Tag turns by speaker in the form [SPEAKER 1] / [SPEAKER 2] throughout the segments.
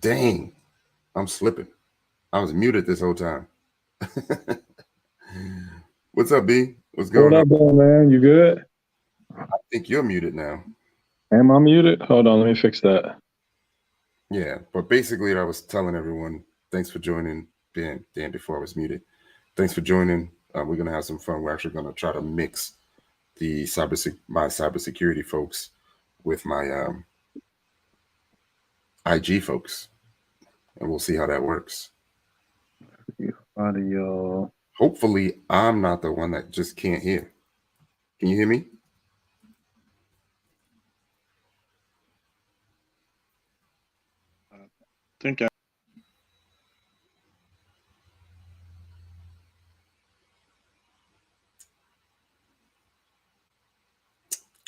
[SPEAKER 1] Dang, I'm slipping. I was muted this whole time. What's up, B? What's
[SPEAKER 2] What
[SPEAKER 1] going on?
[SPEAKER 2] up, though, man? You good?
[SPEAKER 1] I think you're muted now.
[SPEAKER 2] Am I muted? Hold on, let me fix that.
[SPEAKER 1] Yeah, but basically, I was telling everyone, thanks for joining. Dan, before I was muted. Thanks for joining. We're gonna have some fun. We're actually gonna try to mix the my cybersecurity folks with my IG folks, and we'll see how that works.
[SPEAKER 2] Audio.
[SPEAKER 1] Hopefully, I'm not the one that just can't hear. Can you hear me?
[SPEAKER 2] Think I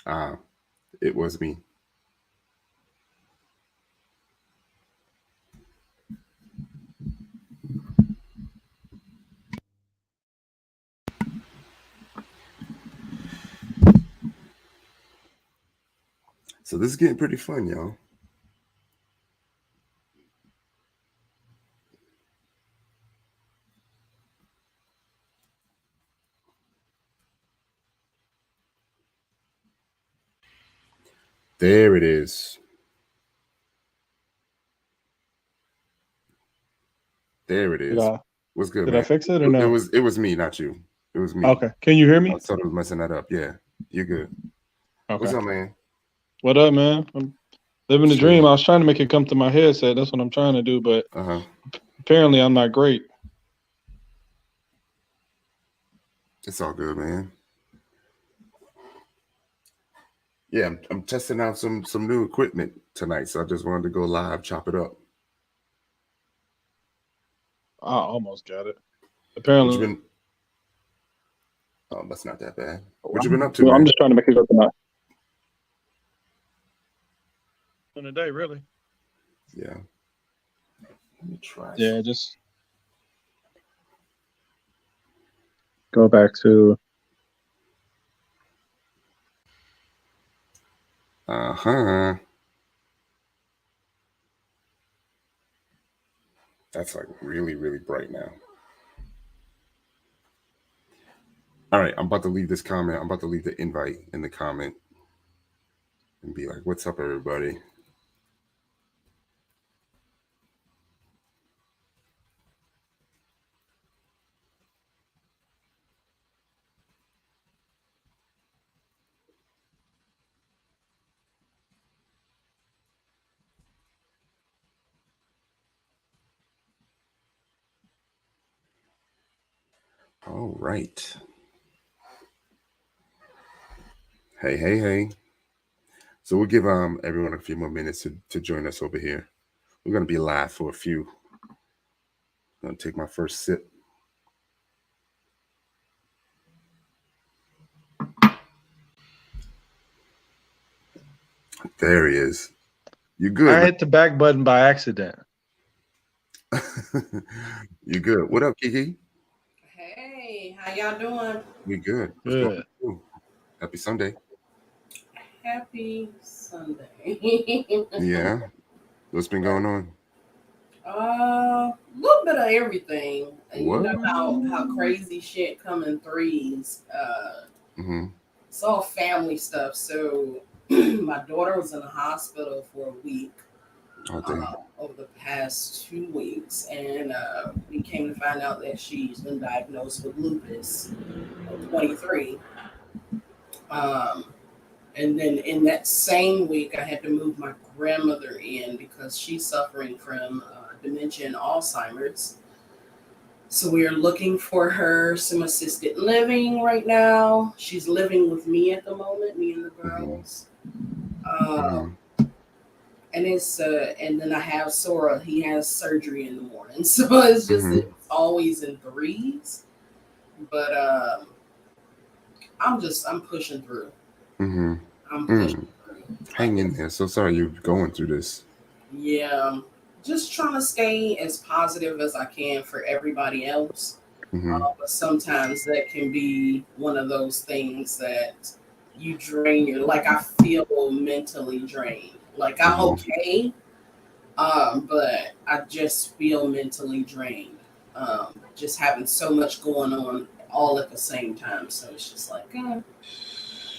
[SPEAKER 1] Ah, it was me. So this is getting pretty fun, y'all. There it is. There it
[SPEAKER 2] did
[SPEAKER 1] is.
[SPEAKER 2] I
[SPEAKER 1] What's good,
[SPEAKER 2] did I
[SPEAKER 1] man?
[SPEAKER 2] fix it or
[SPEAKER 1] It
[SPEAKER 2] no?
[SPEAKER 1] was me, not you. It was me.
[SPEAKER 2] Okay. Can you hear
[SPEAKER 1] I
[SPEAKER 2] me?
[SPEAKER 1] was sort of messing that up. Yeah, you're good. What's
[SPEAKER 2] Okay.
[SPEAKER 1] up, man?
[SPEAKER 2] What up, man? I'm living the dream.
[SPEAKER 1] Chilling.
[SPEAKER 2] I was trying to make it come to my headset. That's what I'm trying to do, but
[SPEAKER 1] Uh-huh.
[SPEAKER 2] apparently I'm not great.
[SPEAKER 1] It's all good, man. Yeah, I'm testing out some new equipment tonight, so I just wanted to go live, chop it up.
[SPEAKER 2] I almost got it.
[SPEAKER 1] What you
[SPEAKER 2] Apparently,
[SPEAKER 1] been? Oh, that's not that bad. What you been up to,
[SPEAKER 2] well, I'm
[SPEAKER 1] man?
[SPEAKER 2] just trying to make it go to my on the day, really.
[SPEAKER 1] Yeah. Let me try
[SPEAKER 2] Yeah,
[SPEAKER 1] some.
[SPEAKER 2] just go back to
[SPEAKER 1] Uh-huh. That's like really, really bright now. All right, I'm about to leave this comment. I'm about to leave the invite in the comment and be like, "What's up, everybody?" All right. Hey, hey, hey. So we'll give everyone a few more minutes to join us over here. We're gonna be live for a few. I'm gonna take my first sip. There he is. You good,
[SPEAKER 2] I
[SPEAKER 1] man?
[SPEAKER 2] hit the back button by accident.
[SPEAKER 1] You good? What up, Kiki?
[SPEAKER 3] Hey, how y'all doing?
[SPEAKER 1] We good. What's going
[SPEAKER 2] Good.
[SPEAKER 1] on? Happy Sunday.
[SPEAKER 3] Happy Sunday.
[SPEAKER 1] Yeah. What's been going on?
[SPEAKER 3] A little bit of everything. You
[SPEAKER 1] What?
[SPEAKER 3] know how crazy shit come in threes.
[SPEAKER 1] Mm-hmm.
[SPEAKER 3] It's all family stuff. So my daughter was in the hospital for a week
[SPEAKER 1] Oh, damn.
[SPEAKER 3] over the past 2 weeks, and we came to find out that she's been diagnosed with lupus at 23. Um, And then in that same week, I had to move my grandmother in because she's suffering from dementia and Alzheimer's. So we are looking for her some assisted living right now. She's living with me at the moment, me and the
[SPEAKER 1] Mm-hmm.
[SPEAKER 3] girls. Um,
[SPEAKER 1] Mm-hmm.
[SPEAKER 3] and then I have Sora. He has surgery in the morning, so
[SPEAKER 1] Mm-hmm.
[SPEAKER 3] it's always in threes. But I'm pushing through.
[SPEAKER 1] Mm-hmm.
[SPEAKER 3] I'm pushing
[SPEAKER 1] Mm.
[SPEAKER 3] through. Like
[SPEAKER 1] Hang in there. So sorry you're going through this.
[SPEAKER 3] Yeah, just trying to stay as positive as I can for everybody else.
[SPEAKER 1] Mm-hmm.
[SPEAKER 3] But sometimes that can be one of those things that you drain your, like I feel mentally drained. Like I'm
[SPEAKER 1] Mm-hmm.
[SPEAKER 3] okay, But I just feel mentally drained. Just having so much going on all at the same time. So it's just like,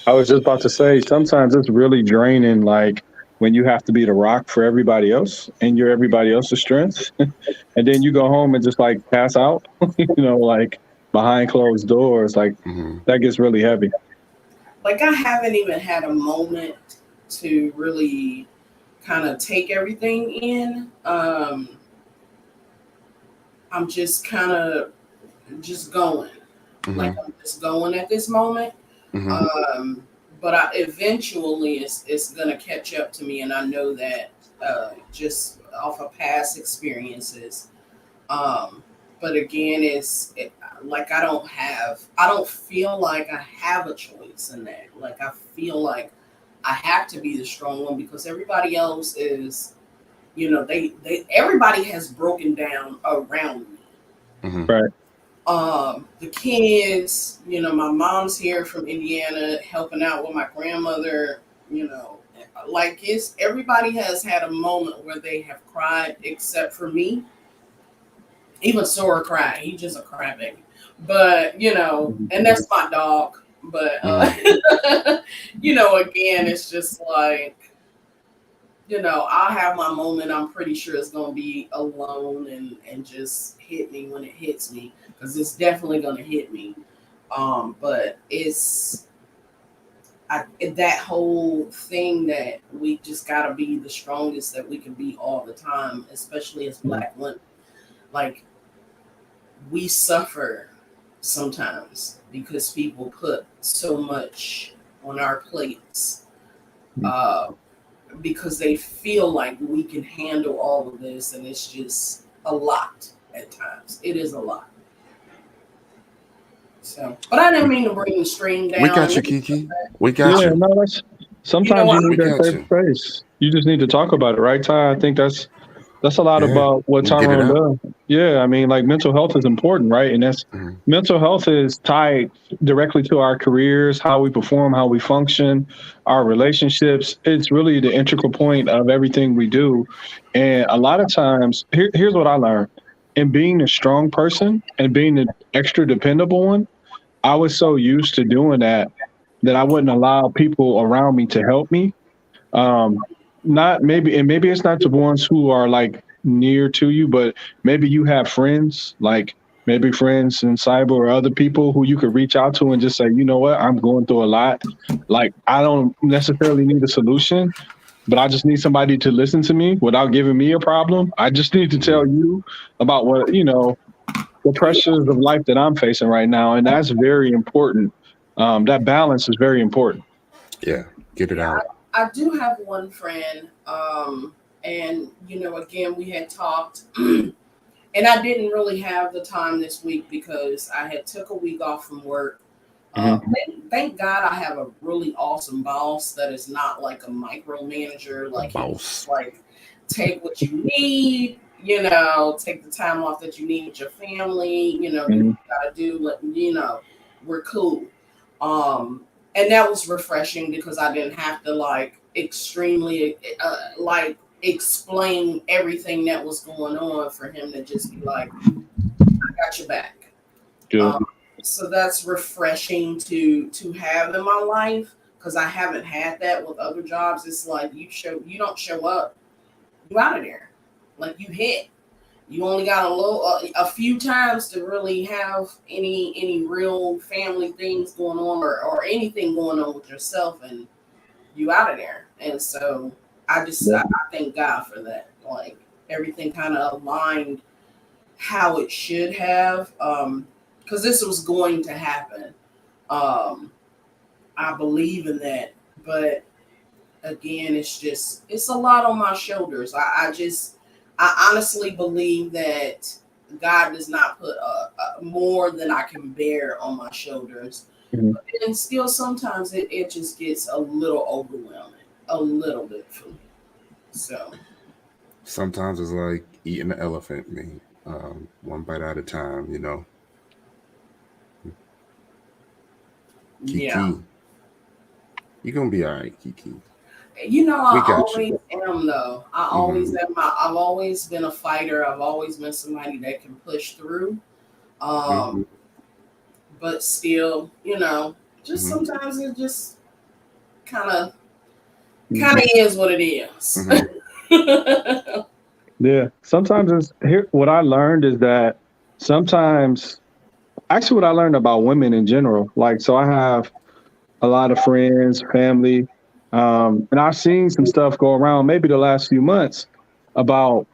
[SPEAKER 2] I was just about to say, sometimes it's really draining, like when you have to be the rock for everybody else and you're everybody else's strength. And then you go home and just like pass out, like behind closed doors. Like
[SPEAKER 1] Hmm.
[SPEAKER 2] that gets really heavy.
[SPEAKER 3] like I haven't even had a moment to really kind of take everything in. I'm just kind of just going.
[SPEAKER 1] Hmm.
[SPEAKER 3] Like I'm just going at this moment.
[SPEAKER 1] Hmm.
[SPEAKER 3] But eventually it's gonna catch up to me, and I know that just off of past experiences. Um, but again, like I don't feel like I have a choice in that. Like I feel like I have to be the strong one because everybody else is, they everybody has broken down around me.
[SPEAKER 1] Hmm.
[SPEAKER 2] Right.
[SPEAKER 3] The kids, my mom's here from Indiana helping out with my grandmother, like everybody has had a moment where they have cried except for me. Even Sora cried. He's just a crybaby. But, and that's my dog. But
[SPEAKER 1] Hmm.
[SPEAKER 3] again, it's just like, I'll have my moment. I'm pretty sure it's gonna be alone and just hit me when it hits me. Because it's definitely gonna hit me. But that whole thing that we just gotta be the strongest that we can be all the time, especially as Black women. Like we suffer sometimes because people put so much on our plates, uh, because they feel like we can handle all of this, and it's just a lot at times. It is a lot. So, but I didn't
[SPEAKER 1] We,
[SPEAKER 3] mean to bring the stream
[SPEAKER 1] we
[SPEAKER 3] down.
[SPEAKER 1] got you, Kiki. We got
[SPEAKER 2] Yeah,
[SPEAKER 1] you.
[SPEAKER 2] no, that's
[SPEAKER 3] You know
[SPEAKER 2] sometimes you
[SPEAKER 3] what?
[SPEAKER 2] need
[SPEAKER 1] We
[SPEAKER 2] that
[SPEAKER 1] got
[SPEAKER 2] safe
[SPEAKER 1] you.
[SPEAKER 2] space. You just need to talk about it, right, Ty? I think that's a lot
[SPEAKER 1] Yeah.
[SPEAKER 2] about what
[SPEAKER 1] Get it
[SPEAKER 2] Tyrone
[SPEAKER 1] out.
[SPEAKER 2] does. Yeah, I mean, like mental health is important, right? And that's
[SPEAKER 1] Hmm.
[SPEAKER 2] mental health is tied directly to our careers, how we perform, how we function, our relationships. It's really the integral point of everything we do. And a lot of times, here's what I learned. In being a strong person and being the extra dependable one, I was so used to doing that I wouldn't allow people around me to help me. Um, not maybe, and maybe it's not the ones who are like near to you, but maybe you have friends, like maybe friends in cyber or other people who you could reach out to and just say, you know what, I'm going through a lot. Like, I don't necessarily need a solution, but I just need somebody to listen to me without giving me a problem. I just need to
[SPEAKER 1] Hmm.
[SPEAKER 2] tell you about the pressures of life that I'm facing right now. And that's very important. That balance is very important.
[SPEAKER 1] Yeah. Get it
[SPEAKER 3] Yeah,
[SPEAKER 1] out.
[SPEAKER 3] I do have one friend, and again, we had talked, and I didn't really have the time this week because I had took a week off from work.
[SPEAKER 2] Mhm.
[SPEAKER 3] Thank God I have a really awesome boss that is not like a micromanager.
[SPEAKER 1] A
[SPEAKER 3] Like he was
[SPEAKER 1] boss.
[SPEAKER 3] just like, take what you need, take the time off that you need with your family, do what
[SPEAKER 2] Mhm.
[SPEAKER 3] you gotta do. We're cool. Um, and that was refreshing because I didn't have to like extremely like explain everything that was going on for him to just be like, I got your back.
[SPEAKER 2] Good.
[SPEAKER 3] Um, so that's refreshing to have in my life because I haven't had that with other jobs. It's like you don't show up, you out of there, like you hit. You only got a few times to really have any real family things going on or anything going on with yourself, and you out of there. And so I thank God for that. Like everything kind of aligned how it should have, because this was going to happen. Um, I believe in that, but again, it's a lot on my shoulders. I honestly believe that God does not put more than I can bear on my shoulders,
[SPEAKER 2] Mhm.
[SPEAKER 3] and still sometimes it just gets a little overwhelming, a little bit for me. So
[SPEAKER 1] Sometimes it's like eating an elephant, man. One bite at a time.
[SPEAKER 3] yeah,
[SPEAKER 1] Kiki, you're gonna be all right, Kiki.
[SPEAKER 3] You know,
[SPEAKER 1] We
[SPEAKER 3] I
[SPEAKER 1] got you.
[SPEAKER 3] always am though. I always am. I've always been a fighter. I've always been somebody that can push through.
[SPEAKER 1] Mhm.
[SPEAKER 3] But still, just
[SPEAKER 1] Mhm.
[SPEAKER 3] sometimes it just kind of
[SPEAKER 2] Mhm.
[SPEAKER 3] is what it is.
[SPEAKER 1] Mhm.
[SPEAKER 2] Yeah. Sometimes it's here. What I learned is that sometimes, actually, what I learned about women in general, like, so I have a lot of friends, family, and I've seen some stuff go around maybe the last few months about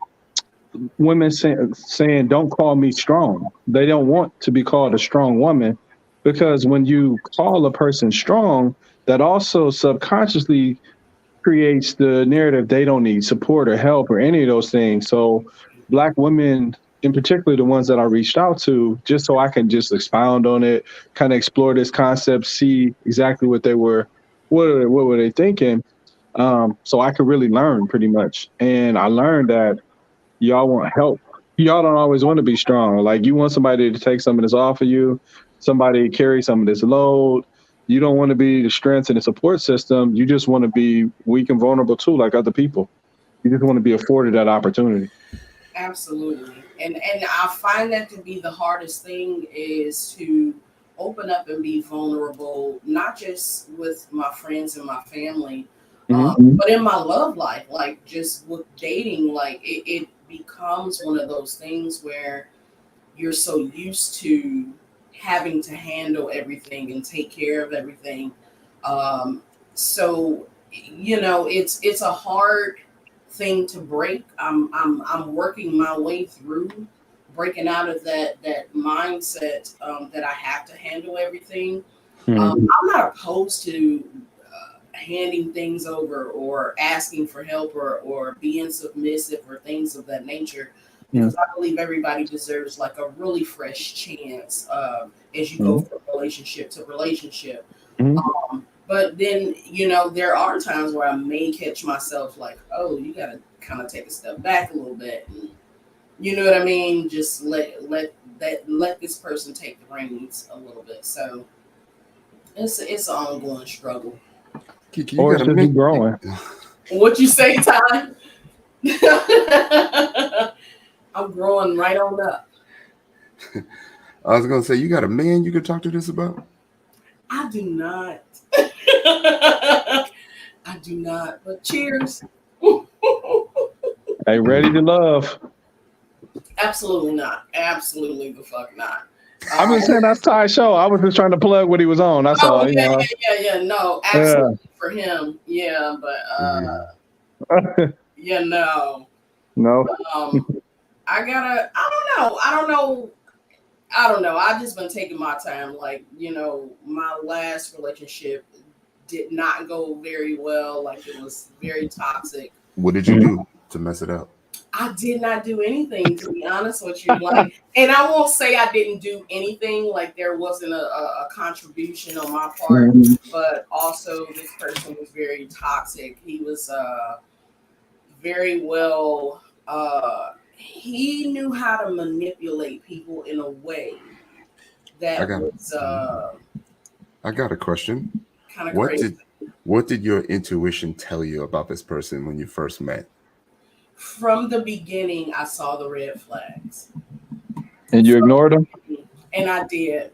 [SPEAKER 2] women saying, "Don't call me strong." They don't want to be called a strong woman because when you call a person strong, that also subconsciously creates the narrative they don't need support or help or any of those things. So black women, in particular, the ones that I reached out to, just so I can just expound on it, kind of explore this concept, see exactly what were they thinking, so I could really learn pretty much. And I learned that y'all want help. Y'all don't always want to be strong. Like you want somebody to take some of this off of you, somebody to carry some of this load. You don't want to be the strength and the support system. You just want to be weak and vulnerable too, like other people. You just want to be afforded that opportunity.
[SPEAKER 3] Absolutely. And I find that to be the hardest thing is to open up and be vulnerable, not just with my friends and my family,
[SPEAKER 2] Mm-hmm.
[SPEAKER 3] but in my love life, like just with dating, like it becomes one of those things where you're so used to having to handle everything and take care of everything. Um, so it's a hard thing to break. I'm working my way through breaking out of that mindset that I have to handle everything.
[SPEAKER 2] Mm-hmm.
[SPEAKER 3] I'm not opposed to handing things over or asking for help or being submissive or things of that nature because I believe everybody deserves like a really fresh chance as you go
[SPEAKER 2] Mm-hmm.
[SPEAKER 3] from relationship to relationship.
[SPEAKER 2] Mm-hmm.
[SPEAKER 3] But then, there are times where I may catch myself like, oh, you got to kind of take a step back a little bit. And, you know what I mean? Just let this person take the reins a little bit. So it's an ongoing struggle.
[SPEAKER 1] Kiki, you
[SPEAKER 2] Or
[SPEAKER 1] got
[SPEAKER 2] it's
[SPEAKER 1] to
[SPEAKER 2] just you
[SPEAKER 1] make.
[SPEAKER 2] growing.
[SPEAKER 3] What you say, Ty? I'm growing right on up.
[SPEAKER 1] I was gonna say you got a man you could talk to this about.
[SPEAKER 3] I do not. I do not. But cheers.
[SPEAKER 2] Hey, ready to love.
[SPEAKER 3] Absolutely not. Absolutely the fuck not.
[SPEAKER 2] I'm just saying that's Ty's show. I was just trying to plug what he was on. That's
[SPEAKER 3] Oh
[SPEAKER 2] all, you
[SPEAKER 3] yeah,
[SPEAKER 2] know.
[SPEAKER 3] yeah. No,
[SPEAKER 2] Yeah.
[SPEAKER 3] absolutely for him. Yeah, but
[SPEAKER 1] Mhm.
[SPEAKER 3] yeah, no.
[SPEAKER 2] No.
[SPEAKER 3] Um, I don't know. I've just been taking my time. Like, my last relationship did not go very well. Like, it was very toxic.
[SPEAKER 1] What did you do to mess it up?
[SPEAKER 3] I did not do anything, to be honest with you. Like, and I won't say I didn't do anything. Like, there wasn't a contribution on my part,
[SPEAKER 2] Mhm.
[SPEAKER 3] but also this person was very toxic. He was very well. He knew how to manipulate people in a way
[SPEAKER 1] I
[SPEAKER 3] that
[SPEAKER 1] got.
[SPEAKER 3] was
[SPEAKER 1] I got a question.
[SPEAKER 3] kind of
[SPEAKER 1] What
[SPEAKER 3] crazy.
[SPEAKER 1] did what did your intuition tell you about this person when you first met?
[SPEAKER 3] From the beginning, I saw the red flags.
[SPEAKER 2] And you
[SPEAKER 3] From
[SPEAKER 2] ignored him?
[SPEAKER 3] the beginning. And I did.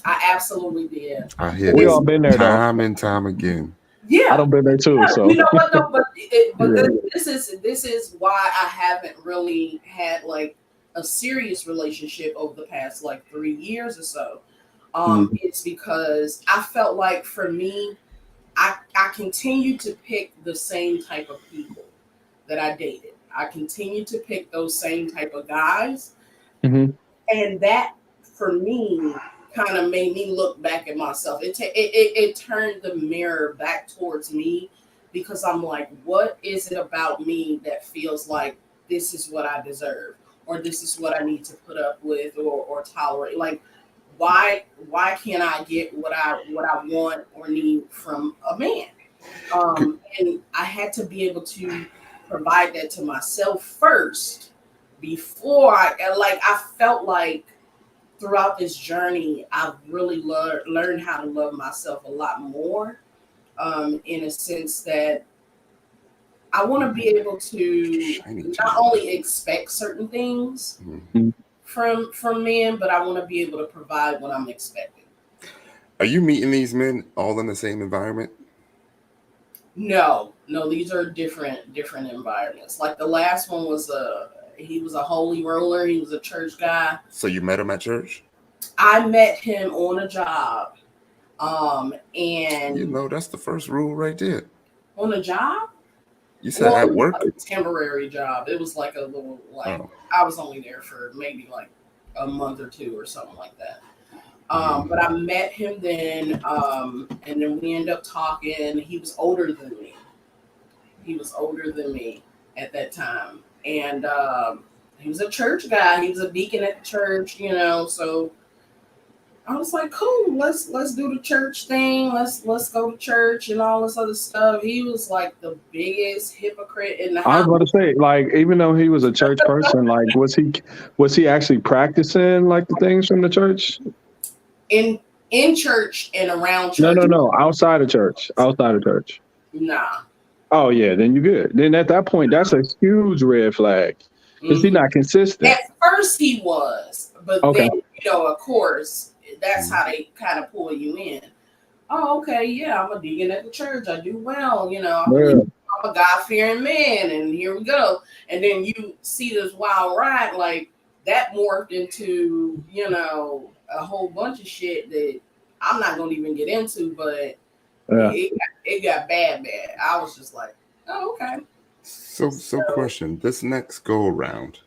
[SPEAKER 3] I absolutely did.
[SPEAKER 1] I hear
[SPEAKER 3] But
[SPEAKER 2] We
[SPEAKER 1] this
[SPEAKER 2] all been there though.
[SPEAKER 1] time and time again.
[SPEAKER 2] I
[SPEAKER 3] yeah,
[SPEAKER 2] don't been there too,
[SPEAKER 3] yeah,
[SPEAKER 2] so
[SPEAKER 3] you know what though? But
[SPEAKER 2] yeah.
[SPEAKER 3] this is why I haven't really had like a serious relationship over the past like 3 years or so.
[SPEAKER 2] Mm.
[SPEAKER 3] It's because I felt like for me, I continued to pick the same type of people that I dated. I continued to pick those same type of guys,
[SPEAKER 2] Hmm.
[SPEAKER 3] and that for me kind of made me look back at myself. It turned the mirror back towards me because I'm like, what is it about me that feels like this is what I deserve, or this is what I need to put up with or tolerate? Like, why can't I get what I want or need from a man? And I had to be able to provide that to myself first before I felt like throughout this journey I've really learned how to love myself a lot more, in a sense that I want to be able to
[SPEAKER 1] Shiny
[SPEAKER 3] not only expect certain things from men, but I want to be able to provide what I'm expecting.
[SPEAKER 1] Are you meeting these men all in the same environment?
[SPEAKER 3] No, these are different environments. Like the last one was he was a holy roller. He was a church guy.
[SPEAKER 1] So you met him at church?
[SPEAKER 3] I met him on a job. And
[SPEAKER 1] You know, that's the first rule right there.
[SPEAKER 3] on a job?
[SPEAKER 1] You said at work?
[SPEAKER 3] A temporary job. It was like a little, like, I was only there for maybe like a month or two or something like that. But I met him then, and then we ended up talking. He was older than me. At that time. And he was a church guy. He was a deacon at the church, you know, so I was like, cool, let's do the church thing. Let's go to church and all this other stuff. He was like the biggest hypocrite in the house.
[SPEAKER 2] I was about to say, like, even though he was a church person, like, was he actually practicing like the things from the church?
[SPEAKER 3] In church and around church?
[SPEAKER 2] No. Outside of church.
[SPEAKER 3] Nah.
[SPEAKER 2] Oh yeah, then you're good. Then at that point, that's a huge red flag. Is he not consistent?
[SPEAKER 3] At first he was, but then, you know, of course, that's how they kind of pull you in. Oh, okay, yeah, I'm a deacon at the church. I do well, you know. I'm a God-fearing man, and here we go. And then you see this wild ride, like that morphed into, you know, a whole bunch of shit that I'm not gonna even get into, but it got bad. I was just like, oh, okay.
[SPEAKER 1] So question, this next go around,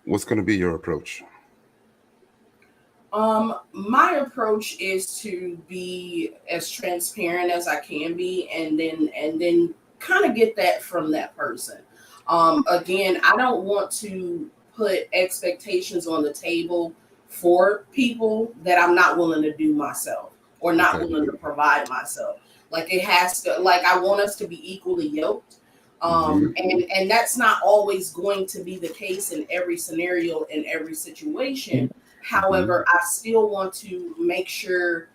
[SPEAKER 1] what's going to be your approach?
[SPEAKER 3] My approach is to be as transparent as I can be, and then kind of get that from that person. Again, I don't want to put expectations on the table for people that I'm not willing to do myself or not willing to provide myself. Like it has to, like I want us to be equally yoked. And that's not always going to be the case in every scenario, in every situation. However, I still want to make sure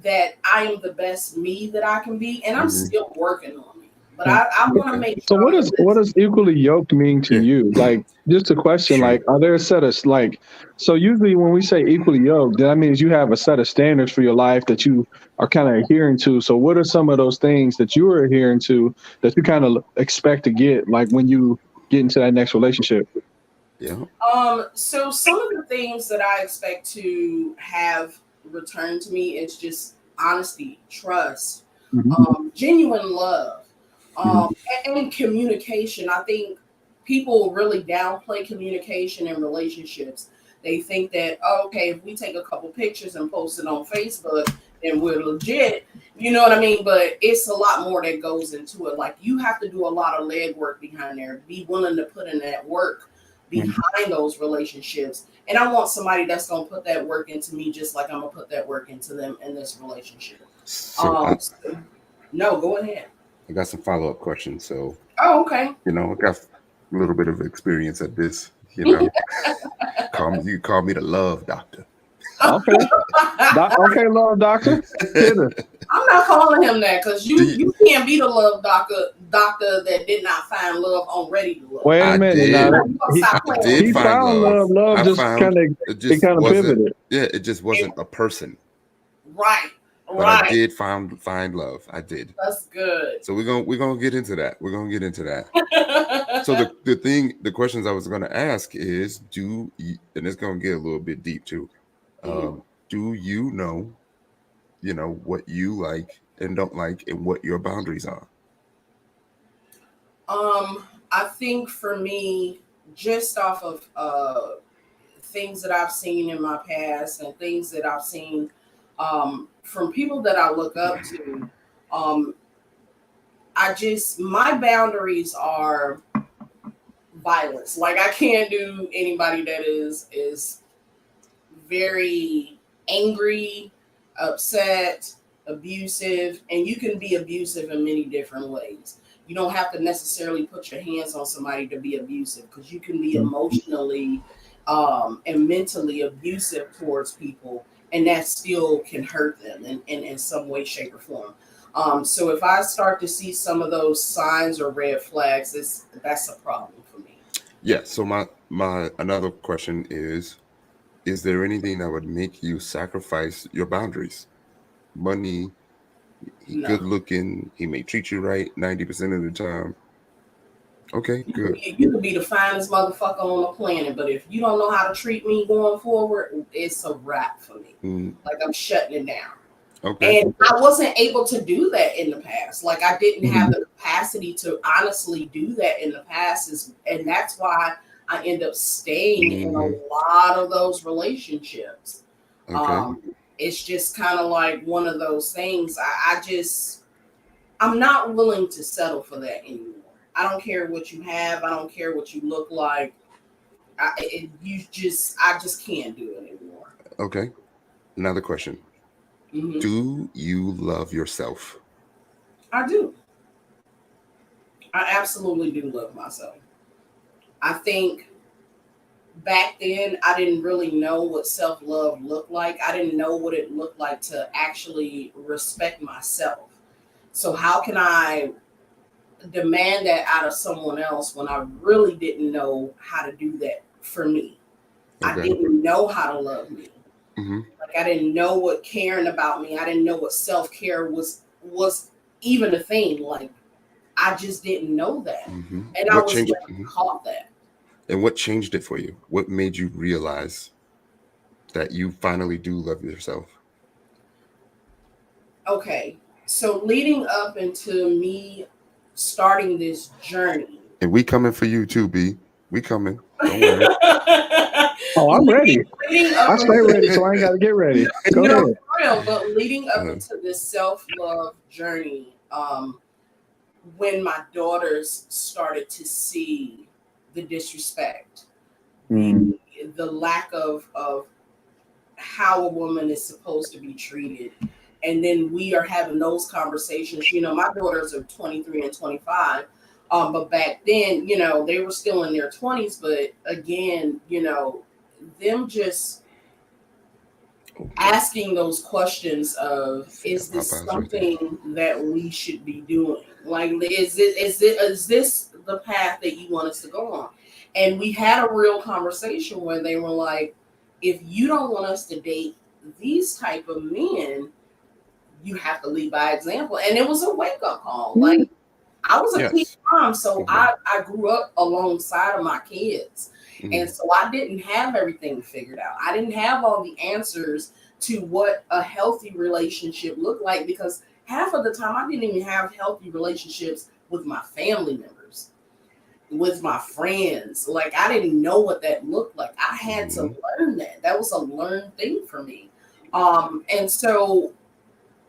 [SPEAKER 3] that I am the best me that I can be, and I'm still working on it. But I want to make sure.
[SPEAKER 2] So what does equally yoked mean to you? Like, just a question, like, are there a set of, like, so usually when we say equally yoked, that means you have a set of standards for your life that you are kind of adhering to. So what are some of those things that you are adhering to that you kind of expect to get, like, when you get into that next relationship?
[SPEAKER 1] Yeah.
[SPEAKER 3] So some of the things that I expect to have returned to me is just honesty, trust, genuine love. And communication. I think people really downplay communication in relationships. They think that, okay, if we take a couple pictures and post it on Facebook, then we're legit. You know what I mean? But it's a lot more that goes into it. Like you have to do a lot of legwork behind there. Be willing to put in that work behind those relationships. And I want somebody that's going to put that work into me just like I'm going to put that work into them in this relationship. No, go ahead.
[SPEAKER 1] I got some follow-up questions. So,
[SPEAKER 3] okay.
[SPEAKER 1] You know, I got a little bit of experience at this, you know. You call me the love doctor.
[SPEAKER 2] Okay. Okay, love doctor.
[SPEAKER 3] I'm not calling him that because you can't be the love doctor that did not find love on Ready to Love.
[SPEAKER 2] Wait a minute. He found love. Love just kind of pivoted.
[SPEAKER 1] Yeah, it just wasn't a person.
[SPEAKER 3] Right.
[SPEAKER 1] But I did find love. I did.
[SPEAKER 3] That's good.
[SPEAKER 1] So we're gonna get into that. So the questions I was gonna ask is, and it's gonna get a little bit deep too. Do you know what you like and don't like, and what your boundaries are?
[SPEAKER 3] I think for me, just off of things that I've seen in my past and things that I've seen from people that I look up to, my boundaries are violence. Like I can't do anybody that is very angry, upset, abusive, and you can be abusive in many different ways. You don't have to necessarily put your hands on somebody to be abusive, because you can be emotionally and mentally abusive towards people, and that still can hurt them in some way, shape, or form. So if I start to see some of those signs or red flags, that's a problem for me.
[SPEAKER 1] Yeah. So my another question is there anything that would make you sacrifice your boundaries? Money, he
[SPEAKER 3] No.
[SPEAKER 1] good looking, he may treat you right 90% of the time. Okay, good.
[SPEAKER 3] You could be the finest motherfucker on the planet, but if you don't know how to treat me going forward, it's a wrap for me. Like I'm shutting it down.
[SPEAKER 1] Okay.
[SPEAKER 3] And I wasn't able to do that in the past. Like I didn't have the capacity to honestly do that in the past, and that's why I end up staying in a lot of those relationships.
[SPEAKER 1] Okay.
[SPEAKER 3] It's just kind of like one of those things. I'm not willing to settle for that anymore. I don't care what you have. I don't care what you look like. I just can't do it anymore.
[SPEAKER 1] Okay. Another question.
[SPEAKER 3] Mm-hmm.
[SPEAKER 1] Do you love yourself?
[SPEAKER 3] I do. I absolutely do love myself. I think back then I didn't really know what self-love looked like. I didn't know what it looked like to actually respect myself. So how can I demand that out of someone else when I really didn't know how to do that for me?
[SPEAKER 1] Okay.
[SPEAKER 3] I didn't know how to love me. Like I didn't know what caring about me. I didn't know what self-care was even a thing. Like I just didn't know that. And I was never taught that.
[SPEAKER 1] And what changed it for you? What made you realize that you finally do love yourself?
[SPEAKER 3] Okay. So leading up into me starting this journey.
[SPEAKER 1] And we coming for you too, B. We coming. Don't worry.
[SPEAKER 2] Oh, I'm ready. I stay ready, so I ain't got to get ready. Go ahead.
[SPEAKER 3] For real, but leading up into this self-love journey, when my daughters started to see the disrespect, the lack of how a woman is supposed to be treated, and then we are having those conversations. You know, my daughters are 23 and 25. But back then, you know, they were still in their 20s. But again, you know, them just asking those questions of, is this something that we should be doing? Like, is this the path that you want us to go on? And we had a real conversation where they were like, if you don't want us to date these type of men, you have to lead by example. And it was a wake-up call. Like, I was a kid mom, so I grew up alongside of my kids. And so I didn't have everything figured out. I didn't have all the answers to what a healthy relationship looked like, because half of the time I didn't even have healthy relationships with my family members, with my friends. Like, I didn't know what that looked like. I had to learn that. That was a learned thing for me. And so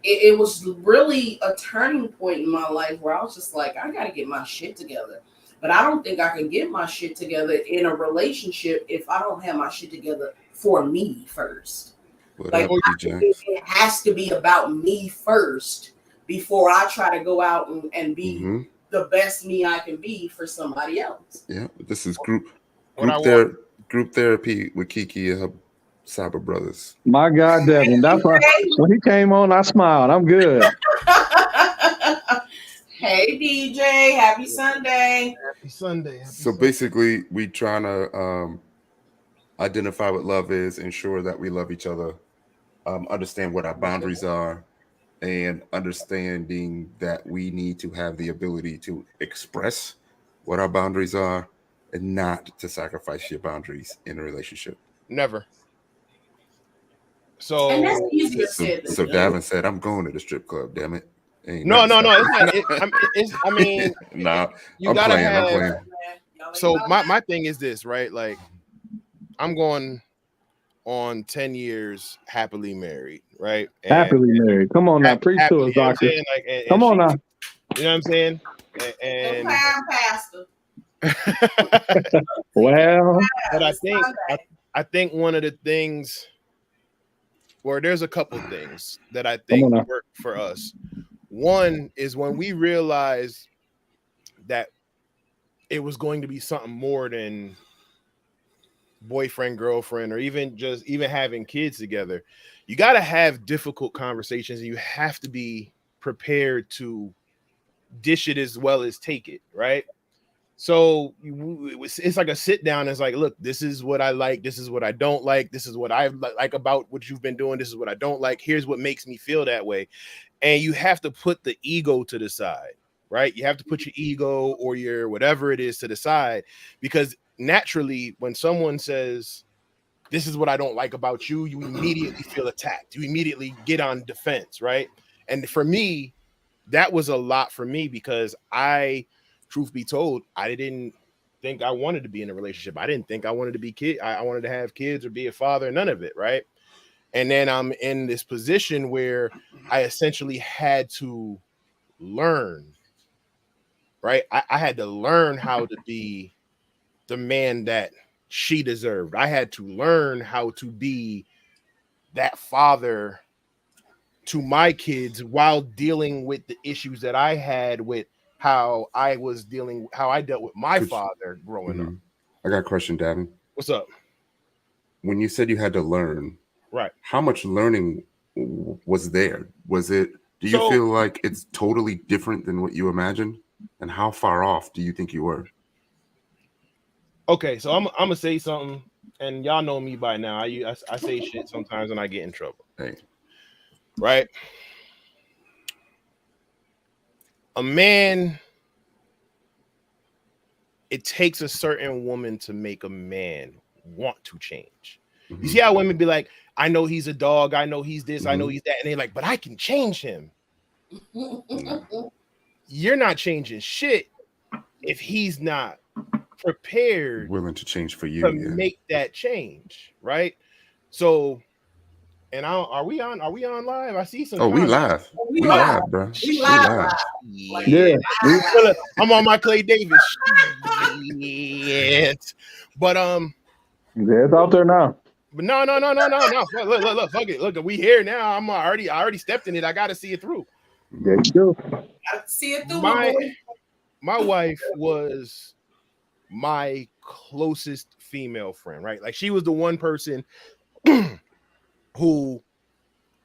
[SPEAKER 3] it was really a turning point in my life where I was just like, I got to get my shit together. But I don't think I can get my shit together in a relationship if I don't have my shit together for me first. Like, it has to be about me first before I try to go out and be the best me I can be for somebody else.
[SPEAKER 1] Yeah, this is group therapy with Kiki and her Cyber brothers.
[SPEAKER 2] My God, Devin, that's why when he came on, I smiled. I'm good.
[SPEAKER 3] Hey DJ, happy Sunday.
[SPEAKER 4] Happy Sunday.
[SPEAKER 1] So basically, we trying to identify what love is, ensure that we love each other, understand what our boundaries are, and understanding that we need to have the ability to express what our boundaries are and not to sacrifice your boundaries in a relationship.
[SPEAKER 4] Never. So,
[SPEAKER 3] and that's easier said than
[SPEAKER 1] so
[SPEAKER 3] done.
[SPEAKER 1] Davin said, "I'm going to the strip club. Damn it!"
[SPEAKER 4] No. It's not. I mean,
[SPEAKER 1] nah,
[SPEAKER 4] you gotta
[SPEAKER 1] playing.
[SPEAKER 4] have.
[SPEAKER 1] I'm playing.
[SPEAKER 4] So my thing is this, right? Like, I'm going on 10 years happily married, right?
[SPEAKER 2] Happily married. Come on now, preach to us, doctor.
[SPEAKER 4] Like,
[SPEAKER 2] come on now.
[SPEAKER 4] You know what I'm saying? And
[SPEAKER 3] pastor.
[SPEAKER 2] Well,
[SPEAKER 4] but I think one of the things, or there's a couple things that I think work for us. One is when we realized that it was going to be something more than boyfriend, girlfriend, or even having kids together. You got to have difficult conversations, and you have to be prepared to dish it as well as take it, right? So it's like a sit down. It's like, look, this is what I like. This is what I don't like. This is what I like about what you've been doing. This is what I don't like. Here's what makes me feel that way. And you have to put the ego to the side, right? You have to put your ego or your whatever it is to the side, because naturally when someone says, this is what I don't like about you, you immediately feel attacked. You immediately get on defense, right? And for me, that was a lot for me, because truth be told, I didn't think I wanted to be in a relationship. I didn't think I wanted to be I wanted to have kids or be a father, none of it, right? And then I'm in this position where I essentially had to learn, right? I had to learn how to be the man that she deserved. I had to learn how to be that father to my kids while dealing with the issues that I had with how I dealt with my father growing up.
[SPEAKER 1] I got a question, Davin.
[SPEAKER 4] What's up?
[SPEAKER 1] When you said you had to learn,
[SPEAKER 4] right?
[SPEAKER 1] How much learning was there? Do you feel like it's totally different than what you imagined? And how far off do you think you were?
[SPEAKER 4] Okay, so I'm gonna say something, and y'all know me by now. I say shit sometimes and I get in trouble.
[SPEAKER 1] Hey.
[SPEAKER 4] Right? A man, it takes a certain woman to make a man want to change. You see how women be like, I know he's a dog, I know he's this, I know he's that, and they're like, but I can change him. You're not changing shit if he's not prepared,
[SPEAKER 1] willing to change for you
[SPEAKER 4] to make that change, right? So, and are we on live? I see some.
[SPEAKER 1] Oh, we live. We live, bro.
[SPEAKER 3] We live.
[SPEAKER 2] Yeah.
[SPEAKER 4] I'm on my Clay Davis shit. But
[SPEAKER 2] yeah, it's out there now.
[SPEAKER 4] But no. Look, fuck it. Look, we here now. I already stepped in it. I gotta see it through.
[SPEAKER 2] There you go.
[SPEAKER 3] See it through.
[SPEAKER 4] My wife was my closest female friend, right? Like, she was the one person who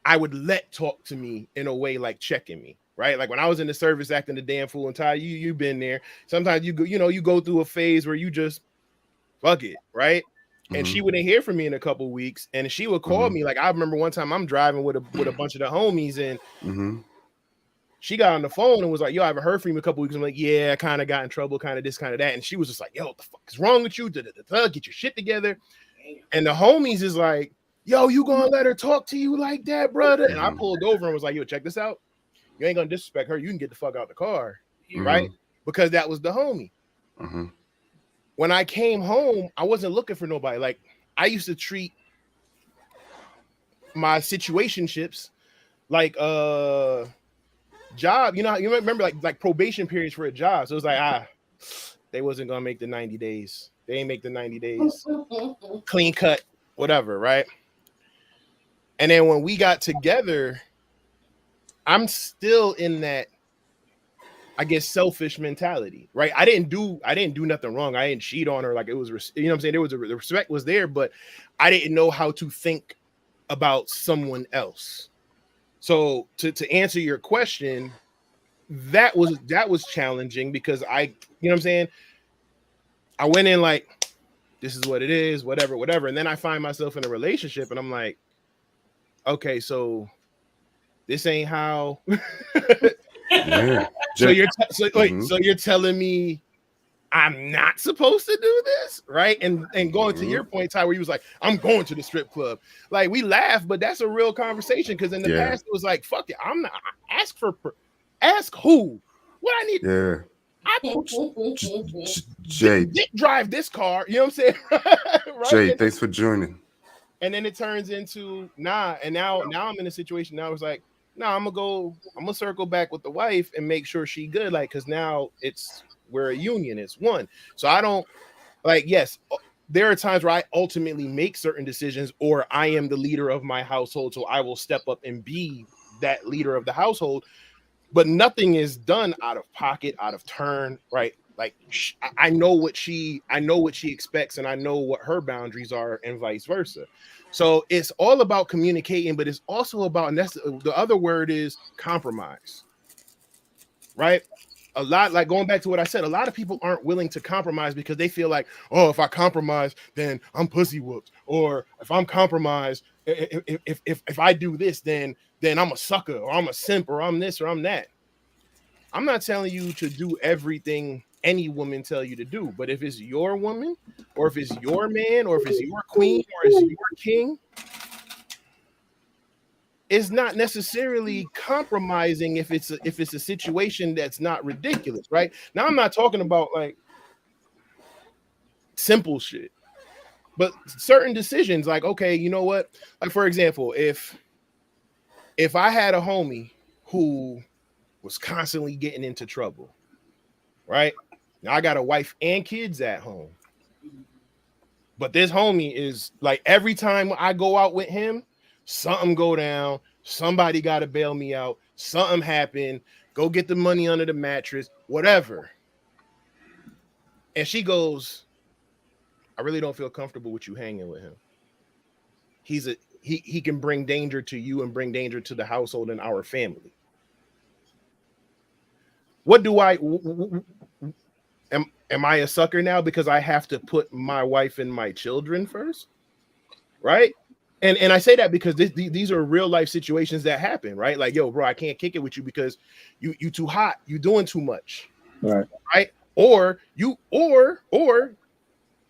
[SPEAKER 4] I would let talk to me in a way like checking me, right? Like when I was in the service acting the damn fool, and Ty, you've been there. Sometimes you go through a phase where you just fuck it, right? And she wouldn't hear from me in a couple of weeks, and she would call me. Like, I remember one time I'm driving with a bunch of the homies, and she got on the phone and was like, yo, I haven't heard from you in a couple of weeks. I'm like, yeah, I kind of got in trouble, kind of this, kind of that. And she was just like, yo, what the fuck is wrong with you? Get your shit together. And the homies is like, yo, you gonna let her talk to you like that, brother? And I pulled over and was like, yo, check this out. You ain't gonna disrespect her. You can get the fuck out the car, right? Because that was the homie. When I came home, I wasn't looking for nobody. Like, I used to treat my situationships like job. You remember like probation periods for a job. So it was like, they wasn't gonna make the 90 days. They ain't make the 90 days. Clean cut, whatever, right? And then when we got together, I'm still in that, I guess, selfish mentality, right? I didn't do nothing wrong. I didn't cheat on her. Like, it was, you know what I'm saying? The respect was there, but I didn't know how to think about someone else. So to answer your question, that was challenging, because you know what I'm saying? I went in like, this is what it is, whatever. And then I find myself in a relationship and I'm like, okay, so this ain't how. So you're telling me I'm not supposed to do this, right? And going to your point, Ty, where you was like, I'm going to the strip club. Like, we laugh, but that's a real conversation, because in the past it was like, fuck it, I'm not. Ask who? What I need?
[SPEAKER 1] Yeah.
[SPEAKER 4] Jay, drive this car. You know what I'm saying? Right?
[SPEAKER 1] Jay, thanks for joining.
[SPEAKER 4] And then it turns into nah. And now I'm in a situation now. It's like, nah, I'm gonna circle back with the wife and make sure she good. Like, because now we're a union. It's one. So I don't like. Yes, there are times where I ultimately make certain decisions, or I am the leader of my household, so I will step up and be that leader of the household. But nothing is done out of pocket, out of turn, right? Like, I know what she expects, and I know what her boundaries are, and vice versa. So it's all about communicating, but it's also about, and that's the other word is compromise, right? A lot, like going back to what I said, a lot of people aren't willing to compromise because they feel like, oh, if I compromise, then I'm pussy whooped, or if I'm compromised, if I do this, then I'm a sucker, or I'm a simp, or I'm this, or I'm that. I'm not telling you to do everything any woman tell you to do, but if it's your woman, or if it's your man, or if it's your queen, or it's your king, it's not necessarily compromising if it's a situation that's not ridiculous, right? Now I'm not talking about like simple shit, but certain decisions, like, okay, you know what? Like, for example, if I had a homie who was constantly getting into trouble, right? Now I got a wife and kids at home. But this homie is like, every time I go out with him, something go down, somebody got to bail me out, something happened, go get the money under the mattress, whatever. And she goes, I really don't feel comfortable with you hanging with him. He can bring danger to you and bring danger to the household and our family. What do I am I a sucker now because I have to put my wife and my children first? Right? And I say that because these are real life situations that happen, right? Like, yo, bro, I can't kick it with you because you too hot, you doing too much. Right? Or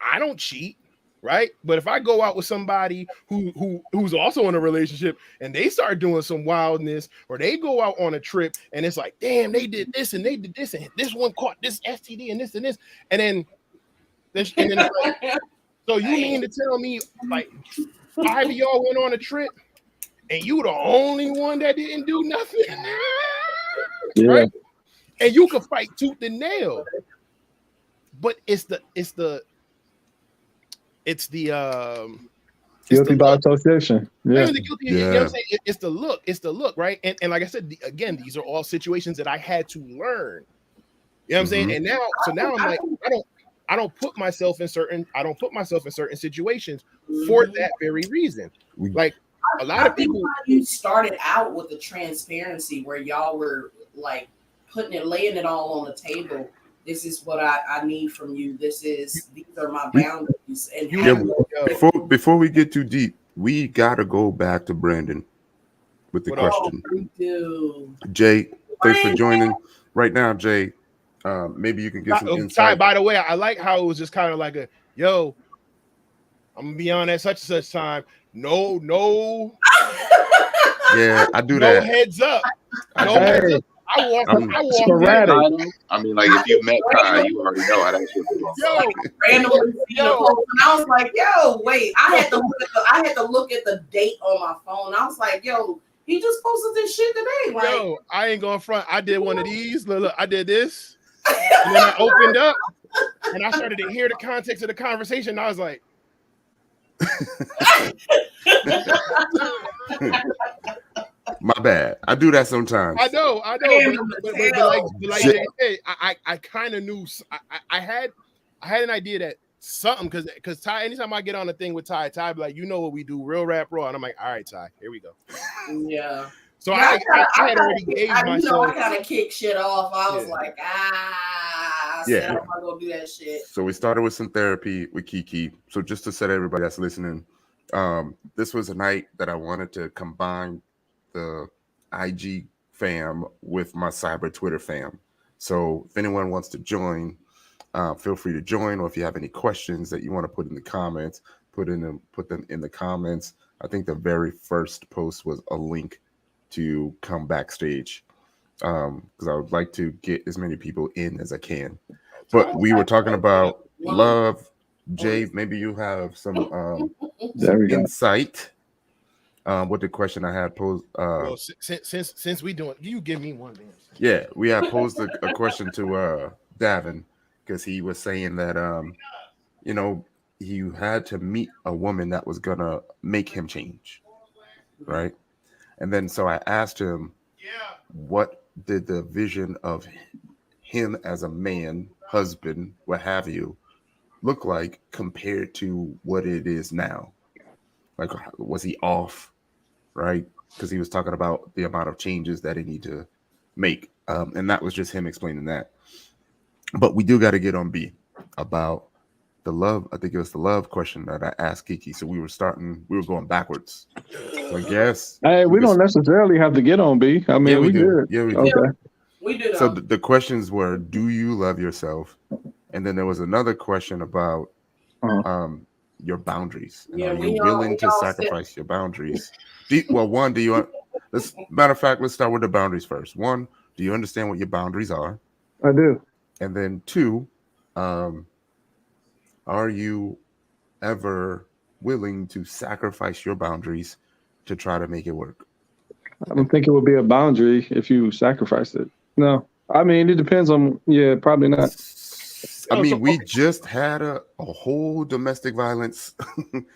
[SPEAKER 4] I don't cheat, right? But if I go out with somebody who's also in a relationship and they start doing some wildness, or they go out on a trip and it's like, damn, they did this and they did this and this one caught this STD and this, and then it's like, so you mean to tell me like 5 of y'all went on a trip and you the only one that didn't do nothing?
[SPEAKER 2] Yeah.
[SPEAKER 4] Right? And you can fight tooth and nail, but it's the
[SPEAKER 2] guilty by association. Yeah.
[SPEAKER 4] You know what I'm saying? It's the look, right? And like I said, again, these are all situations that I had to learn. You know what I'm saying? And now I'm like, I don't put myself in certain situations for that very reason. Like a lot of people,
[SPEAKER 3] you started out with the transparency where y'all were like laying it all on the table. This is what I need from you. These are my boundaries. And
[SPEAKER 1] before we get too deep, we gotta go back to Brandon with the question. Jay, thanks for joining. Right now, Jay, maybe you can get some insight.
[SPEAKER 4] By the way, I like how it was just kind of like yo, I'm gonna be on at such and such time. No.
[SPEAKER 1] Yeah, I do
[SPEAKER 4] no
[SPEAKER 1] that.
[SPEAKER 4] Heads up. No heads up. I walk
[SPEAKER 2] sporadic.
[SPEAKER 5] I mean, like, if you met Ty, you already know how that shit goes.
[SPEAKER 3] Randomly, I was like, yo, wait. I had to look at the date on my phone. I was like, yo, he just posted this shit today. Like,
[SPEAKER 4] yo, I ain't going front. I did one of these. Look, I did this. And then I opened up and I started to hear the context of the conversation. And I was like,
[SPEAKER 1] my bad. I do that sometimes.
[SPEAKER 4] I know. But like I kind of knew. I had an idea that something, because Ty, anytime I get on a thing with Ty be like, you know what we do, real rap raw, and I'm like, all right, Ty, here we go.
[SPEAKER 3] Yeah.
[SPEAKER 4] So I had already gauged myself.
[SPEAKER 3] I kind of kicked shit off. I was like,
[SPEAKER 1] yeah,
[SPEAKER 3] I'm not gonna do that shit.
[SPEAKER 1] So we started with some therapy with Kiki. So just to set everybody that's listening, this was a night that I wanted to combine the IG fam with my cyber Twitter fam. So if anyone wants to join, feel free to join, or if you have any questions that you want to put in the comments, put them in the comments. I think the very first post was a link to come backstage, because I would like to get as many people in as I can. But we were talking about love. Jay, maybe you have some insight. What the question I had posed.
[SPEAKER 4] Well, since we doing, you give me one.
[SPEAKER 1] Yeah, we had posed a question to Davin, because he was saying that you had to meet a woman that was gonna make him change, right? And then so I asked him, what did the vision of him as a man, husband, what have you, look like compared to what it is now? Like, was he off, right? Because he was talking about the amount of changes that he need to make. And that was just him explaining that. But we do got to get on B about the love. I think it was the love question that I asked Kiki. So we were going backwards. So I guess.
[SPEAKER 2] Hey, we don't necessarily have to get on B. I mean,
[SPEAKER 1] yeah, we do.
[SPEAKER 2] good.
[SPEAKER 1] Yeah, we do.
[SPEAKER 2] Okay.
[SPEAKER 3] We do.
[SPEAKER 1] So the questions were, do you love yourself? And then there was another question about your boundaries. And are you willing to sacrifice your boundaries? One, do you? Matter of fact, let's start with the boundaries first. One, do you understand what your boundaries are?
[SPEAKER 2] I do.
[SPEAKER 1] And then two, are you ever willing to sacrifice your boundaries to try to make it work?
[SPEAKER 2] I don't think it would be a boundary if you sacrificed it. No. I mean, it depends on, probably not.
[SPEAKER 1] I mean, we just had a whole domestic violence.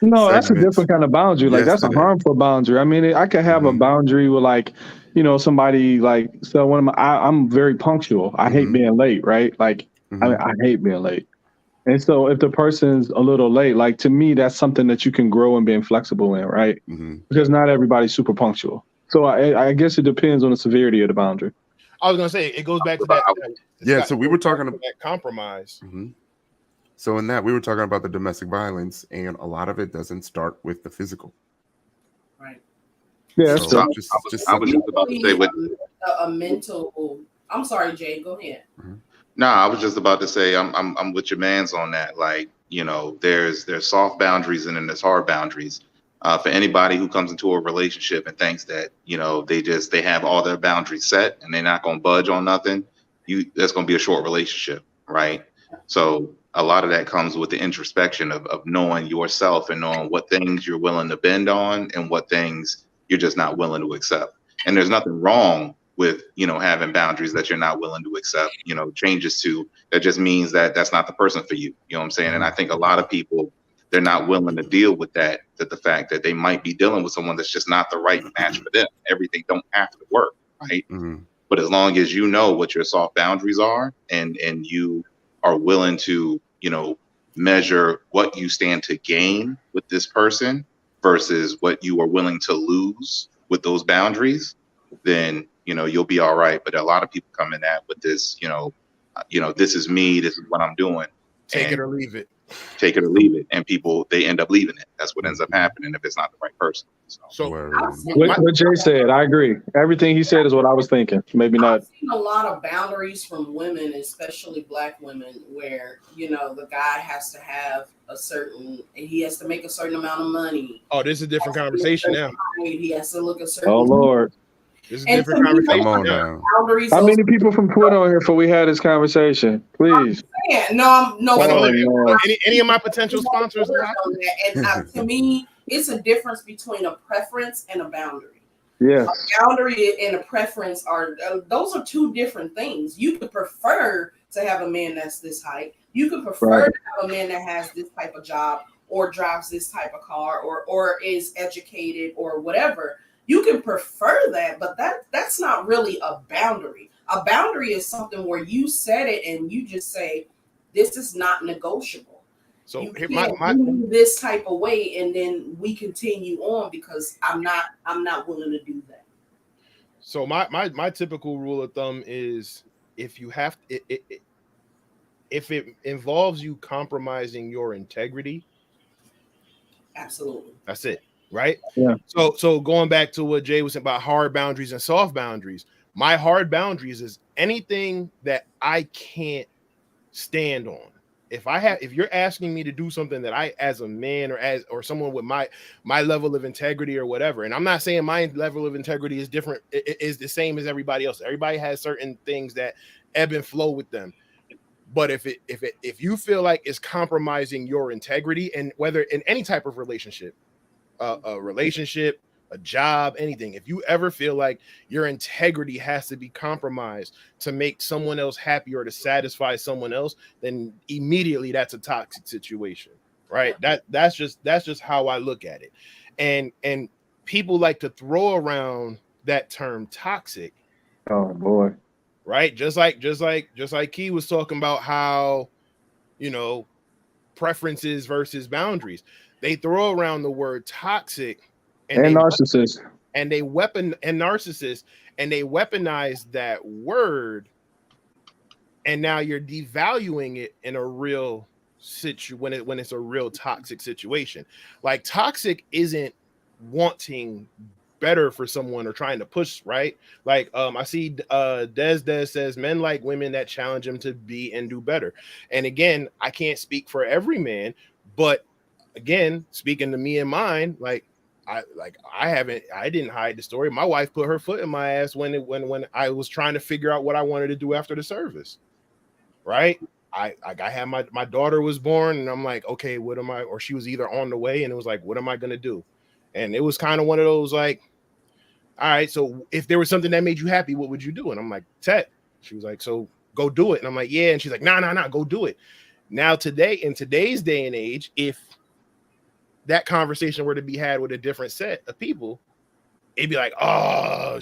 [SPEAKER 2] No, that's a different kind of boundary. Like, that's a harmful boundary. I mean, I could have a boundary with, like, somebody like, so I'm very punctual. I hate being late, right? Like, I hate being late. And so if the person's a little late, like, to me, that's something that you can grow and being flexible in, right? Because not everybody's super punctual. So I guess it depends on the severity of the boundary.
[SPEAKER 4] I was gonna say it goes back to that.
[SPEAKER 1] Yeah, so we were talking about
[SPEAKER 4] that compromise.
[SPEAKER 1] So in that we were talking about the domestic violence, and a lot of it doesn't start with the physical.
[SPEAKER 3] Right.
[SPEAKER 2] Yeah.
[SPEAKER 1] So
[SPEAKER 5] I was just about to say what
[SPEAKER 3] a mental. I'm sorry, Jay. Go ahead.
[SPEAKER 5] I was just about to say I'm with your man's on that. Like, there's soft boundaries and then there's hard boundaries. For anybody who comes into a relationship and thinks that, they have all their boundaries set and they're not going to budge on nothing, that's going to be a short relationship, right? So a lot of that comes with the introspection of knowing yourself and knowing what things you're willing to bend on and what things you're just not willing to accept. And there's nothing wrong with, having boundaries that you're not willing to accept, changes to. That just means that that's not the person for you. You know what I'm saying? And I think a lot of people, they're not willing to deal with that the fact that they might be dealing with someone that's just not the right match for them. Everything don't have to work, right? But as long as you know what your soft boundaries are and you are willing to, measure what you stand to gain with this person versus what you are willing to lose with those boundaries, then, you'll be all right. But a lot of people come in that with this, this is me, this is what I'm doing.
[SPEAKER 4] Take it or leave it.
[SPEAKER 5] Take it or leave it, and people, they end up leaving it. That's what ends up happening if it's not the right person.
[SPEAKER 4] So
[SPEAKER 2] what Jay said, I agree. Everything he said is what I was thinking. Maybe not.
[SPEAKER 3] I've seen a lot of boundaries from women, especially Black women, where the guy has to have he has to make a certain amount of money.
[SPEAKER 4] Oh, this is a different conversation now.
[SPEAKER 3] He has to look a certain.
[SPEAKER 2] Oh Lord.
[SPEAKER 4] This is a different conversation.
[SPEAKER 1] Come on now.
[SPEAKER 2] How many people from Twitter on here before we had this conversation? Please.
[SPEAKER 3] No.
[SPEAKER 4] Any of my potential sponsors?
[SPEAKER 3] And to me, it's a difference between a preference and a boundary.
[SPEAKER 2] Yeah.
[SPEAKER 3] A boundary and a preference those are two different things. You could prefer to have a man that's this height. You could prefer to have a man that has this type of job or drives this type of car or is educated or whatever. You can prefer that, but that's not really a boundary. A boundary is something where you set it and you just say, this is not negotiable.
[SPEAKER 4] So
[SPEAKER 3] you can't do this type of way, and then we continue on because I'm not willing to do that.
[SPEAKER 4] So my typical rule of thumb is if you have if it involves you compromising your integrity,
[SPEAKER 3] absolutely,
[SPEAKER 4] that's it. Right.
[SPEAKER 2] Yeah.
[SPEAKER 4] So going back to what Jay was saying about hard boundaries and soft boundaries, my hard boundaries is anything that I can't stand on. If you're asking me to do something that I, as a man or someone with my level of integrity or whatever, and I'm not saying my level of integrity is different, it is the same as everybody else. Everybody has certain things that ebb and flow with them. But if you feel like it's compromising your integrity, and whether in any type of relationship, a relationship, a job, anything, if you ever feel like your integrity has to be compromised to make someone else happy or to satisfy someone else, then immediately that's a toxic situation, right? That's just how I look at it. And people like to throw around that term toxic.
[SPEAKER 2] Oh boy.
[SPEAKER 4] Right? Just like Key was talking about how, preferences versus boundaries. They throw around the word toxic
[SPEAKER 2] and narcissist.
[SPEAKER 4] and they narcissists, and they weaponize that word, and now you're devaluing it in a real when it's a real toxic situation. Like, toxic isn't wanting better for someone or trying to push, right? Like, I see Des says men like women that challenge them to be and do better. And again, I can't speak for every man, but again, speaking to me and mine, I didn't hide the story. My wife put her foot in my ass when I was trying to figure out what I wanted to do after the service. Right? I had my daughter was born, and I'm like, okay, what am I? Or she was either on the way, and it was like, what am I gonna do? And it was kind of one of those like, all right, so if there was something that made you happy, what would you do? And I'm like, Tet. She was like, so go do it. And I'm like, yeah. And she's like, nah, go do it. Now in today's day and age, if that conversation were to be had with a different set of people, it'd be like, oh,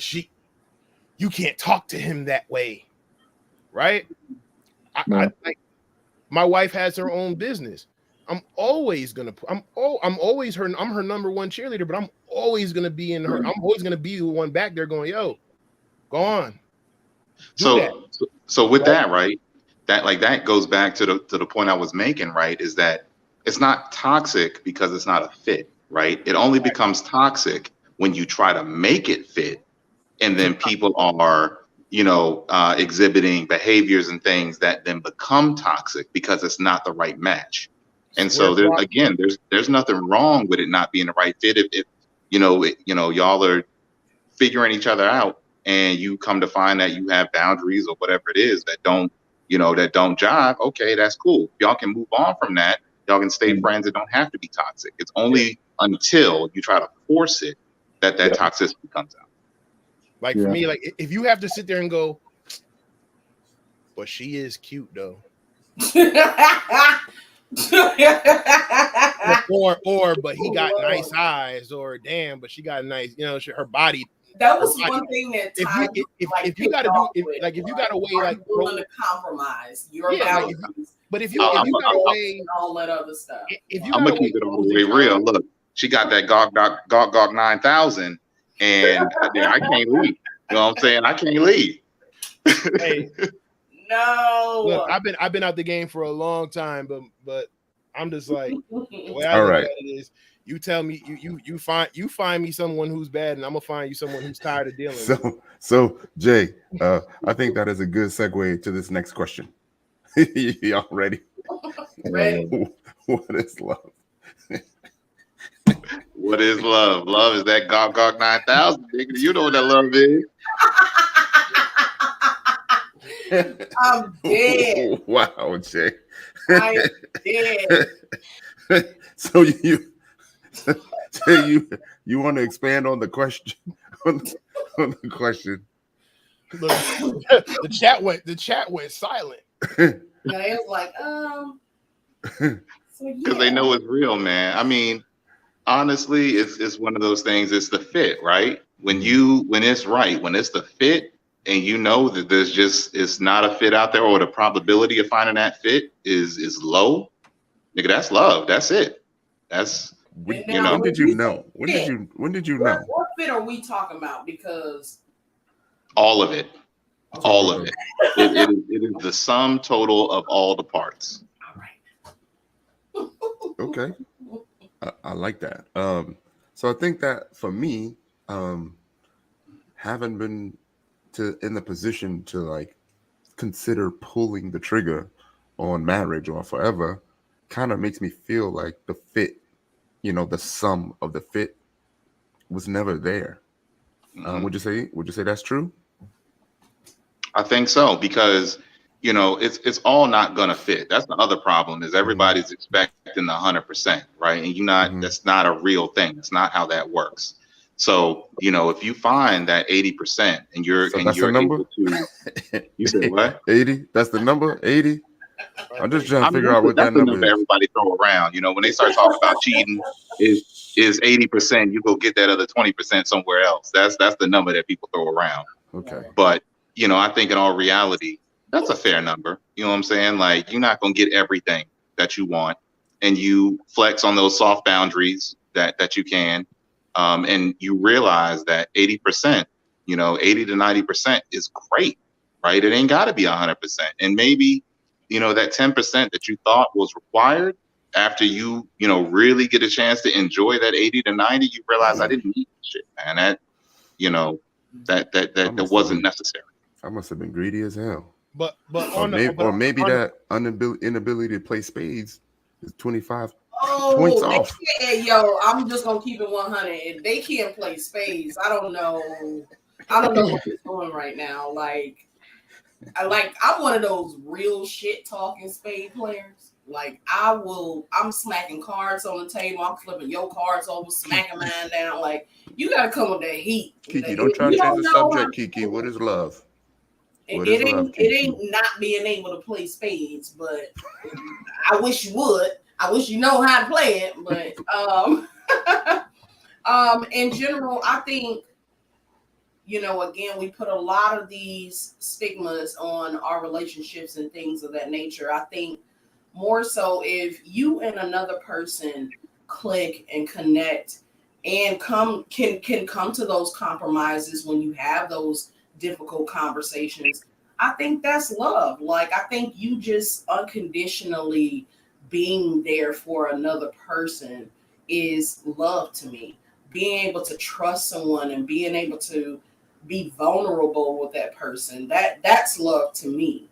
[SPEAKER 4] you can't talk to him that way, right? My wife has her own business. I'm always her number one cheerleader, but I'm always gonna be in her. I'm always gonna be the one back there going, yo, go on.
[SPEAKER 5] So with that, right? That goes back to the point I was making, right? Is that it's not toxic because it's not a fit, right? It only becomes toxic when you try to make it fit, and then people are exhibiting behaviors and things that then become toxic because it's not the right match. And so there's nothing wrong with it not being the right fit. If y'all are figuring each other out, and you come to find that you have boundaries or whatever it is that don't jive, okay, that's cool. Y'all can move on from that. Y'all can stay friends. It don't have to be toxic. It's only until you try to force it that toxicity comes out.
[SPEAKER 4] Like for me, like if you have to sit there and go, but she is cute though. but he got nice eyes, or damn, but she got nice, her body.
[SPEAKER 3] That was one thing that
[SPEAKER 4] if you got to do if you got to weigh like
[SPEAKER 3] willing to compromise your boundaries.
[SPEAKER 4] But if you got to weigh
[SPEAKER 3] all that other stuff,
[SPEAKER 5] I'm gonna keep it all the way real. Look, she got that Gog 9000, and I can't leave. You know what I'm saying? I can't leave.
[SPEAKER 4] Hey,
[SPEAKER 3] no.
[SPEAKER 4] Look, I've been out the game for a long time, but I'm just like, the way I
[SPEAKER 1] all
[SPEAKER 4] look
[SPEAKER 1] right.
[SPEAKER 4] at it is, you tell me you find me someone who's bad, and I'm gonna find you someone who's tired of dealing with it.
[SPEAKER 1] So Jay, I think that is a good segue to this next question. Y'all ready?
[SPEAKER 3] Ready.
[SPEAKER 1] What is love?
[SPEAKER 5] What is love? Love is that Gog 9000. You know what that love is.
[SPEAKER 3] I'm dead.
[SPEAKER 1] Wow, Jay.
[SPEAKER 3] I'm dead.
[SPEAKER 1] So you want to expand on the question? On the question.
[SPEAKER 4] The chat went silent.
[SPEAKER 3] And it was like,
[SPEAKER 5] because they know it's real, man. I mean, honestly, it's one of those things. It's the fit, right? When it's right, when it's the fit, and you know that it's not a fit out there, or the probability of finding that fit is low, nigga, that's love. That's it. That's
[SPEAKER 1] when did you know? When did you know?
[SPEAKER 3] What fit are we talking about? Because
[SPEAKER 5] all of it. All of it. It is the sum total of all the parts.
[SPEAKER 3] All right.
[SPEAKER 1] Okay. I like that. So I think that for me, haven't been in the position to like consider pulling the trigger on marriage or forever kind of makes me feel like the fit, the sum of the fit was never there.
[SPEAKER 5] Mm-hmm.
[SPEAKER 1] Would you say that's true?
[SPEAKER 5] I think so, because it's all not gonna fit. That's the other problem, is everybody's expecting the 100%, right? And that's not a real thing. That's not how that works. So, if you find that 80% and you're able to, you said what?
[SPEAKER 1] 80? That's the number? 80? I'm just trying to figure out what that number is.
[SPEAKER 5] Everybody throw around. When they start talking about cheating, is 80%, you go get that other 20% somewhere else. That's the number that people throw around.
[SPEAKER 1] Okay.
[SPEAKER 5] But I think in all reality, that's a fair number. You know what I'm saying? Like, you're not gonna get everything that you want, and you flex on those soft boundaries that you can. And you realize that 80%, 80 to 90% is great, right? It ain't got to be 100%. And maybe, that 10% that you thought was required, after you, really get a chance to enjoy that 80 to 90, you realize I didn't need shit, man. That, that wasn't necessary.
[SPEAKER 1] I must have been greedy as hell.
[SPEAKER 4] But
[SPEAKER 1] maybe that inability to play spades is 25 points off.
[SPEAKER 3] I'm just gonna keep it 100. If they can't play spades, I don't know what they're doing right now. Like I'm one of those real shit talking spade players. Like I'm smacking cards on the table. I'm flipping your cards over, smacking mine down. Like you gotta come with that heat.
[SPEAKER 1] Kiki, don't try to change the subject. Kiki, what is love?
[SPEAKER 3] It ain't not being able to play spades, but I wish you would. I wish you know how to play it, but in general, I think, again, we put a lot of these stigmas on our relationships and things of that nature. I think more so if you and another person click and connect and can come to those compromises when you have those difficult conversations, I think that's love. Like, I think you just unconditionally being there for another person is love to me. Being able to trust someone and being able to be vulnerable with that person, that's love to me.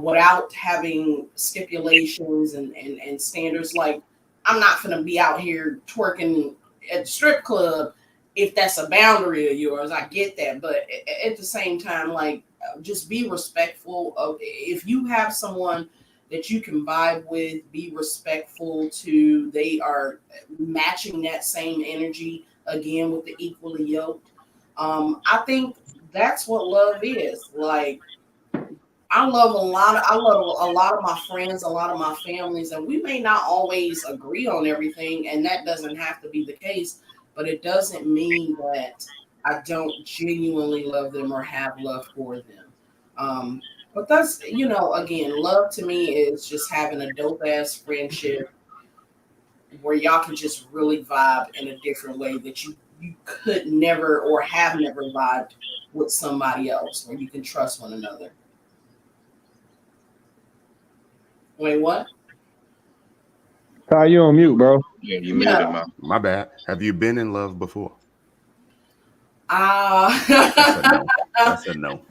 [SPEAKER 3] Without having stipulations and standards. Like, I'm not gonna be out here twerking at the strip club if that's a boundary of yours. I get that, but at the same time, like, just be respectful of, if you have someone that you can vibe with, be respectful to, they are matching that same energy, again, with the equally yoked. I think that's what love is. Like, I love a lot of my friends, a lot of my families, and we may not always agree on everything, and that doesn't have to be the case, but it doesn't mean that I don't genuinely love them or have love for them. But that's, again, love to me is just having a dope ass friendship where y'all can just really vibe in a different way that you could never or have never vibed with somebody else, where you can trust one another. Wait, what?
[SPEAKER 2] Ty, you on mute, bro.
[SPEAKER 5] Yeah, you muted him.
[SPEAKER 1] My bad. Have you been in love before?
[SPEAKER 3] That's
[SPEAKER 1] a no.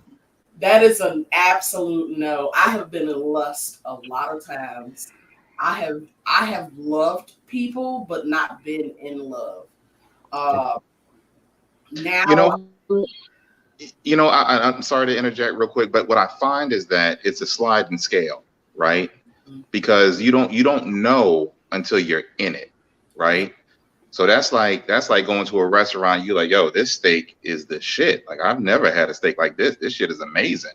[SPEAKER 3] That is an absolute no. I have been in lust a lot of times. I have loved people, but not been in love. Now,
[SPEAKER 5] I'm sorry to interject real quick, but what I find is that it's a sliding scale, right? Because you don't know until you're in it, right? So that's like going to a restaurant. You're like, yo, this steak is the shit. Like, I've never had a steak like this. This shit is amazing.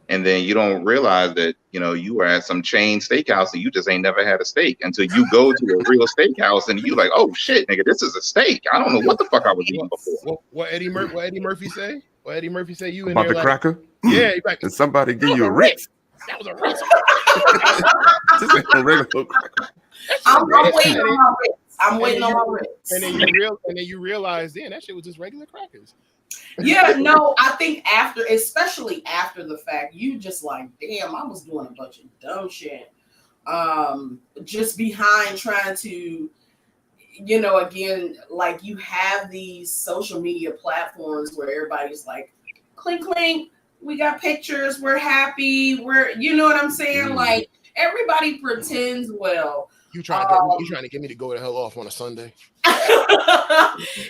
[SPEAKER 5] And then you don't realize that, you were at some chain steakhouse and you just ain't never had a steak until you go to a real steakhouse and you like, oh shit, nigga, this is a steak. I don't know what the fuck I was eating before.
[SPEAKER 4] What Eddie Murphy say? What Eddie Murphy say? You in
[SPEAKER 1] about
[SPEAKER 4] there
[SPEAKER 1] the
[SPEAKER 4] like,
[SPEAKER 1] cracker?
[SPEAKER 4] Yeah, he's like,
[SPEAKER 1] and somebody give you a Ritz.
[SPEAKER 4] That was a Ritz.
[SPEAKER 1] Just a regular cracker.
[SPEAKER 3] I'm waiting on my Ritz. I'm waiting on my Ritz.
[SPEAKER 4] And then you realize, damn, that shit was just regular crackers.
[SPEAKER 3] Yeah, no, I think especially after the fact, you just like, damn, I was doing a bunch of dumb shit. Just behind trying to, again, like, you have these social media platforms where everybody's like, clink, clink, we got pictures, we're happy, you know what I'm saying? Like, everybody pretends well.
[SPEAKER 4] You trying to get me to go the hell off on a Sunday?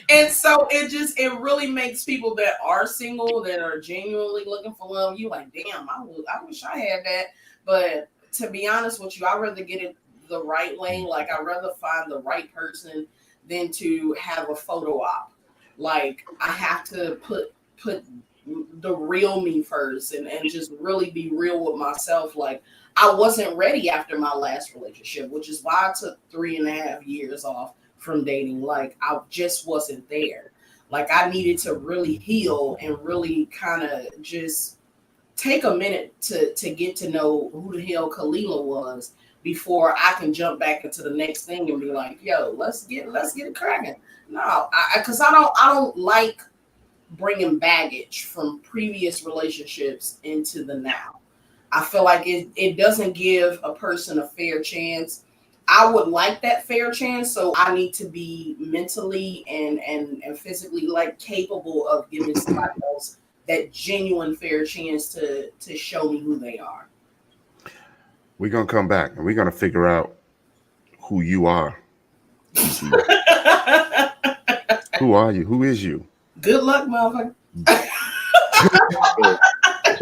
[SPEAKER 3] And so it really makes people that are single, that are genuinely looking for love, you like, damn, I wish I had that. But to be honest with you, I'd rather get it the right way. Like, I'd rather find the right person than to have a photo op. Like, I have to put the real me first and just really be real with myself. Like, I wasn't ready after my last relationship, which is why I took 3.5 years off from dating. Like, I just wasn't there. Like, I needed to really heal and really kind of just take a minute to get to know who the hell Kalila was before I can jump back into the next thing and be like, yo, let's get it cracking. No, because I don't like bringing baggage from previous relationships into the now. I feel like it doesn't give a person a fair chance. I would like that fair chance, so I need to be mentally and physically like capable of giving somebody else that genuine fair chance to show me who they are.
[SPEAKER 1] We're gonna come back and we're gonna figure out who you are. Who are you? Who is you?
[SPEAKER 3] Good luck, motherfucker.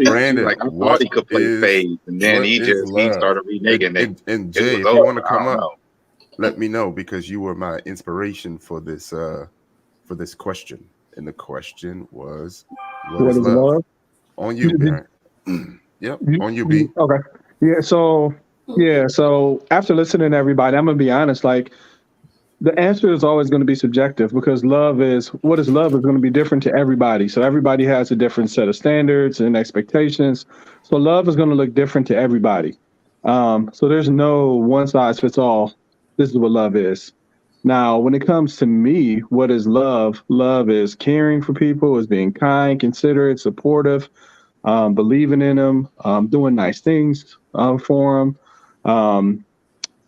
[SPEAKER 1] Brandon,
[SPEAKER 5] like, I thought he could play Fade, and then he started reneging it.
[SPEAKER 1] And Jay, if you want to come up, let me know, because you were my inspiration for this question. And the question was, what is love? On you, Baron. Yep, on you, B.
[SPEAKER 2] Okay. Yeah. So after listening to everybody, I'm gonna be honest. Like, the answer is always going to be subjective, because what is love is going to be different to everybody. So everybody has a different set of standards and expectations. So love is going to look different to everybody. So there's no one size fits all. This is what love is. Now, when it comes to me, what is love? Love is caring for people, is being kind, considerate, supportive, believing in them, doing nice things for them.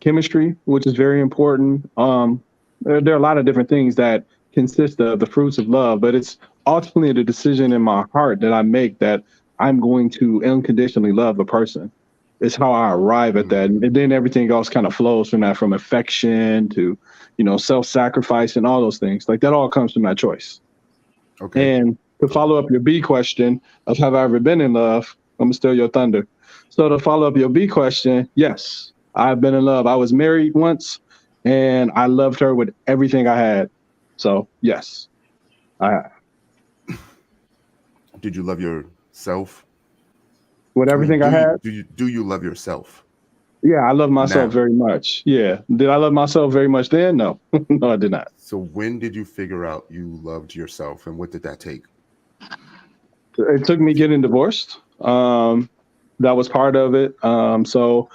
[SPEAKER 2] Chemistry, which is very important. There are a lot of different things that consist of the fruits of love, but it's ultimately the decision in my heart that I make that I'm going to unconditionally love a person. It's how I arrive at that. And then everything else kind of flows from that, from affection to, self-sacrifice and all those things. Like, that all comes from that choice. Okay. And to follow up your B question of have I ever been in love, I'm gonna steal your thunder. So to follow up your B question, yes. I've been in love. I was married once, and I loved her with everything I had. So, yes, I have.
[SPEAKER 1] Did you love yourself?
[SPEAKER 2] With everything I had?
[SPEAKER 1] Do you love yourself?
[SPEAKER 2] Yeah, I love myself very much. Yeah. Did I love myself very much then? No. No, I did not.
[SPEAKER 1] So when did you figure out you loved yourself, and what did that take?
[SPEAKER 2] It took me getting divorced. That was part of it. So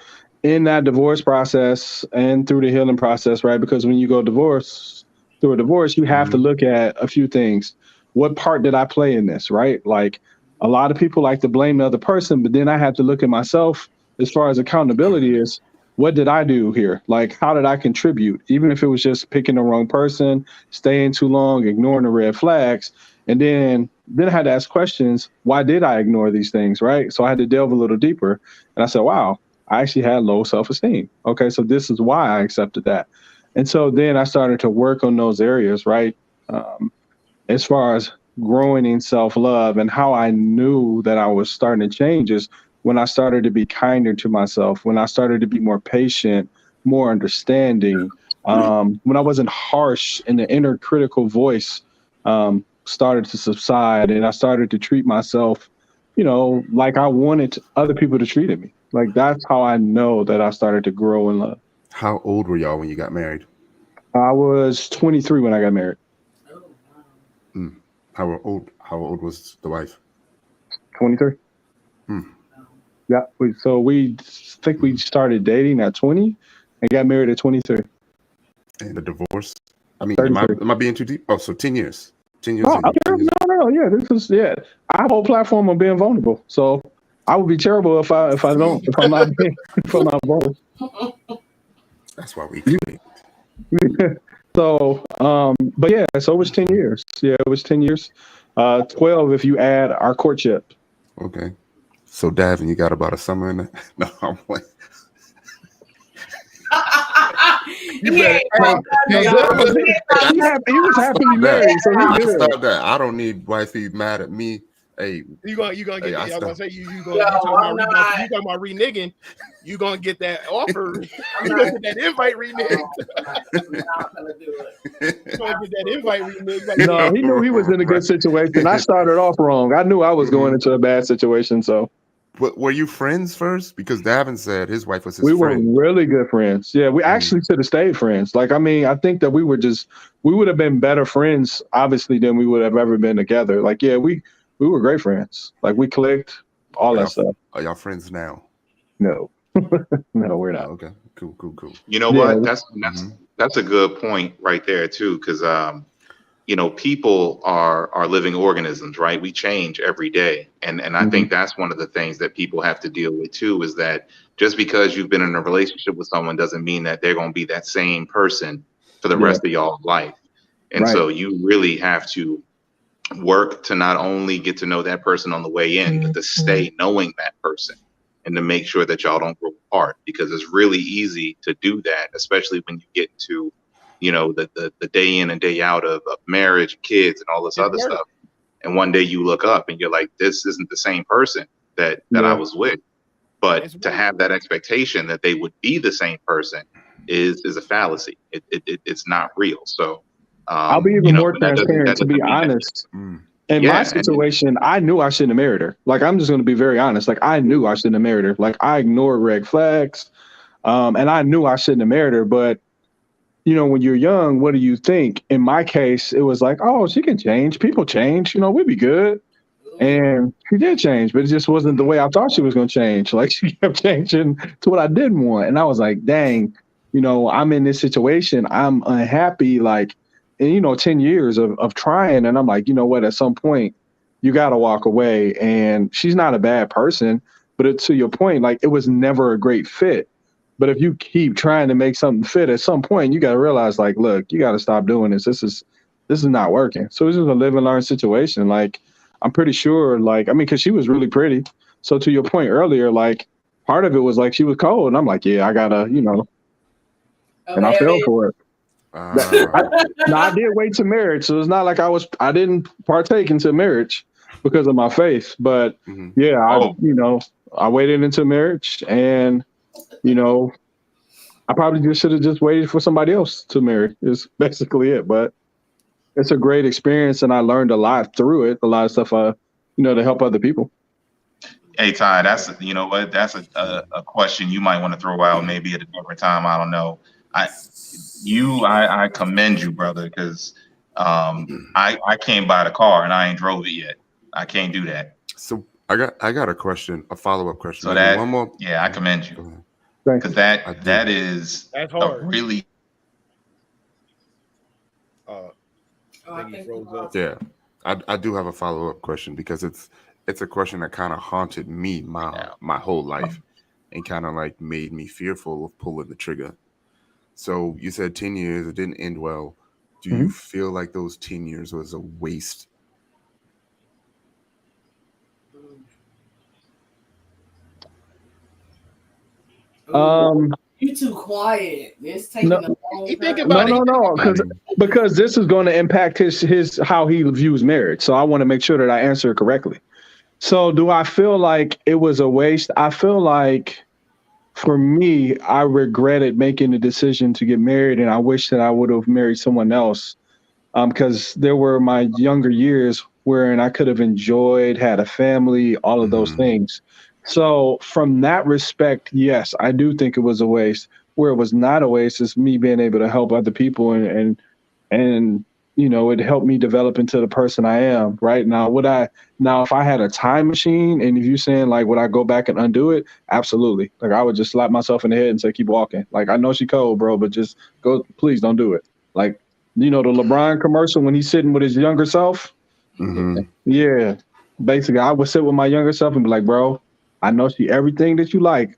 [SPEAKER 2] in that divorce process and through the healing process, right? Because when you go through a divorce, you have to look at a few things. What part did I play in this, right? Like, a lot of people like to blame the other person, but then I have to look at myself as far as accountability is. What did I do here? Like, how did I contribute? Even if it was just picking the wrong person, staying too long, ignoring the red flags. And then I had to ask questions. Why did I ignore these things, right? So I had to delve a little deeper. And I said, wow, I actually had low self-esteem. Okay, so this is why I accepted that. And so then I started to work on those areas, right? As far as growing in self-love, and how I knew that I was starting to change is when I started to be kinder to myself, when I started to be more patient, more understanding, when I wasn't harsh and the inner critical voice started to subside, and I started to treat myself, like I wanted other people to treat me. Like, that's how I know that I started to grow in love.
[SPEAKER 1] How old were y'all when you got married?
[SPEAKER 2] I was 23 when I got married.
[SPEAKER 1] How old was the wife?
[SPEAKER 2] 23. Yeah. We think we started dating at 20 and got married at 23.
[SPEAKER 1] And the divorce? I mean, am I being too deep? Oh, so 10 years. 10 years.
[SPEAKER 2] No. Yeah, I have a whole platform of being vulnerable. So I would be terrible if I'm not vulnerable.
[SPEAKER 1] That's why we clicked.
[SPEAKER 2] So, but yeah, so it was 10 years. Yeah, it was 10 years. 12 if you add our courtship.
[SPEAKER 1] Okay. So, Davin, you got about a summer in there? No, I'm like.
[SPEAKER 2] He was happily married, so he did.
[SPEAKER 1] Stop that. I don't need wifey mad at me. Hey,
[SPEAKER 4] you gonna get that? I was gonna say you talking about reneging. You gonna get that offer? You gonna get that invite reneged?
[SPEAKER 3] I'm not gonna do it.
[SPEAKER 4] You gonna get that invite reneged?
[SPEAKER 2] No, he knew he was in a good situation. I started off wrong. I knew I was going into a bad situation. So,
[SPEAKER 1] but were you friends first? Because Davin said his wife was his friend.
[SPEAKER 2] We were really good friends. Yeah, we actually should have stayed friends. Like, I mean, I think that we would have been better friends, obviously, than we would have ever been together. Like, yeah, we were great friends. Like, we clicked, all that stuff.
[SPEAKER 1] Are y'all friends now?
[SPEAKER 2] No. No, we're not.
[SPEAKER 1] Oh, okay, cool.
[SPEAKER 5] You know
[SPEAKER 2] Yeah.
[SPEAKER 5] what? That's a good point right there too, because people are living organisms, right? We change every day, and I think that's one of the things that people have to deal with too, is that just because you've been in a relationship with someone doesn't mean that they're going to be that same person for the rest of y'all's life. And so you really have to work to not only get to know that person on the way in, but to stay knowing that person and to make sure that y'all don't grow apart, because it's really easy to do that, especially when you get to, the day in and day out of marriage, kids, and all this other stuff. And one day you look up and you're like, this isn't the same person that I was with. But to have that expectation that they would be the same person is a fallacy. It's not real. So
[SPEAKER 2] I'll be even more transparent, to be honest. In my situation, I knew I shouldn't have married her. Like, I'm just going to be very honest. Like, I knew I shouldn't have married her. Like, I ignored red flags, and I knew I shouldn't have married her. But, when you're young, what do you think? In my case, it was like, oh, she can change. People change. We'd be good. And she did change, but it just wasn't the way I thought she was going to change. Like, she kept changing to what I didn't want. And I was like, dang, I'm in this situation. I'm unhappy. Like, and 10 years of trying. And I'm like, you know what, at some point you got to walk away. And she's not a bad person, but to your point, like, it was never a great fit. But if you keep trying to make something fit, at some point you got to realize, like, look, you got to stop doing this. This is not working. So it's just a live and learn situation. Like, I'm pretty sure, like, because she was really pretty. So to your point earlier, like, part of it was like she was cold. And I'm like, yeah, I gotta, and I fell for it. I did wait to marriage, so it's not like I didn't partake into marriage because of my faith, but I waited into marriage, and I probably just should have just waited for somebody else to marry. Is basically it. But it's a great experience, and I learned a lot through it. A lot of stuff, to help other people.
[SPEAKER 5] Hey Ty, that's a question you might want to throw out maybe at a different time. I don't know. I commend you, brother, because I can't buy the car and I ain't drove it yet. I can't do that.
[SPEAKER 1] So I got a question, a follow-up question.
[SPEAKER 5] So that one more. Yeah, I commend you, because that's hard. Really.
[SPEAKER 4] I think he froze up.
[SPEAKER 1] Yeah, I do have a follow-up question, because it's a question that kind of haunted me my whole life, and kind of like made me fearful of pulling the trigger. So you said 10 years, it didn't end well. Do you feel like those 10 years was a waste?
[SPEAKER 3] You too quiet. It's taking a long time.
[SPEAKER 2] No, because this is going to impact his how he views marriage. So I want to make sure that I answer it correctly. So do I feel like it was a waste? I feel like, for me, I regretted making the decision to get married, and I wish that I would have married someone else, because there were my younger years wherein I could have enjoyed, had a family, all of those things. So from that respect, yes, I do think it was a waste. Where it was not a waste is me being able to help other people, and it helped me develop into the person I am right now. If I had a time machine, and if you're saying, like, would I go back and undo it? Absolutely. Like, I would just slap myself in the head and say, keep walking. Like, I know she cold, bro, but just go, please don't do it. Like, the LeBron commercial when he's sitting with his younger self. Yeah. Basically, I would sit with my younger self and be like, bro, I know she everything that you like,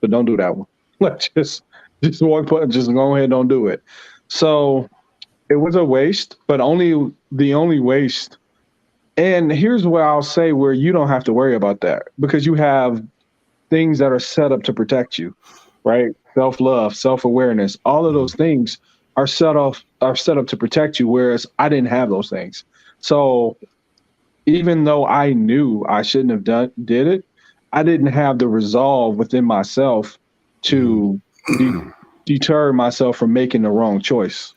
[SPEAKER 2] but don't do that one. Like, just go ahead and don't do it. So it was a waste, but the only waste. And here's where I'll say where you don't have to worry about that, because you have things that are set up to protect you, right? Self-love, self-awareness, all of those things are set up to protect you, whereas I didn't have those things. So even though I knew I shouldn't have did it, I didn't have the resolve within myself to deter myself from making the wrong choice.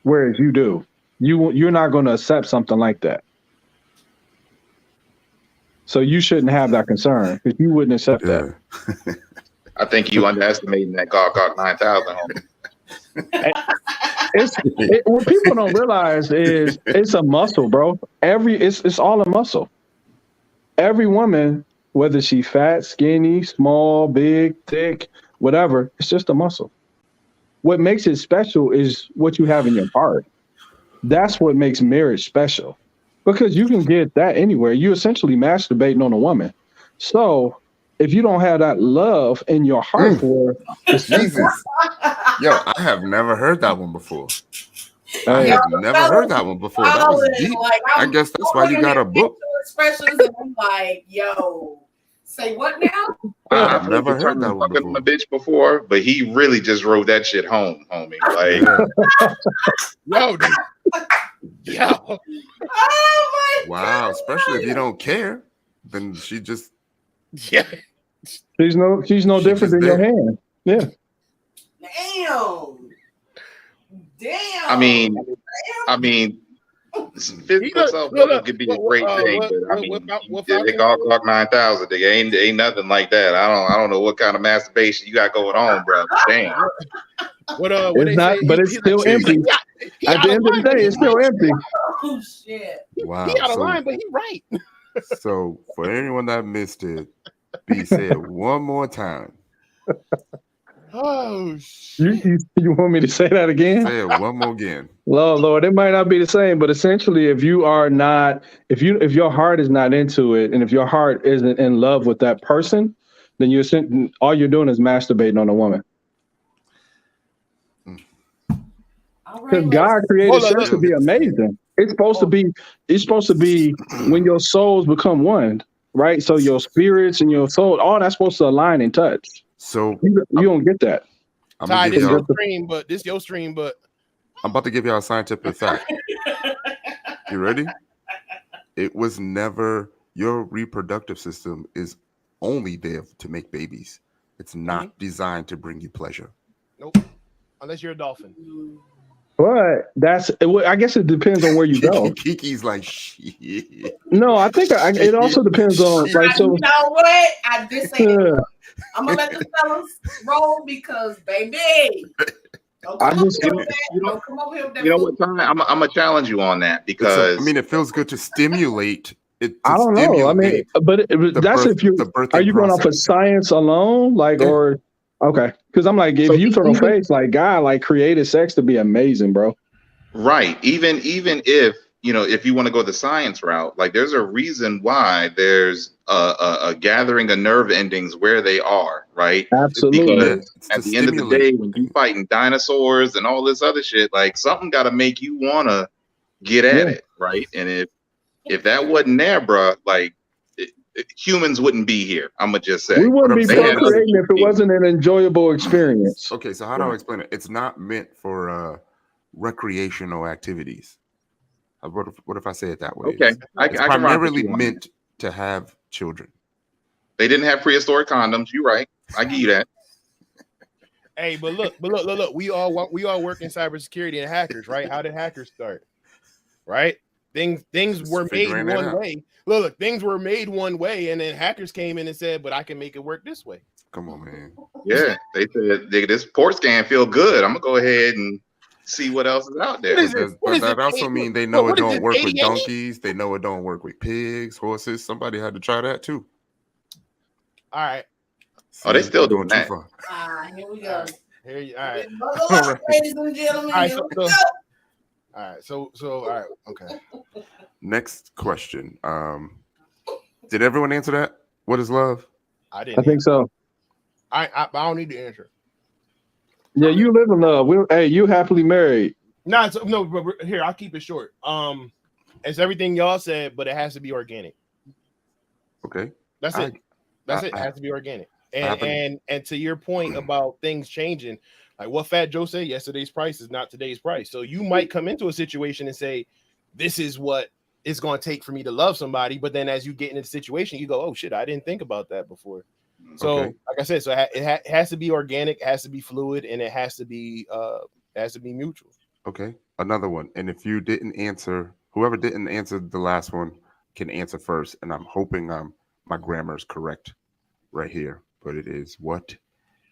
[SPEAKER 2] Whereas you do. You're not going to accept something like that. So you shouldn't have that concern, because you wouldn't accept that.
[SPEAKER 5] I think you underestimating that Gawk 9000, homie.
[SPEAKER 2] What people don't realize is it's a muscle, bro. It's all a muscle. Every woman Whether she's fat, skinny, small, big, thick, whatever, it's just a muscle. What makes it special is what you have in your heart. That's what makes marriage special. Because you can get that anywhere. You're essentially masturbating on a woman. So if you don't have that love in your heart for her, it's
[SPEAKER 1] Jesus. Yo, I have never heard that one before. I
[SPEAKER 2] Hey,
[SPEAKER 1] have never heard that one before. That was deep.
[SPEAKER 3] Like,
[SPEAKER 1] I guess that's why you got a book.
[SPEAKER 3] Expressions, and I'm like, yo, say what now?
[SPEAKER 1] I've never heard that one
[SPEAKER 5] fucking
[SPEAKER 1] before.
[SPEAKER 5] a bitch before, but he really just wrote that shit home, homie. Like,
[SPEAKER 4] Yo, dude. Yo.
[SPEAKER 3] Oh my
[SPEAKER 1] Wow,
[SPEAKER 3] God.
[SPEAKER 1] especially if you don't care, then she just
[SPEAKER 4] Yeah.
[SPEAKER 2] she's no
[SPEAKER 1] She
[SPEAKER 2] different
[SPEAKER 1] just
[SPEAKER 2] than your
[SPEAKER 1] there.
[SPEAKER 2] hand. Yeah.
[SPEAKER 3] Damn.
[SPEAKER 5] I mean, physical self love could be a great thing, but I mean, they got Glock 9000. They ain't nothing like that. I don't know what kind of masturbation you got going on, bro. Damn.
[SPEAKER 4] What
[SPEAKER 2] It's
[SPEAKER 4] they
[SPEAKER 2] not,
[SPEAKER 4] say?
[SPEAKER 2] but it's still empty. At the end of the day, it's still empty.
[SPEAKER 3] Oh shit.
[SPEAKER 1] wow.
[SPEAKER 4] He out of
[SPEAKER 1] So,
[SPEAKER 4] line, but he right.
[SPEAKER 1] so for anyone that missed it, B said one more time.
[SPEAKER 4] Oh shit.
[SPEAKER 2] You want me to say that again?
[SPEAKER 1] Say it one more again.
[SPEAKER 2] Lord, it might not be the same, but essentially, if you are not, if your heart is not into it, and if your heart isn't in love with that person, then all you're doing is masturbating on a woman.
[SPEAKER 3] All
[SPEAKER 2] Because
[SPEAKER 3] right,
[SPEAKER 2] God created
[SPEAKER 4] Hold on,
[SPEAKER 2] sex to be amazing. It's supposed to be when your souls become one, right? So your spirits and your soul, all that's supposed to align and touch.
[SPEAKER 1] So
[SPEAKER 2] You don't get that.
[SPEAKER 1] I'm
[SPEAKER 4] Ty,
[SPEAKER 1] gonna
[SPEAKER 4] this
[SPEAKER 1] give
[SPEAKER 4] your
[SPEAKER 1] y'all,
[SPEAKER 4] stream, but this your stream, but
[SPEAKER 1] I'm about to give y'all a scientific fact. You ready? It was never, your reproductive system is only there to make babies. It's not designed to bring you pleasure.
[SPEAKER 4] nope. Unless you're a dolphin.
[SPEAKER 2] But I guess it depends on where you go.
[SPEAKER 1] Kiki's like, shit.
[SPEAKER 2] No, I think it also depends on, right? So
[SPEAKER 3] you know what? This ain't
[SPEAKER 2] Yeah.
[SPEAKER 3] I'm gonna let the fellas roll because baby. Don't
[SPEAKER 2] I
[SPEAKER 3] come over
[SPEAKER 2] just-
[SPEAKER 3] here with that. Don't come over here with that.
[SPEAKER 5] You know what, Ty? I'm gonna challenge you on that because
[SPEAKER 1] I mean, it feels good to stimulate it.
[SPEAKER 2] I don't know. I mean, but that's if you are you going off of science alone, like,
[SPEAKER 1] Yeah.
[SPEAKER 2] or okay? Because I'm like, if
[SPEAKER 5] So
[SPEAKER 2] you throw
[SPEAKER 5] even-
[SPEAKER 2] face, like, God, like, created sex to be amazing, bro.
[SPEAKER 5] right, even if if you want to go the science route, like there's a reason why there's a gathering of nerve endings where they are, right?
[SPEAKER 2] Absolutely.
[SPEAKER 5] Because at the end of the day, when you fighting dinosaurs and all this other shit, like something got to make you want to get at it, right? And if that wasn't there, bro, like humans wouldn't be here. I'm gonna just say
[SPEAKER 2] We wouldn't be
[SPEAKER 1] They had
[SPEAKER 2] procreating if it wasn't an enjoyable experience.
[SPEAKER 1] Okay, so how do I explain it? It's not meant for recreational activities. What if I say it that way?
[SPEAKER 5] Okay, I
[SPEAKER 1] It's
[SPEAKER 5] can rock with
[SPEAKER 1] primarily
[SPEAKER 5] you on
[SPEAKER 1] meant to have children.
[SPEAKER 5] They didn't have prehistoric condoms. You're right. I give you that.
[SPEAKER 4] Hey, but look. We all work in cybersecurity and hackers, right? How did hackers start? Right? Things
[SPEAKER 1] Just
[SPEAKER 4] were made
[SPEAKER 1] figuring it
[SPEAKER 4] one
[SPEAKER 1] out.
[SPEAKER 4] way. Look, things were made one way, and then hackers came in and said, "But I can make it work this way."
[SPEAKER 1] Come on, man.
[SPEAKER 5] Yeah, they said this port scan feel good. I'm gonna go ahead and see what else is out there.
[SPEAKER 4] What is it?
[SPEAKER 1] But
[SPEAKER 4] is
[SPEAKER 1] that
[SPEAKER 4] it?
[SPEAKER 1] also means they know
[SPEAKER 4] What
[SPEAKER 1] it
[SPEAKER 4] is
[SPEAKER 1] don't
[SPEAKER 4] it,
[SPEAKER 1] work with
[SPEAKER 4] 88?
[SPEAKER 1] donkeys. They know it don't work with pigs, horses. Somebody had to try that too.
[SPEAKER 4] All right,
[SPEAKER 5] Oh, they
[SPEAKER 1] See,
[SPEAKER 5] still
[SPEAKER 1] we're
[SPEAKER 5] doing
[SPEAKER 1] too
[SPEAKER 5] that.
[SPEAKER 1] far.
[SPEAKER 3] Here we go.
[SPEAKER 4] here you. All right,
[SPEAKER 3] Buckle
[SPEAKER 1] All
[SPEAKER 3] up,
[SPEAKER 1] right.
[SPEAKER 3] ladies and gentlemen.
[SPEAKER 4] All right,
[SPEAKER 3] Here
[SPEAKER 4] so-
[SPEAKER 3] we go.
[SPEAKER 4] all right. So, all right, okay.
[SPEAKER 1] Next question. Did everyone answer that? What is love?
[SPEAKER 4] I didn't.
[SPEAKER 2] I think so.
[SPEAKER 4] I don't need the answer.
[SPEAKER 2] Yeah, you live in love. Hey, you happily married.
[SPEAKER 4] No, but here I'll keep it short. It's everything y'all said, but it has to be organic.
[SPEAKER 1] Okay.
[SPEAKER 4] That's it. That's it. It has to be organic. And to your point about things changing, like what Fat Joe said, yesterday's price is not today's price. So you might come into a situation and say, "This is what it's going to take for me to love somebody," but then as you get into the situation, you go, "Oh shit, I didn't think about that before." So,
[SPEAKER 1] Okay.
[SPEAKER 4] like I said, so it has to be organic, it has to be fluid, and it has to be mutual.
[SPEAKER 1] Okay. Another one. And if you didn't answer, whoever didn't answer the last one can answer first. And I'm hoping my grammar is correct right here. But it is, what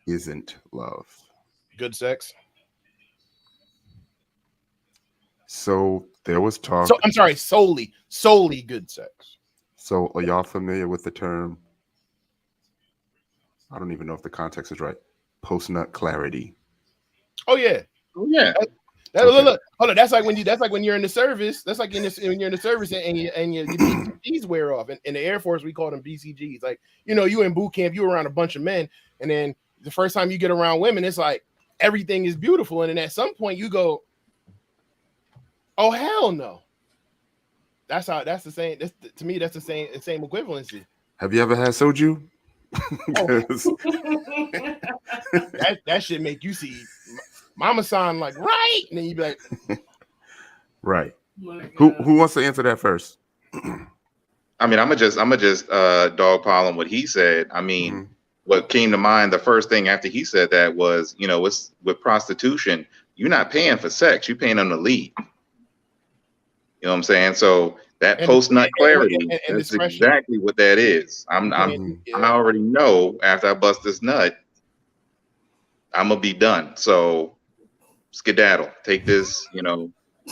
[SPEAKER 1] isn't love?
[SPEAKER 4] Good sex.
[SPEAKER 1] So there was talk.
[SPEAKER 4] So I'm sorry, solely good sex.
[SPEAKER 1] So are y'all familiar with the term I don't even know if the context is right. Post-nut clarity.
[SPEAKER 4] Oh yeah.
[SPEAKER 5] Oh yeah.
[SPEAKER 4] Look, hold on. That's like when you're in the service. That's like when you're in the service and your BCGs wear off. In the Air Force, we call them BCGs. Like, you in boot camp, you around a bunch of men, and then the first time you get around women, it's like everything is beautiful, and then at some point you go, "Oh hell no!" That's the same. To me, that's the same equivalency.
[SPEAKER 1] Have you ever had soju?
[SPEAKER 4] that shit make you see Mama San like right, and then you be like,
[SPEAKER 1] right. Who wants to answer that first?
[SPEAKER 5] I mean, I'm gonna just dogpile on what he said. I mean, what came to mind the first thing after he said that was, with prostitution, you're not paying for sex, you're paying them to lead. You know what I'm saying? So that post-nut clarity, that's exactly what that is. I already know after I bust this nut, I'm gonna be done. So skedaddle, take this,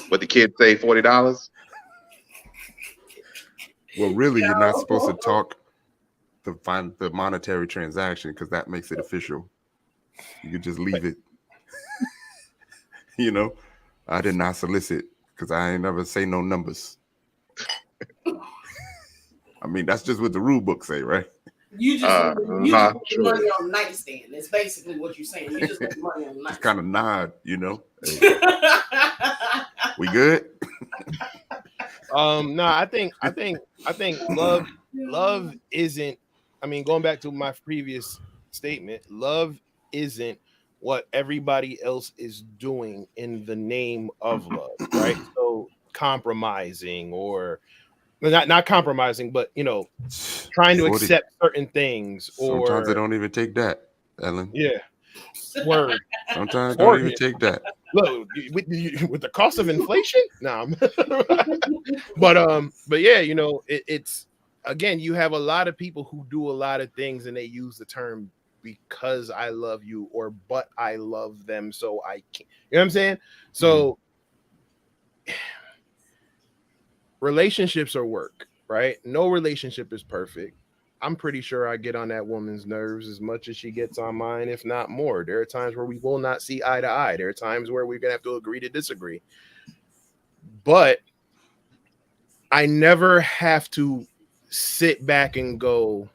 [SPEAKER 5] what the kids say, $40.
[SPEAKER 1] Well, really, you're not supposed to talk to find the monetary transaction because that makes it official. You could just leave it. I did not solicit because I ain't never say no numbers. I mean, that's just what the rule book say, right?
[SPEAKER 3] You just put money on the nightstand. That's basically what you're saying. You just put money on the nightstand.
[SPEAKER 1] Just kind of nod, Hey. We good?
[SPEAKER 4] No, I think love isn't. I mean, going back to my previous statement, love isn't what everybody else is doing in the name of love, right? So compromising or not compromising, but trying to accept certain things. Or
[SPEAKER 1] sometimes they don't even take that, Ellen.
[SPEAKER 4] Yeah, word.
[SPEAKER 1] Sometimes they don't even take that.
[SPEAKER 4] Look, with the cost of inflation, but yeah, it's again, you have a lot of people who do a lot of things and they use the term because I love you or but I love them, so I can't. You know what I'm saying? So relationships are work, right? No relationship is perfect. I'm pretty sure I get on that woman's nerves as much as she gets on mine, if not more. There are times where we will not see eye to eye. There are times where we're going to have to agree to disagree. But I never have to sit back and go,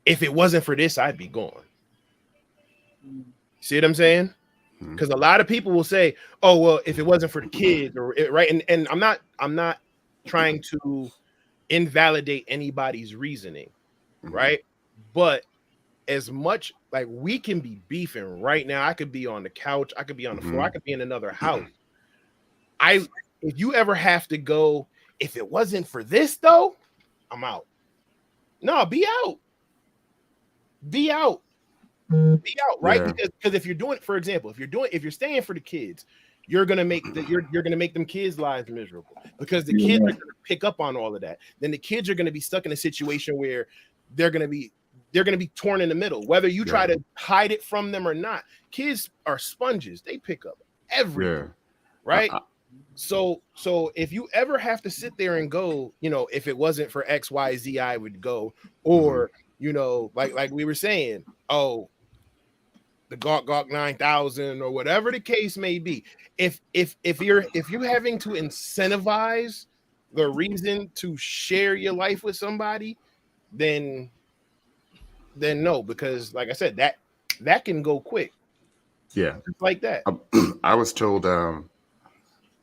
[SPEAKER 4] if it wasn't for this, I'd be gone. See what I'm saying? Because a lot of people will say, oh, well, if it wasn't for the kids, or right. And I'm not trying to invalidate anybody's reasoning, right? But as much like we can be beefing right now, I could be on the couch, I could be on the floor, I could be in another house. If you ever have to go, if it wasn't for this though, I'm out. No, be out, right? Yeah. Because if you're doing, for example, if you're staying for the kids, you're gonna make them kids' lives miserable because the kids are gonna pick up on all of that. Then the kids are gonna be stuck in a situation where they're gonna be torn in the middle, whether you try to hide it from them or not. Kids are sponges; they pick up everything, right? So if you ever have to sit there and go, if it wasn't for X, Y, Z, I would go, or like we were saying, oh, the Gawk 9000 or whatever the case may be. If you're having to incentivize the reason to share your life with somebody, then no, because like I said, that can go quick.
[SPEAKER 1] Yeah,
[SPEAKER 4] just like that.
[SPEAKER 1] I was told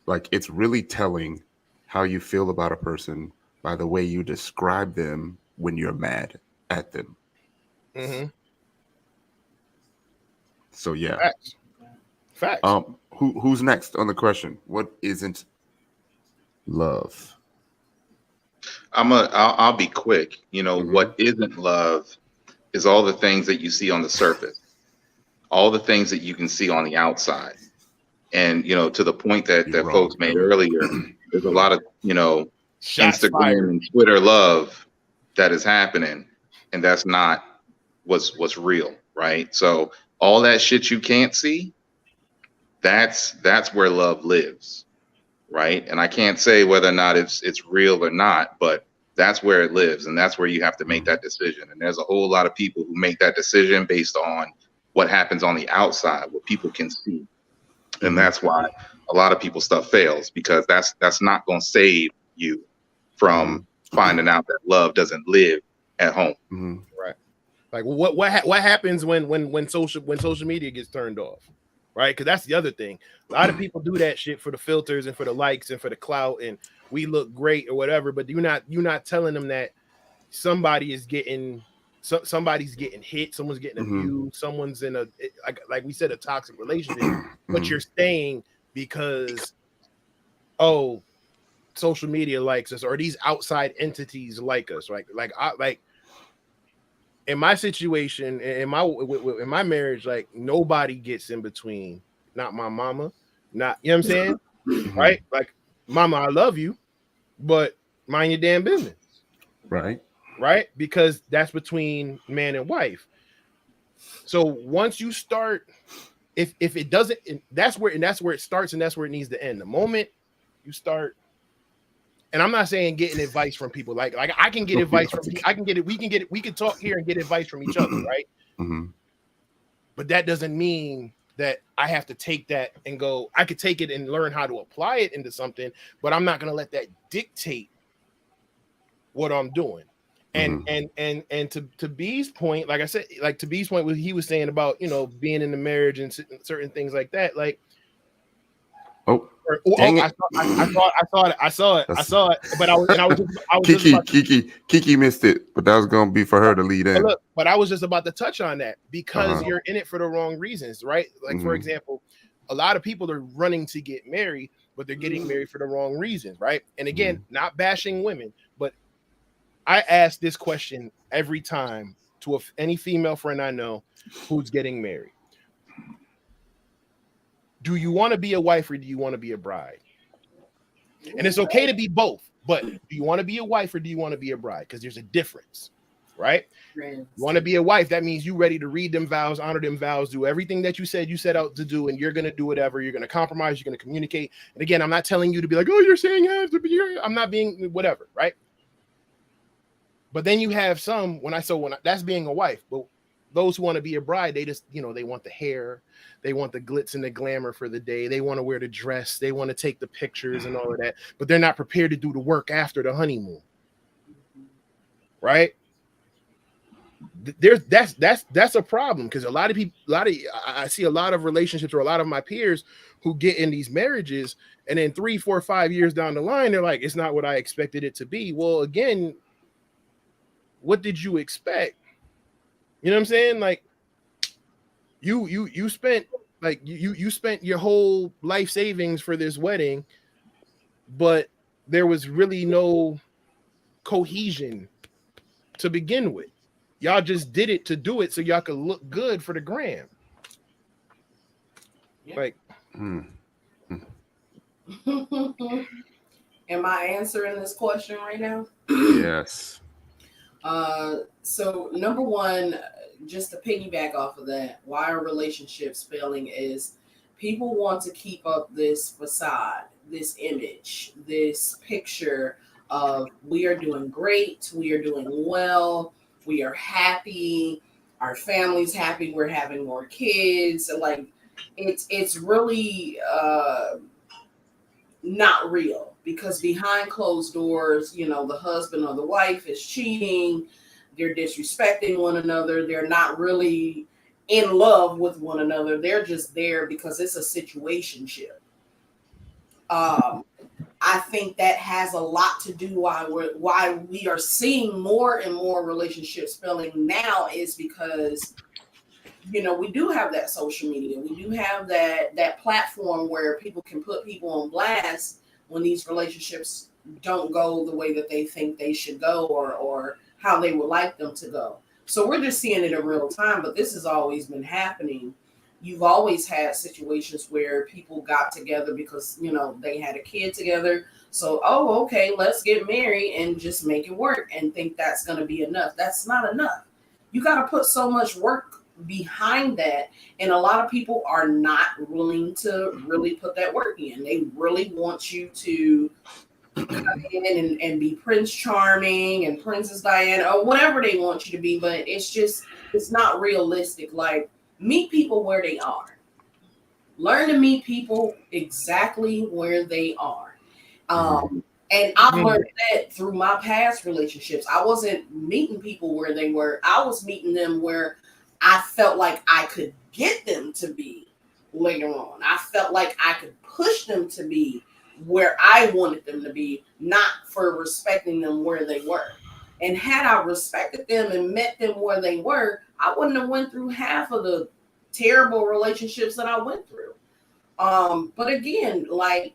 [SPEAKER 1] like it's really telling how you feel about a person by the way you describe them when you're mad at them. So yeah.
[SPEAKER 4] Facts.
[SPEAKER 1] Who's next on the question? What isn't love?
[SPEAKER 5] I'll be quick. What isn't love is all the things that you see on the surface, all the things that you can see on the outside. And to the point that folks made earlier, there's a lot of Instagram and Twitter love that is happening, and that's not what's real, right? So all that shit you can't see, that's where love lives, right? And I can't say whether or not it's real or not, but That's where it lives, and that's where you have to make that decision. And there's a whole lot of people who make that decision based on what happens on the outside, what people can see. And that's why a lot of people's stuff fails, because that's not going to save you from finding out that love doesn't live at home.
[SPEAKER 4] Right. Like what happens when social media gets turned off, right? Because that's the other thing. A lot of people do that shit for the filters and for the likes and for the clout, and we look great or whatever. But you're not telling them that somebody's getting hit, someone's getting abused, someone's in a like we said, a toxic relationship. But you're staying because social media likes us, or these outside entities like us, right? Like in my situation, in my marriage, like nobody gets in between. Not my mama, not, you know what I'm saying? Right? Like, mama, I love you, but mind your damn business. Right? Because that's between man and wife. So once you start, if it doesn't, that's where it starts, and that's where it needs to end. The moment you start, and I'm not saying getting advice from people, like I can get advice from, we can talk here and get advice from each other, right? But that doesn't mean that I have to take that and go. I could take it and learn how to apply it into something, but I'm not going to let that dictate what I'm doing. And to B's point, like I said, like to B's point, what he was saying about, you know, being in the marriage and certain things like that, like, I saw it, but I was
[SPEAKER 1] Kiki missed it, but that was gonna be for her to lead in.
[SPEAKER 4] But I was just about to touch on that, because you're in it for the wrong reasons, right? Like, for example, a lot of people are running to get married, but they're getting married for the wrong reasons, right? And again, not bashing women, but I ask this question every time to any female friend I know who's getting married. Do you want to be a wife, or do you want to be a bride? And it's okay to be both, but do you want to be a wife, or do you want to be a bride? Because there's a difference, right? You want to be a wife, that means you ready to read them vows, honor them vows, do everything that you said you set out to do, and you're going to do whatever. You're going to compromise, you're going to communicate. And again, I'm not telling you to be like, oh, you're saying you have to be, I'm not being whatever, right? But then you have some, that's being a wife, but those who want to be a bride, they just, you know, they want the hair, they want the glitz and the glamour for the day, they want to wear the dress, they want to take the pictures and all of that, but they're not prepared to do the work after the honeymoon, right? That's a problem, because I see a lot of relationships, or a lot of my peers who get in these marriages, and then 3, 4, 5 years down the line, they're like, it's not what I expected it to be. Well, again, what did you expect? You know what I'm saying? Like, you spent you spent your whole life savings for this wedding, but there was really no cohesion to begin with. Y'all just did it to do it so y'all could look good for the gram. Like,
[SPEAKER 3] am I answering this question right now?
[SPEAKER 1] Yes.
[SPEAKER 3] So number one, just to piggyback off of that, why are relationships failing is people want to keep up this facade, this image, this picture of we are doing great, we are doing well, we are happy, our family's happy, we're having more kids. So like it's really not real, because behind closed doors, you know, the husband or the wife is cheating, they're disrespecting one another, they're not really in love with one another, they're just there because it's a situationship. I think that has a lot to do why we are seeing more and more relationships failing now, is because, you know, we do have that social media, we do have that platform where people can put people on blast when these relationships don't go the way that they think they should go, or how they would like them to go. So we're just seeing it in real time, but this has always been happening. You've always had situations where people got together because, you know, they had a kid together. So, okay, let's get married and just make it work and think that's going to be enough. That's not enough. You got to put so much work behind that. And a lot of people are not willing to really put that work in. They really want you to come in and be Prince Charming and Princess Diana or whatever they want you to be, but it's not realistic. Like, meet people where they are. Learn to meet people exactly where they are. And I've learned that through my past relationships. I wasn't meeting people where they were. I was meeting them where I felt like I could get them to be later on. I felt like I could push them to be where I wanted them to be, not for respecting them where they were. And had I respected them and met them where they were, I wouldn't have went through half of the terrible relationships that I went through. But again, like,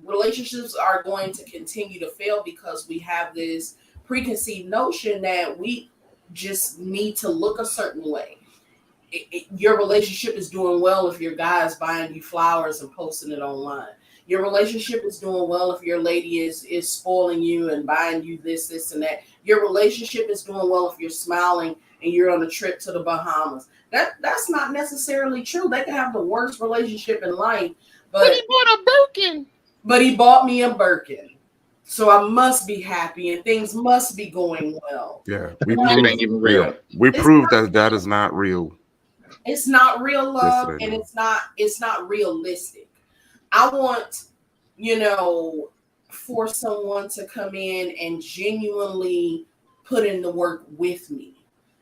[SPEAKER 3] relationships are going to continue to fail because we have this preconceived notion that we just need to look a certain way. Your relationship is doing well if your guy is buying you flowers and posting it online. Your relationship is doing well if your lady is spoiling you and buying you this, and that. Your relationship is doing well if you're smiling and you're on a trip to the Bahamas. That's not necessarily true. They can have the worst relationship in life, but
[SPEAKER 4] he bought a Birkin.
[SPEAKER 3] But he bought me a Birkin. So I must be happy and things must be going well.
[SPEAKER 1] Yeah,
[SPEAKER 5] it ain't even real.
[SPEAKER 1] We proved that is not real.
[SPEAKER 3] It's not real love,
[SPEAKER 1] Yes,
[SPEAKER 3] and it's not realistic. I want, for someone to come in and genuinely put in the work with me,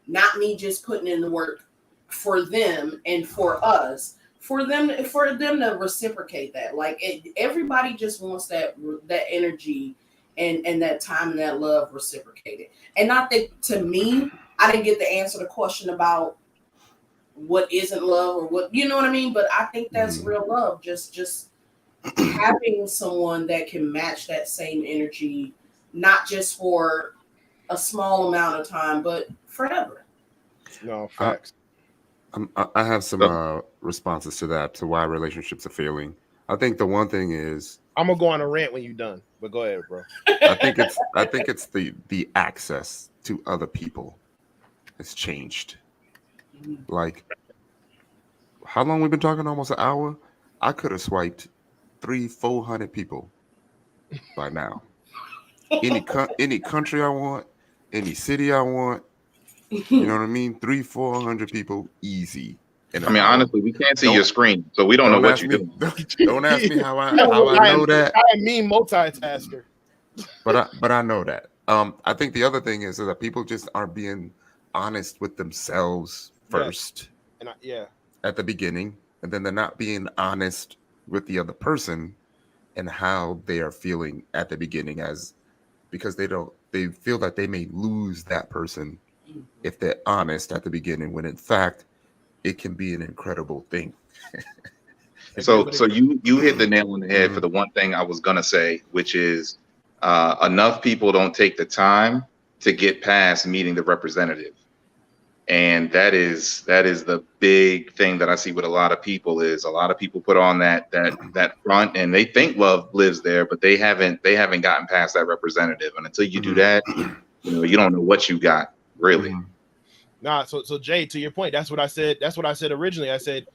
[SPEAKER 3] not me just putting in the work for them and for us, for them to reciprocate that. Like, everybody just wants that energy and that time and that love reciprocated. And not that, to me, I didn't get to answer the question about what isn't love or what, you know what I mean? But I think that's real love. Just having someone that can match that same energy, not just for a small amount of time, but forever.
[SPEAKER 4] No, facts.
[SPEAKER 1] I have some responses to that, to why relationships are failing. I think the one thing is,
[SPEAKER 4] I'm gonna go on a rant when you're done, but go ahead, bro.
[SPEAKER 1] I think it's the access to other people has changed. Like, how long we've been talking? Almost an hour. I could have swiped 300-400 people by now. Any country I want, any city I want. You know what I mean? 300-400 people easy. And
[SPEAKER 5] I mean, honestly, we can't see your screen, so we don't know what you're doing.
[SPEAKER 1] Don't ask me how I know that.
[SPEAKER 4] I mean, multitasker.
[SPEAKER 1] But I know that. I think the other thing is that people just aren't being honest with themselves first.
[SPEAKER 4] Yes.
[SPEAKER 1] At the beginning, and then they're not being honest with the other person and how they are feeling at the beginning, because they feel that they may lose that person if they're honest at the beginning, when in fact it can be an incredible thing.
[SPEAKER 5] So you hit the nail on the head for the one thing I was gonna say, which is enough people don't take the time to get past meeting the representative. And that is the big thing that I see with a lot of people. Is a lot of people put on that front and they think love lives there, but they haven't gotten past that representative. And until you do that, you don't know what you got, really.
[SPEAKER 4] Nah, so Jay, to your point, that's what I said. That's what I said originally. I said,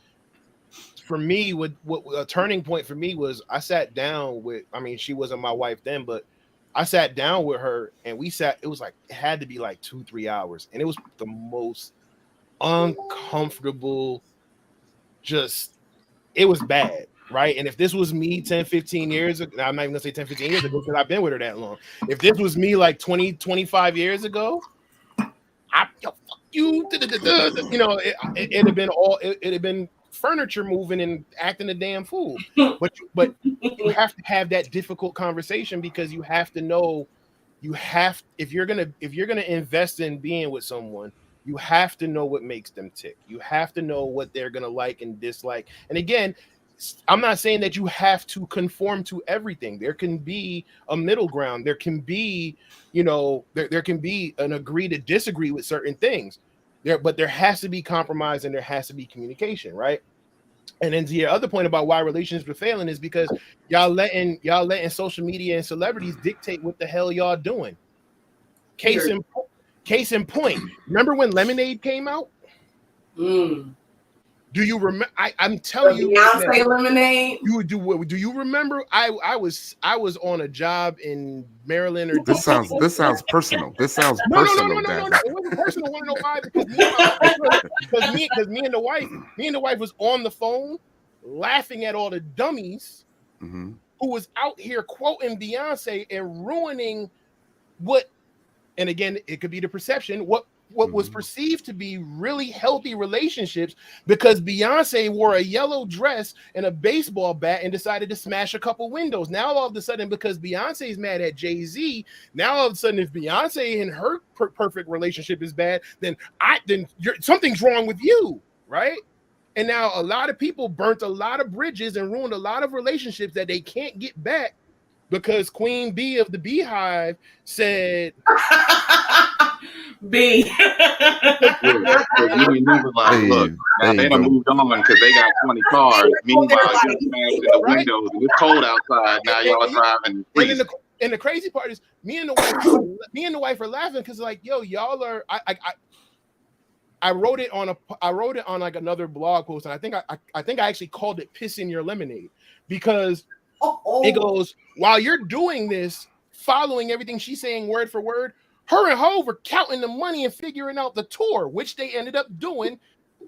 [SPEAKER 4] for me, what a turning point for me was, I sat down with, I mean, she wasn't my wife then, but I sat down with her and we sat, it had to be like 2-3 hours. And it was the most uncomfortable, it was bad, right? And if this was me 10-15 years ago, I'm not even gonna say 10-15 years ago because I've been with her that long. If this was me like 20-25 years ago, fuck you, it'd have been furniture moving and acting a damn fool. But you have to have that difficult conversation, because you have to know, if you're gonna invest in being with someone, you have to know what makes them tick. You have to know what they're gonna like and dislike. And again, I'm not saying that you have to conform to everything. There can be a middle ground. There can be, there can be an agree to disagree with certain things. But there has to be compromise and there has to be communication, right? And then to your other point about why relationships are failing is because y'all letting social media and celebrities dictate what the hell y'all doing. Case in point. Remember when Lemonade came out? Do you remember? I'm telling you,
[SPEAKER 3] Beyonce Lemonade.
[SPEAKER 4] Do you remember? I was on a job in Maryland or
[SPEAKER 1] This sounds personal. This sounds personal.
[SPEAKER 4] No. It wasn't personal. Want to know why? Because me and the wife was on the phone laughing at all the dummies who was out here quoting Beyonce and ruining what. And again, it could be the perception. What was perceived to be really healthy relationships, because Beyonce wore a yellow dress and a baseball bat and decided to smash a couple windows. Now all of a sudden, because Beyonce's mad at Jay-Z, now all of a sudden, if Beyonce and her perfect relationship is bad, then something's wrong with you, right? And now a lot of people burnt a lot of bridges and ruined a lot of relationships that they can't get back because Queen Bee of the Beehive said
[SPEAKER 3] B.
[SPEAKER 5] Look, they done moved on because they got 20 cars. Meanwhile, you're smashed in the windows. It's cold outside. Now y'all driving.
[SPEAKER 4] And the crazy part is, me and the wife are laughing because, like, yo, y'all are. I wrote it on like another blog post, and I think I actually called it "Piss in Your Lemonade," because it goes, while you're doing this, following everything she's saying word for word, her and Hov are counting the money and figuring out the tour, which they ended up doing,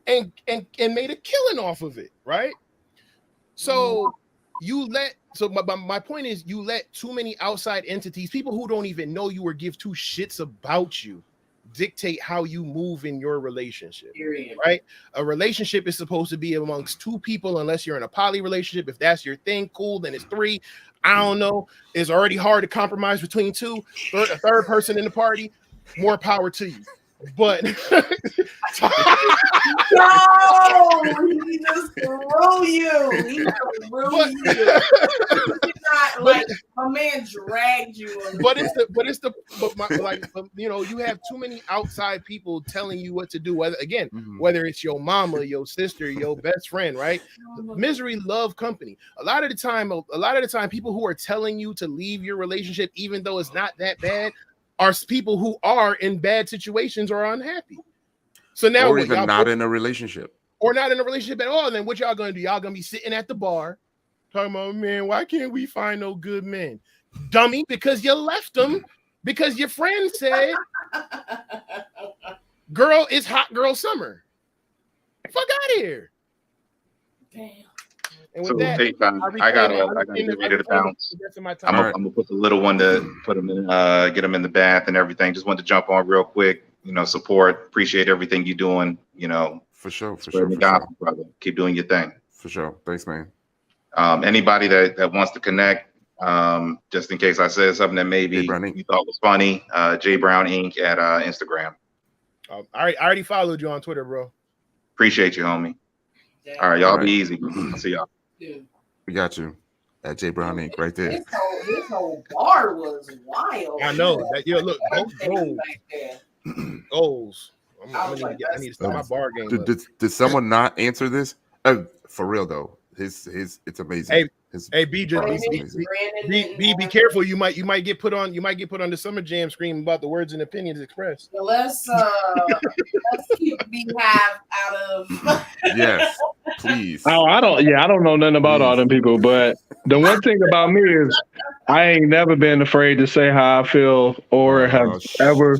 [SPEAKER 4] and made a killing off of it, right? So my point is, you let too many outside entities, people who don't even know you or give two shits about you, dictate how you move in your relationship. Period. Right? A relationship is supposed to be amongst two people, unless you're in a poly relationship. If that's your thing, cool, then it's three. I don't know. It's already hard to compromise between two. A third person in the party, more power to you. But no,
[SPEAKER 3] he just threw you. He just threw you. Like my man dragged you. You have too many outside people telling you what to do. Whether it's your mama, your sister, your best friend, right? Misery love company. A lot of the time, people who are telling you to leave your relationship, even though it's not that bad, are people who are in bad situations or unhappy. So now,
[SPEAKER 1] or even not in a relationship,
[SPEAKER 4] or not in a relationship at all. And then what y'all gonna do? Y'all gonna be sitting at the bar talking about, man, why can't we find no good men? Dummy, because you left them because your friend said, "Girl, it's hot girl summer." Fuck out of here. Damn. And with that,
[SPEAKER 5] I gotta get ready to bounce. I'm gonna put the little one to put him in, get him in the bath and everything. Just wanted to jump on real quick. Support, appreciate everything you're doing.
[SPEAKER 1] For sure.
[SPEAKER 5] Brother. Keep doing your thing.
[SPEAKER 1] For sure. Thanks, man.
[SPEAKER 5] Anybody that wants to connect, just in case I said something that maybe you thought was funny, J Brown Inc. at Instagram.
[SPEAKER 4] I already followed you on Twitter, bro.
[SPEAKER 5] Appreciate you, homie. Yeah. All right, y'all be easy. I'll see y'all.
[SPEAKER 1] We got you at J Brown Inc. right there.
[SPEAKER 3] His whole bar was wild.
[SPEAKER 4] I know that. Yeah, look, goals. I need to start my bar game.
[SPEAKER 1] Did someone not answer this? For real though, it's amazing.
[SPEAKER 4] Hey, B, be careful. You might get put on the Summer Jam screen about the words and opinions expressed.
[SPEAKER 3] So let's keep Beehive out of.
[SPEAKER 1] Yes, please.
[SPEAKER 2] Oh, I don't know nothing about all them people, but the one thing about me is I ain't never been afraid to say how I feel or have ever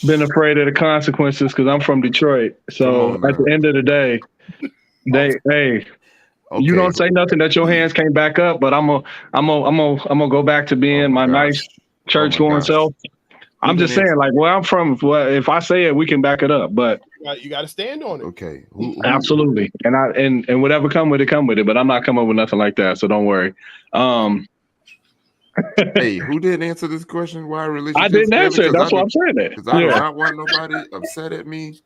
[SPEAKER 2] been afraid of the consequences because I'm from Detroit. So at the end of the day, you don't say nothing that your hands can't back up, but I'm gonna go back to being my nice church going self. I'm just saying, like, where I'm from, if I say it, we can back it up. But
[SPEAKER 4] you got to stand on it.
[SPEAKER 1] Okay,
[SPEAKER 2] absolutely. And whatever come with it. But I'm not coming with nothing like that, so don't worry.
[SPEAKER 1] Hey, who didn't answer this question? Why relationships?
[SPEAKER 2] I didn't answer it. That's why I'm saying it.
[SPEAKER 1] Because I do not want nobody upset at me.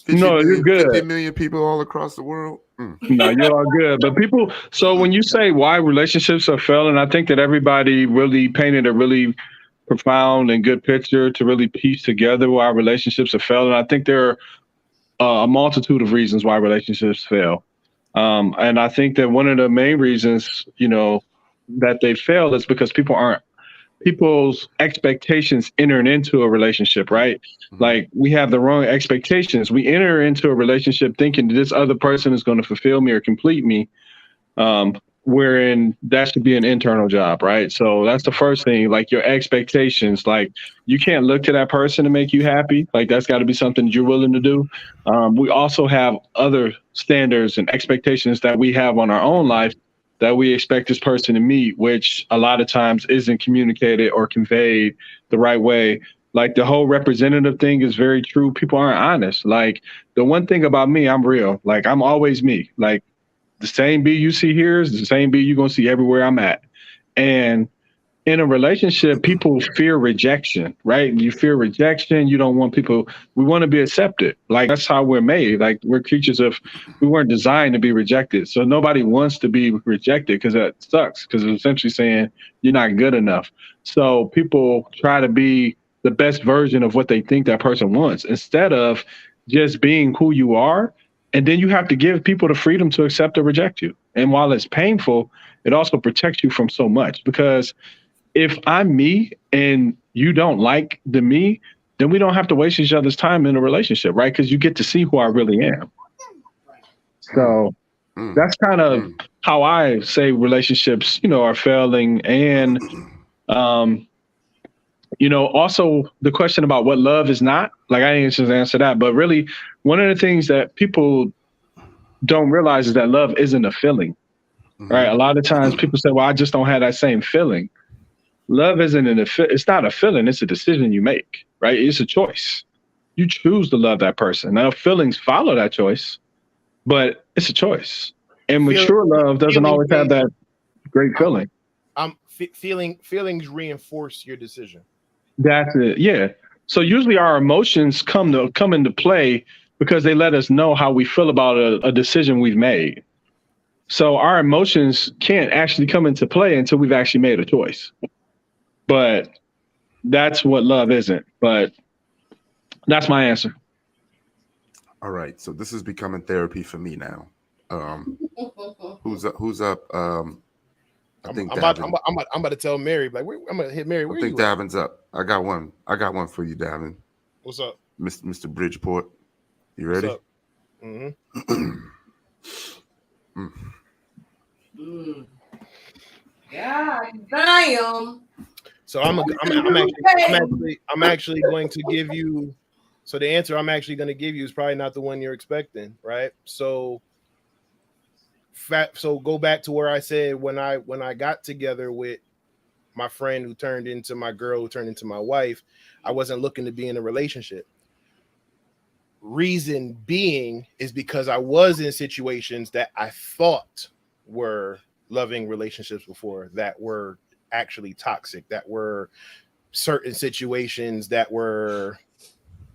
[SPEAKER 2] You're good.
[SPEAKER 1] 50 million people all across the world.
[SPEAKER 2] No, you're all good. But people, so when you say why relationships are failing, I think that everybody really painted a really profound and good picture to really piece together why relationships are failing. I think there are a multitude of reasons why relationships fail. And I think that one of the main reasons, that they fail is because people aren't people's expectations entering into a relationship, right? Like we have the wrong expectations. We enter into a relationship thinking this other person is going to fulfill me or complete me. Wherein that should be an internal job, right? So that's the first thing, like your expectations. Like you can't look to that person to make you happy. Like that's got to be something that you're willing to do. We also have other standards and expectations that we have on our own life that we expect this person to meet, which a lot of times isn't communicated or conveyed the right way. Like the whole representative thing is very true. People aren't honest. Like the one thing about me, I'm real. Like I'm always me. Like the same B you see here is the same B you're going to see everywhere I'm at. And in a relationship, people fear rejection, right? You fear rejection. You don't want people, we want to be accepted. Like that's how we're made. Like we're creatures of, we weren't designed to be rejected. So nobody wants to be rejected because that sucks, because it's essentially saying you're not good enough. So people try to be the best version of what they think that person wants instead of just being who you are. And then you have to give people the freedom to accept or reject you. And while it's painful, it also protects you from so much, because if I'm me and you don't like the me, then we don't have to waste each other's time in a relationship, right? Because you get to see who I really am. So that's kind of how I say relationships, are failing. And, also the question about what love is not, like I didn't just answer that, but really one of the things that people don't realize is that love isn't a feeling, right? A lot of times people say, well, I just don't have that same feeling. Love isn't it's not a feeling, it's a decision you make, right? It's a choice. You choose to love that person. Now feelings follow that choice, but it's a choice. And mature love doesn't always have that great feeling.
[SPEAKER 4] Feelings reinforce your decision.
[SPEAKER 2] That's it. Yeah. So usually our emotions come into play because they let us know how we feel about a decision we've made. So our emotions can't actually come into play until we've actually made a choice. But that's what love isn't. But that's my answer.
[SPEAKER 1] All right. So this is becoming therapy for me now. Who's up? I think
[SPEAKER 4] I'm about to tell Mary. Like I'm gonna hit Mary.
[SPEAKER 1] I think Davin's up. I got one for you, Davin.
[SPEAKER 4] What's up,
[SPEAKER 1] Mr. Bridgeport? You ready?
[SPEAKER 4] What's up?
[SPEAKER 3] Yeah, damn.
[SPEAKER 4] So I'm actually going to give you. So the answer I'm actually going to give you is probably not the one you're expecting, right? So go back to where I said when I got together with my friend who turned into my girl, who turned into my wife, I wasn't looking to be in a relationship. Reason being is because I was in situations that I thought were loving relationships before that were actually toxic, that were certain situations that were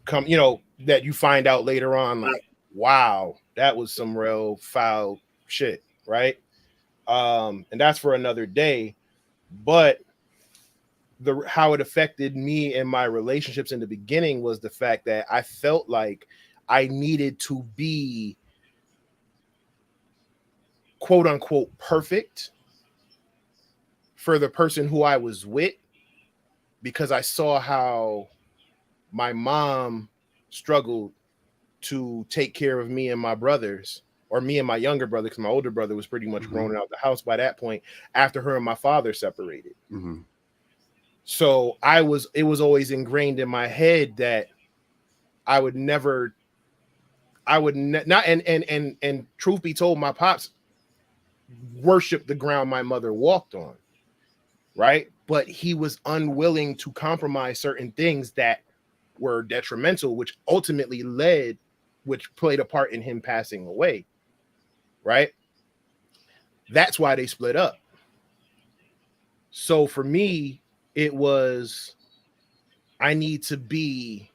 [SPEAKER 4] that you find out later on, like, wow, that was some real foul shit, right? And that's for another day. But how it affected me and my relationships in the beginning was the fact that I felt like I needed to be quote unquote perfect for the person who I was with, because I saw how my mom struggled to take care of me and my brothers, or me and my younger brother, because my older brother was pretty much grown out the house by that point after her and my father separated. So it was always ingrained in my head that I would never, and truth be told, my pops worshiped the ground my mother walked on, right? But he was unwilling to compromise certain things that were detrimental, which ultimately which played a part in him passing away, right? That's why they split up. So for me, it was, I need to be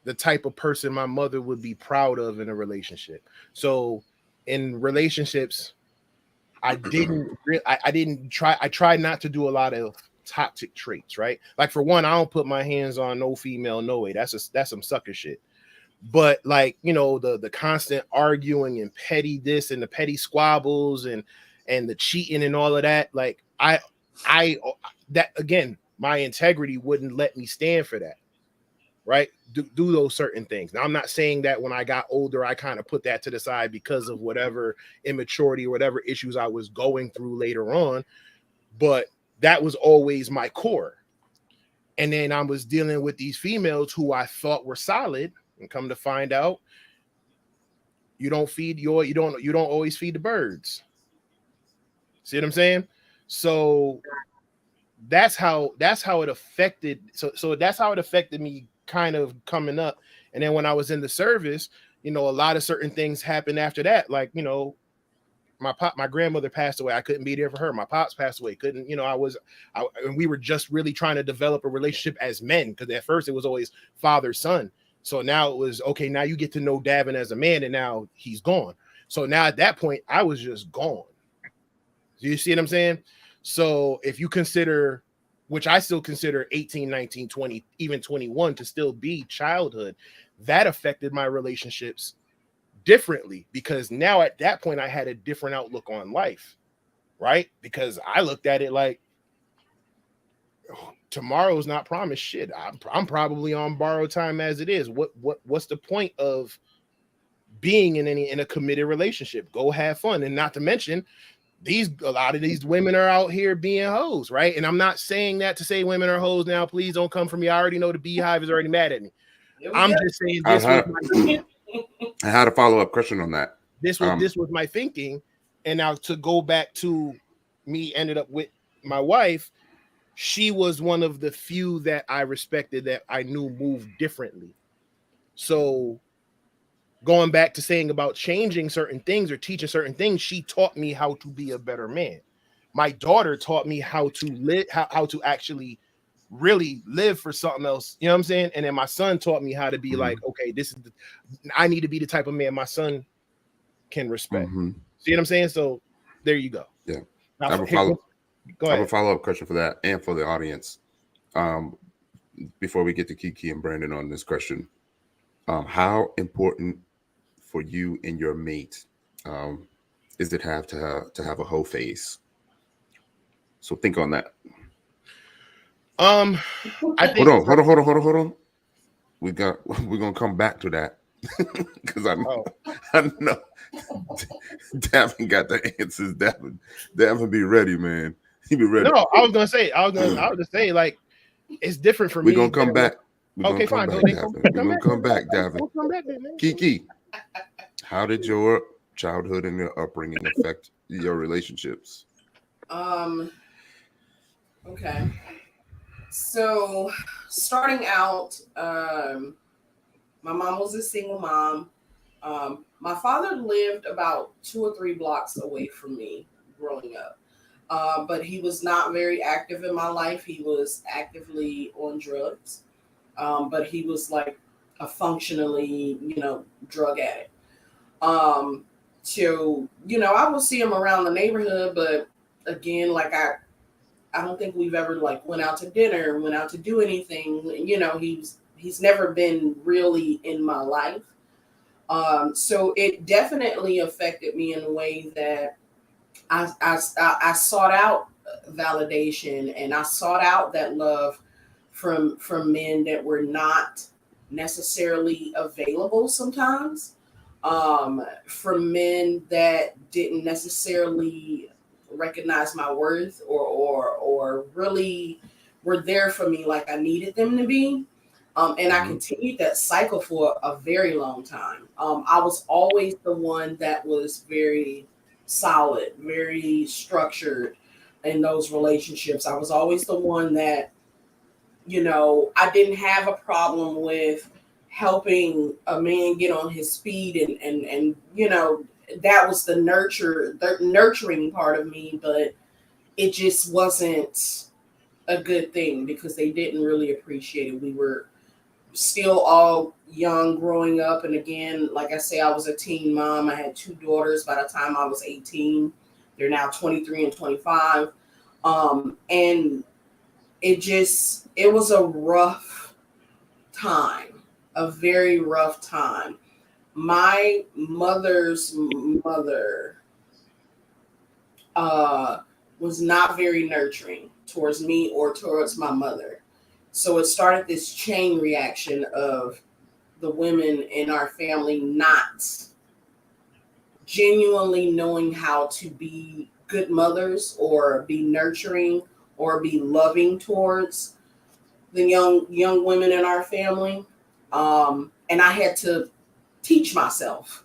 [SPEAKER 4] the type of person my mother would be proud of in a relationship. So in relationships, I tried not to do a lot of toxic traits, right? Like for one, I don't put my hands on no female, no way. That's some sucker shit. But like, the constant arguing and petty this and the petty squabbles and the cheating and all of that, like that again, my integrity wouldn't let me stand for that. Right? Do those certain things. Now, I'm not saying that when I got older, I kind of put that to the side because of whatever immaturity or whatever issues I was going through later on, but that was always my core. And then I was dealing with these females who I thought were solid, and come to find out, you don't always feed the birds. See what I'm saying? So that's how it affected. So that's how it affected me kind of coming up. And then when I was in the service, a lot of certain things happened after that. Like, my grandmother passed away. I couldn't be there for her. My pops passed away. Couldn't, and we were just really trying to develop a relationship as men. Cause at first it was always father, son. So now it was, okay, now you get to know Davin as a man, and now he's gone. So now at that point I was just gone. Do you see what I'm saying? So if you consider, which I still consider 18, 19, 20, even 21 to still be childhood, that affected my relationships differently, because now at that point I had a different outlook on life, right? Because I looked at it like, tomorrow's not promised. Shit, I'm probably on borrowed time as it is. What's the point of being in a committed relationship? Go have fun. And not to mention, a lot of these women are out here being hoes, right? And I'm not saying that to say women are hoes now. Please don't come for me. I already know the beehive is already mad at me. I'm just saying this
[SPEAKER 1] I had a follow-up question on that.
[SPEAKER 4] This was my thinking. And now to go back to me ended up with my wife, she was one of the few that I respected that I knew moved differently. So going back to saying about changing certain things or teaching certain things, she taught me how to be a better man. My daughter taught me how to live, how to actually really live for something else. You know what I'm saying? And then my son taught me how to be like, okay, I need to be the type of man my son can respect. See what I'm saying? So there you go.
[SPEAKER 1] Yeah.
[SPEAKER 4] Now,
[SPEAKER 1] I have a follow-up question for that and for the audience. Before we get to Kiki and Brandon on this question, how important for you and your mate is it to have a hoe phase? So think on that.
[SPEAKER 4] I think
[SPEAKER 1] hold on. We're gonna come back to that because I know Davin got the answers. Davin be ready, man. He be ready.
[SPEAKER 4] No, I was just say like it's different for me.
[SPEAKER 1] We're gonna come back.
[SPEAKER 4] Okay, fine.
[SPEAKER 1] We're gonna come back, Davin. Kiki, how did your childhood and your upbringing affect your relationships?
[SPEAKER 3] Okay. So starting out, my mom was a single mom. My father lived about 2 or 3 blocks away from me growing up. But he was not very active in my life. He was actively on drugs. But he was like a functionally, drug addict. So, I will see him around the neighborhood, but again, like I don't think we've ever like went out to dinner, went out to do anything. He's never been really in my life. So it definitely affected me in a way that I sought out validation, and I sought out that love from men that were not necessarily available sometimes, from men that didn't necessarily recognize my worth or really were there for me like I needed them to be. And I continued that cycle for a very long time. I was always the one that was very solid, very structured in those relationships. I was always the one that, I didn't have a problem with helping a man get on his feet and that was the nurturing part of me, but it just wasn't a good thing because they didn't really appreciate it. We were still all young growing up. And again, like I say, I was a teen mom. I had 2 daughters by the time I was 18. They're now 23 and 25. And it was a rough time, a very rough time. My mother's mother was not very nurturing towards me or towards my mother. So it started this chain reaction of the women in our family not genuinely knowing how to be good mothers or be nurturing or be loving towards the young women in our family. And I had to teach myself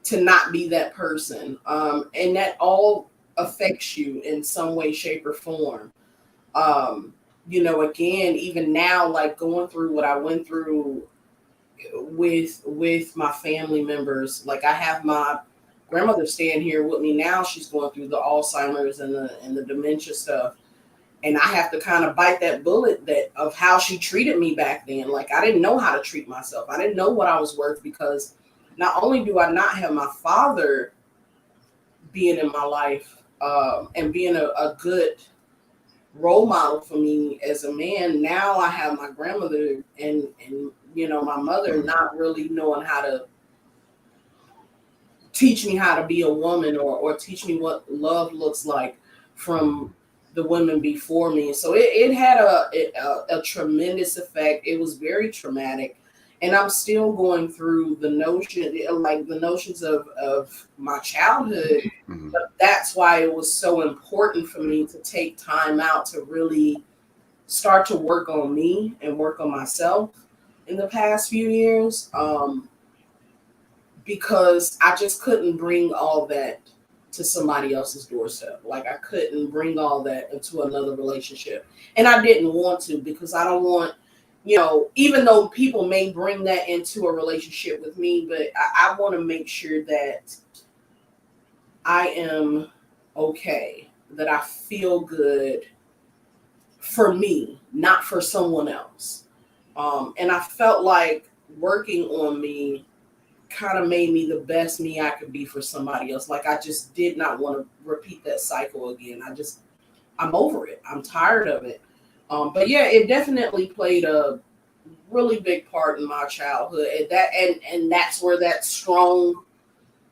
[SPEAKER 3] to not be that person. And that all affects you in some way, shape, or form. Again, even now, like going through what I went through with my family members, like I have my grandmother staying here with me now. She's going through the Alzheimer's and the dementia stuff. And I have to kind of bite that bullet of how she treated me back then. Like I didn't know how to treat myself. I didn't know what I was worth, because not only do I not have my father being in my life and being a good role model for me as a man, now I have my grandmother and my mother not really knowing how to teach me how to be a woman or teach me what love looks like from the women before me. So it had a tremendous effect. It was very traumatic. And I'm still going through the notions of my childhood.
[SPEAKER 1] Mhm.
[SPEAKER 3] But that's why it was so important for me to take time out to really start to work on me and work on myself in the past few years. Because I just couldn't bring all that to somebody else's doorstep. Like I couldn't bring all that into another relationship. And I didn't want to, because I don't want, even though people may bring that into a relationship with me, but I want to make sure that I am okay, that I feel good for me, not for someone else. And I felt like working on me kind of made me the best me I could be for somebody else. Like I just did not want to repeat that cycle again. I'm over it. I'm tired of it. But yeah, it definitely played a really big part in my childhood. And that's where that strong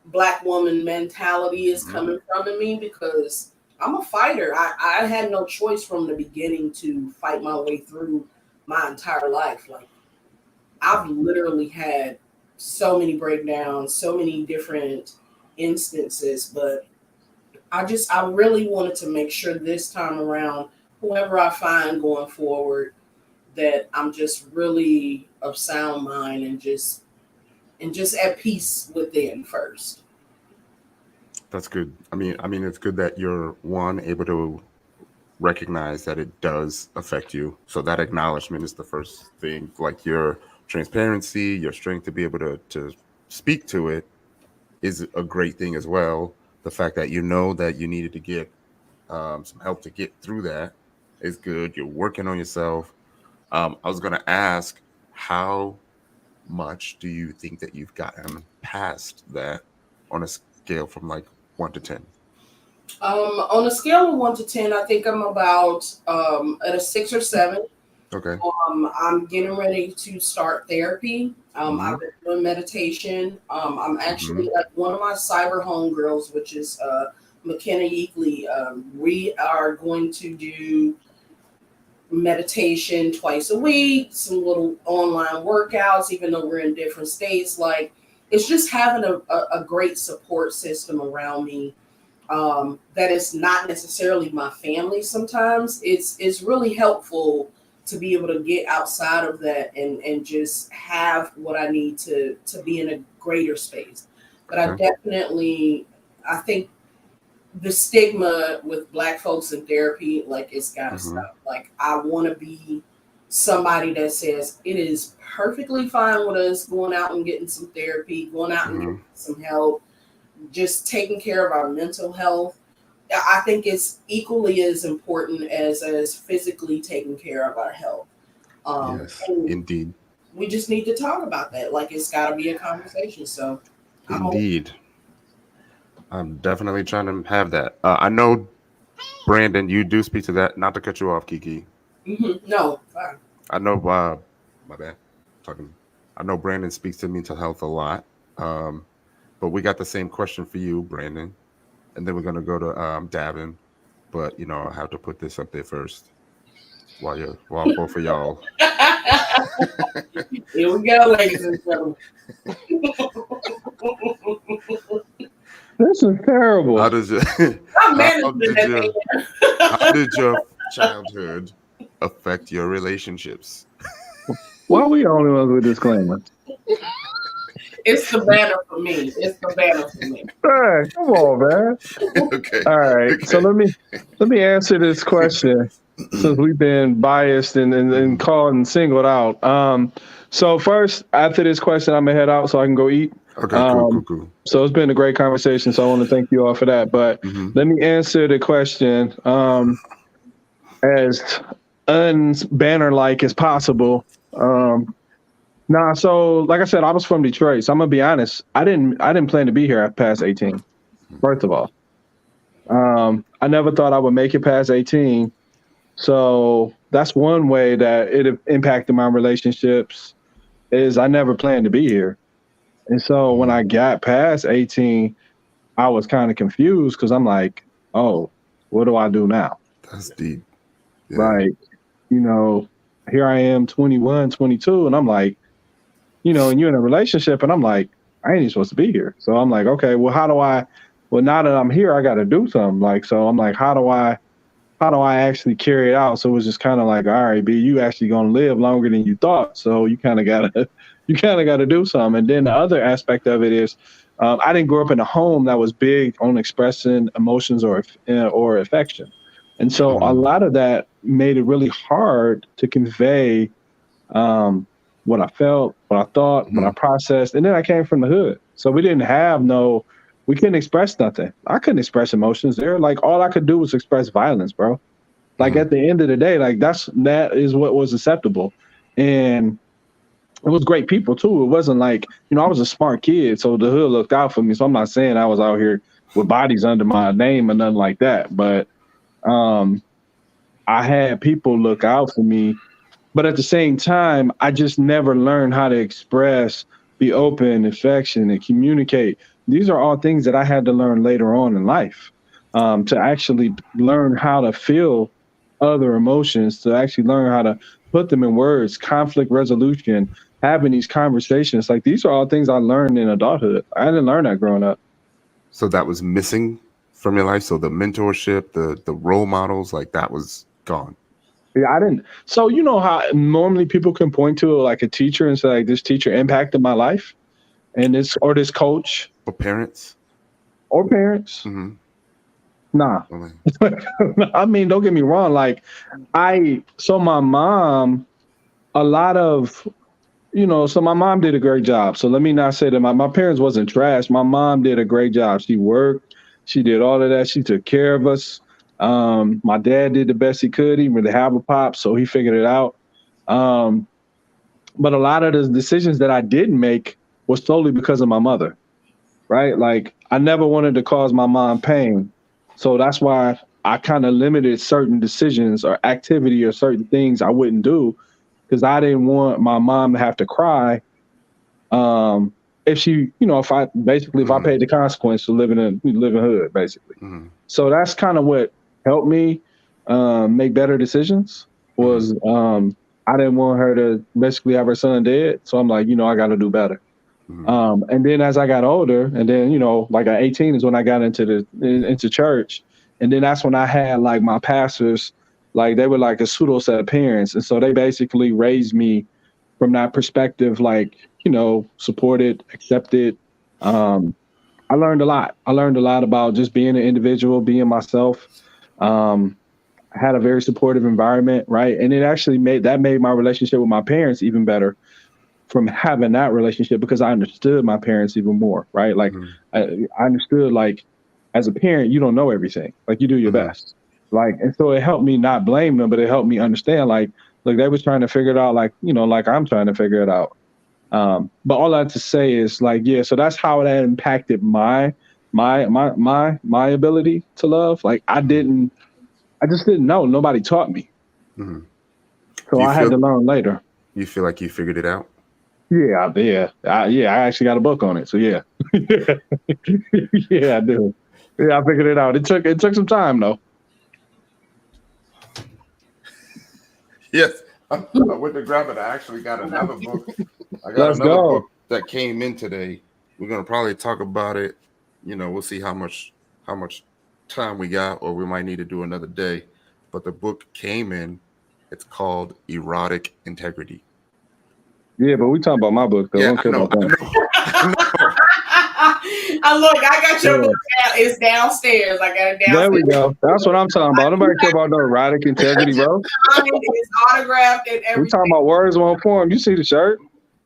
[SPEAKER 3] Black woman mentality is coming from in me, because I'm a fighter. I had no choice from the beginning to fight my way through my entire life. Like I've literally had so many breakdowns, so many different instances, but I really wanted to make sure this time around, whoever I find going forward, that I'm just really of sound mind and just at peace within first.
[SPEAKER 1] That's good. I mean, it's good that you're able to recognize that it does affect you. So that acknowledgement is the first thing. Like your transparency, your strength to be able to speak to it is a great thing as well. The fact that that you needed to get some help to get through that is good. You're working on yourself. I was going to ask, how much do you think that you've gotten past that on a scale from like 1 to 10?
[SPEAKER 3] On a scale of 1 to 10, I think I'm about at a 6 or 7.
[SPEAKER 1] Okay.
[SPEAKER 3] I'm getting ready to start therapy. I've been doing meditation. I'm actually like one of my cyber homegirls, which is McKenna Yeakley. We are going to do meditation twice a week, some little online workouts, even though we're in different states. Like it's just having a great support system around me. That is not necessarily my family. Sometimes it's really helpful to be able to get outside of that and just have what I need to be in a greater space. But I think the stigma with Black folks in therapy, like it's gotta stop. Like I want to be somebody that says it is perfectly fine with us going out and getting some therapy, going out and getting some help, just taking care of our mental health. I think it's equally as important as physically taking care of our health.
[SPEAKER 1] Yes, indeed.
[SPEAKER 3] We just need to talk about that. Like it's got to be a conversation. So,
[SPEAKER 1] indeed, I'm definitely trying to have that. I know, Brandon, you do speak to that. Not to cut you off, Kiki.
[SPEAKER 3] No, fine.
[SPEAKER 1] I know. My bad. Talking. I know Brandon speaks to mental health a lot. But we got the same question for you, Brandon, and then we're gonna go to Davin. but I have to put this up there first while both of y'all.
[SPEAKER 3] Here we go, ladies and gentlemen.
[SPEAKER 2] This is terrible.
[SPEAKER 1] How did your childhood affect your relationships?
[SPEAKER 2] Why are we the only ones with disclaimers?
[SPEAKER 3] It's the banner for me.
[SPEAKER 2] All right, come on, man.
[SPEAKER 1] Okay.
[SPEAKER 2] All right.
[SPEAKER 1] Okay.
[SPEAKER 2] So let me answer this question since we've been biased and called and singled out. So first, after this question, I'm gonna head out so I can go eat.
[SPEAKER 1] Okay, cool.
[SPEAKER 2] So it's been a great conversation. So I want to thank you all for that. But let me answer the question as unbanner-like as possible. So like I said, I was from Detroit. So I'm gonna be honest. I didn't plan to be here past 18. First of all, I never thought I would make it past 18. So that's one way that it impacted my relationships. Is I never planned to be here, and so when I got past 18, I was kind of confused because I'm like, oh, what do I do now?
[SPEAKER 1] That's deep. Yeah.
[SPEAKER 2] Like, here I am, 21, 22, and I'm like, and you're in a relationship, and I'm like, I ain't even supposed to be here. So I'm like, okay, well, now that I'm here, I got to do something. Like, so I'm like, how do I actually carry it out? So it was just kind of like, all right, B, you actually gonna live longer than you thought. So you kind of gotta do something. And then the other aspect of it is, I didn't grow up in a home that was big on expressing emotions or affection. And so a lot of that made it really hard to convey what I felt, what I thought, what I processed. And then I came from the hood. So we couldn't express nothing. I couldn't express emotions there. Like all I could do was express violence, bro. Like at the end of the day, like that is what was acceptable. And it was great people too. It wasn't like, I was a smart kid, so the hood looked out for me. So I'm not saying I was out here with bodies under my name or nothing like that. But I had people look out for me. But at the same time, I just never learned how to express, be open, affection, and communicate. These are all things that I had to learn later on in life, to actually learn how to feel other emotions, to actually learn how to put them in words, conflict resolution, having these conversations. Like these are all things I learned in adulthood. I didn't learn that growing up.
[SPEAKER 1] So that was missing from your life. So the mentorship, the role models, like that was gone.
[SPEAKER 2] Yeah, I didn't. So you know how normally people can point to like a teacher and say like this teacher impacted my life, and this coach
[SPEAKER 1] or parents.
[SPEAKER 2] Mm-hmm. Nah.
[SPEAKER 1] Okay.
[SPEAKER 2] I mean, don't get me wrong. Like my mom, a lot of, so my mom did a great job. So let me not say that my parents wasn't trash. My mom did a great job. She worked. She did all of that. She took care of us. My dad did the best he could. He didn't really have a pop, so he figured it out. But a lot of the decisions that I didn't make was solely because of my mother, right? Like I never wanted to cause my mom pain. So that's why I kind of limited certain decisions or activity or certain things I wouldn't do because I didn't want my mom to have to cry. If she, if I paid the consequence for living hood, basically. So that's kind of what helped me make better decisions was I didn't want her to basically have her son dead. So I'm like, I got to do better. And then as I got older, and then, like at 18 is when I got into church. And then that's when I had like my pastors, like they were like a pseudo set of parents. And so they basically raised me from that perspective, like, supported, accepted. I learned a lot. I learned a lot about just being an individual, being myself. I had a very supportive environment, right? And it actually made my relationship with my parents even better from having that relationship because I understood my parents even more, right? Like I understood, like as a parent, you don't know everything. Like you do your best. Like, and so it helped me not blame them, but it helped me understand, like, look, they was trying to figure it out, like, like I'm trying to figure it out. But all I have to say is like, yeah, so that's how that impacted my ability to love. Like I just didn't know. Nobody taught me. So I had to learn later.
[SPEAKER 1] You feel like you figured it out?
[SPEAKER 2] Yeah, I actually got a book on it. So yeah. Yeah, I do. Yeah, I figured it out. It took some time though.
[SPEAKER 1] Yes, I went to grab it. I actually got another book. I got
[SPEAKER 2] Let's
[SPEAKER 1] another
[SPEAKER 2] go.
[SPEAKER 1] book that came in today. We're gonna probably talk about it. We'll see how much time we got, or we might need to do another day. But the book came in. It's called Erotic Integrity.
[SPEAKER 2] Yeah, but we talking about my book though.
[SPEAKER 1] Yeah,
[SPEAKER 2] Don't care about that.
[SPEAKER 3] Look, I got your
[SPEAKER 2] Yeah.
[SPEAKER 3] book down. It's downstairs. I got it downstairs.
[SPEAKER 2] There we go. That's what I'm talking about. Nobody care about no erotic integrity, bro.
[SPEAKER 3] It's autographed and everything.
[SPEAKER 2] We talking about words won't form. You see the shirt?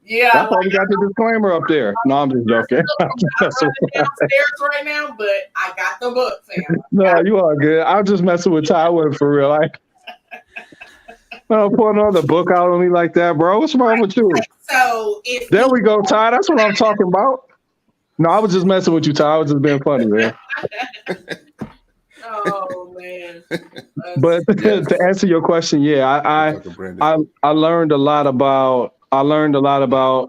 [SPEAKER 3] Yeah,
[SPEAKER 2] That's why we got the disclaimer up there. No, I'm just joking.
[SPEAKER 3] I'm running downstairs right now, but I got the book, fam.
[SPEAKER 2] No, you are good. I'm just messing with Tyrone for real. Like, don't pour another book out on me like that, bro. What's wrong with you?
[SPEAKER 3] So if
[SPEAKER 2] There we go, Ty. That's what I'm talking about. No, I was just messing with you, Ty. I was just being funny, man.
[SPEAKER 3] Oh man.
[SPEAKER 2] But to answer your question, yeah, I learned a lot about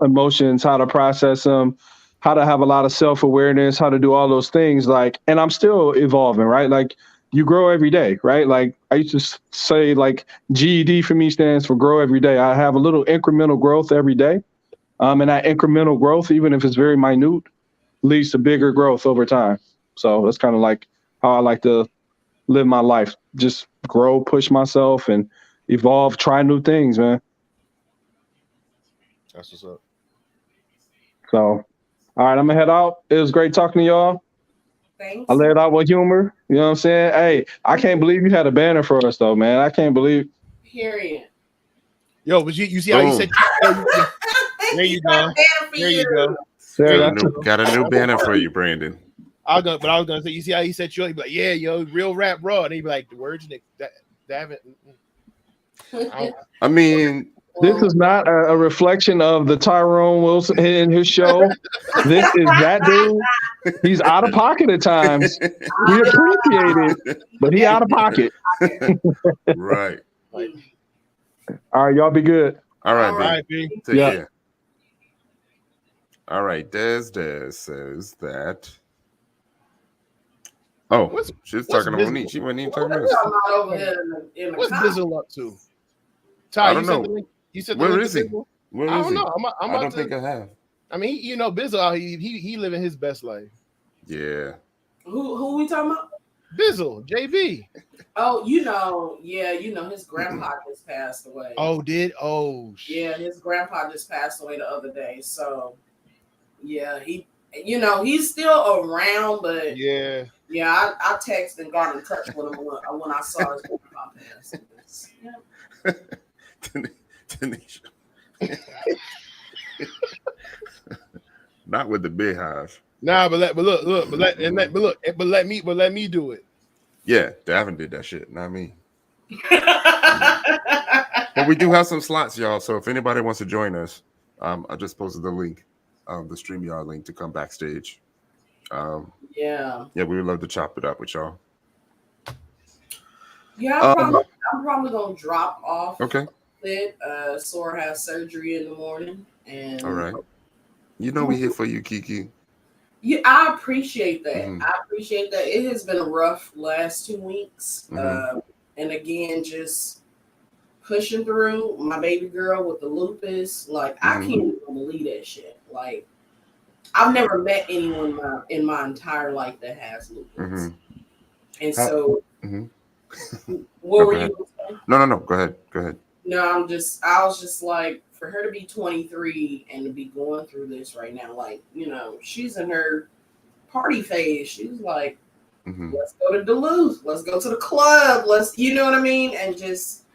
[SPEAKER 2] emotions, how to process them, how to have a lot of self-awareness, how to do all those things. Like, and I'm still evolving, right? Like, you grow every day, right? Like, I used to say, like, GED for me stands for grow every day. I have a little incremental growth every day. And that incremental growth, even if it's very minute, leads to bigger growth over time. So that's kind of like how I like to live my life. Just grow, push myself, and evolve, try new things, man.
[SPEAKER 4] That's what's up.
[SPEAKER 2] So, all right, I'm gonna head out. It was great talking to y'all.
[SPEAKER 3] Thanks.
[SPEAKER 2] I laid out with humor. You know what I'm saying? Hey, I can't believe you had a banner for us, though, man. I can't believe.
[SPEAKER 3] Period.
[SPEAKER 4] Yo, but you see how you said? There you go. There you go.
[SPEAKER 1] Got a new banner for you, Brandon.
[SPEAKER 4] I was gonna say, you see how he said you? He'd be like, yeah, yo, real rap, bro. And he'd be like, the words that haven't.
[SPEAKER 1] I mean,
[SPEAKER 2] this is not a reflection of the Tyrone Wilson in his show. This is that dude. He's out of pocket at times. We appreciate it, but he out of pocket.
[SPEAKER 1] Right.
[SPEAKER 2] All right, y'all be good.
[SPEAKER 1] All right,
[SPEAKER 4] All right, B.
[SPEAKER 1] Take care. All right, Des says that. Oh, she was talking to Monique. She wasn't even talking to us.
[SPEAKER 4] What's Bizzle up to? Ty,
[SPEAKER 1] I don't know.
[SPEAKER 4] You said
[SPEAKER 1] where is he?
[SPEAKER 4] Where is he? I
[SPEAKER 1] don't think I have.
[SPEAKER 4] I mean, Bizzle, he living his best life.
[SPEAKER 1] Yeah.
[SPEAKER 3] Who we talking about?
[SPEAKER 4] Bizzle, JB.
[SPEAKER 3] Oh, his grandpa just passed away.
[SPEAKER 4] Oh,
[SPEAKER 3] yeah, his grandpa just passed away the other day. So, yeah, he's still around, but
[SPEAKER 4] yeah,
[SPEAKER 3] I texted and got in touch with him when I saw his grandpa pass. Yeah.
[SPEAKER 1] Tanisha. Not with the big hive.
[SPEAKER 4] Nah, but let me do it.
[SPEAKER 1] Yeah, Davin did that shit, not me. But we do have some slots, y'all. So if anybody wants to join us, I just posted the link, the StreamYard link to come backstage. Yeah, we would love to chop it up with y'all.
[SPEAKER 3] Yeah, I'm probably gonna drop off.
[SPEAKER 1] Okay.
[SPEAKER 3] Sora has surgery in the morning, and
[SPEAKER 1] all right. We here for you, Kiki.
[SPEAKER 3] Yeah, I appreciate that. I appreciate that. It has been a rough last 2 weeks, and again, just pushing through. My baby girl with the lupus, like I can't even believe that shit. Like I've never met anyone in my entire life that has lupus, and so. What were you saying?
[SPEAKER 1] No. Go ahead.
[SPEAKER 3] No, I was just like, for her to be 23 and to be going through this right now, like, she's in her party phase. She's like, let's go to Duluth. Let's go to the club. You know what I mean? And just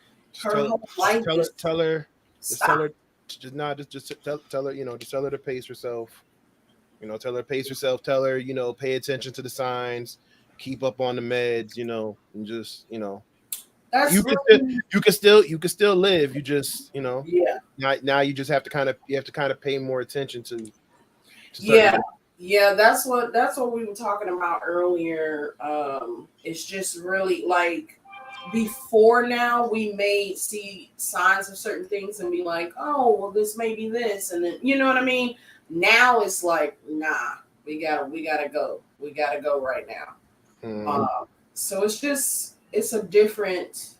[SPEAKER 3] her whole life.
[SPEAKER 4] Tell her to pace herself. Tell her to pace herself. Tell her, pay attention to the signs. Keep up on the meds, and just,
[SPEAKER 3] That's
[SPEAKER 4] you can still live. You just, now you just have to kind of pay more attention to
[SPEAKER 3] that's what we were talking about earlier. It's just really like before now we may see signs of certain things and be like, oh, well, this may be this, and then you know what I mean. Now it's like, nah, we gotta go right now. So it's a different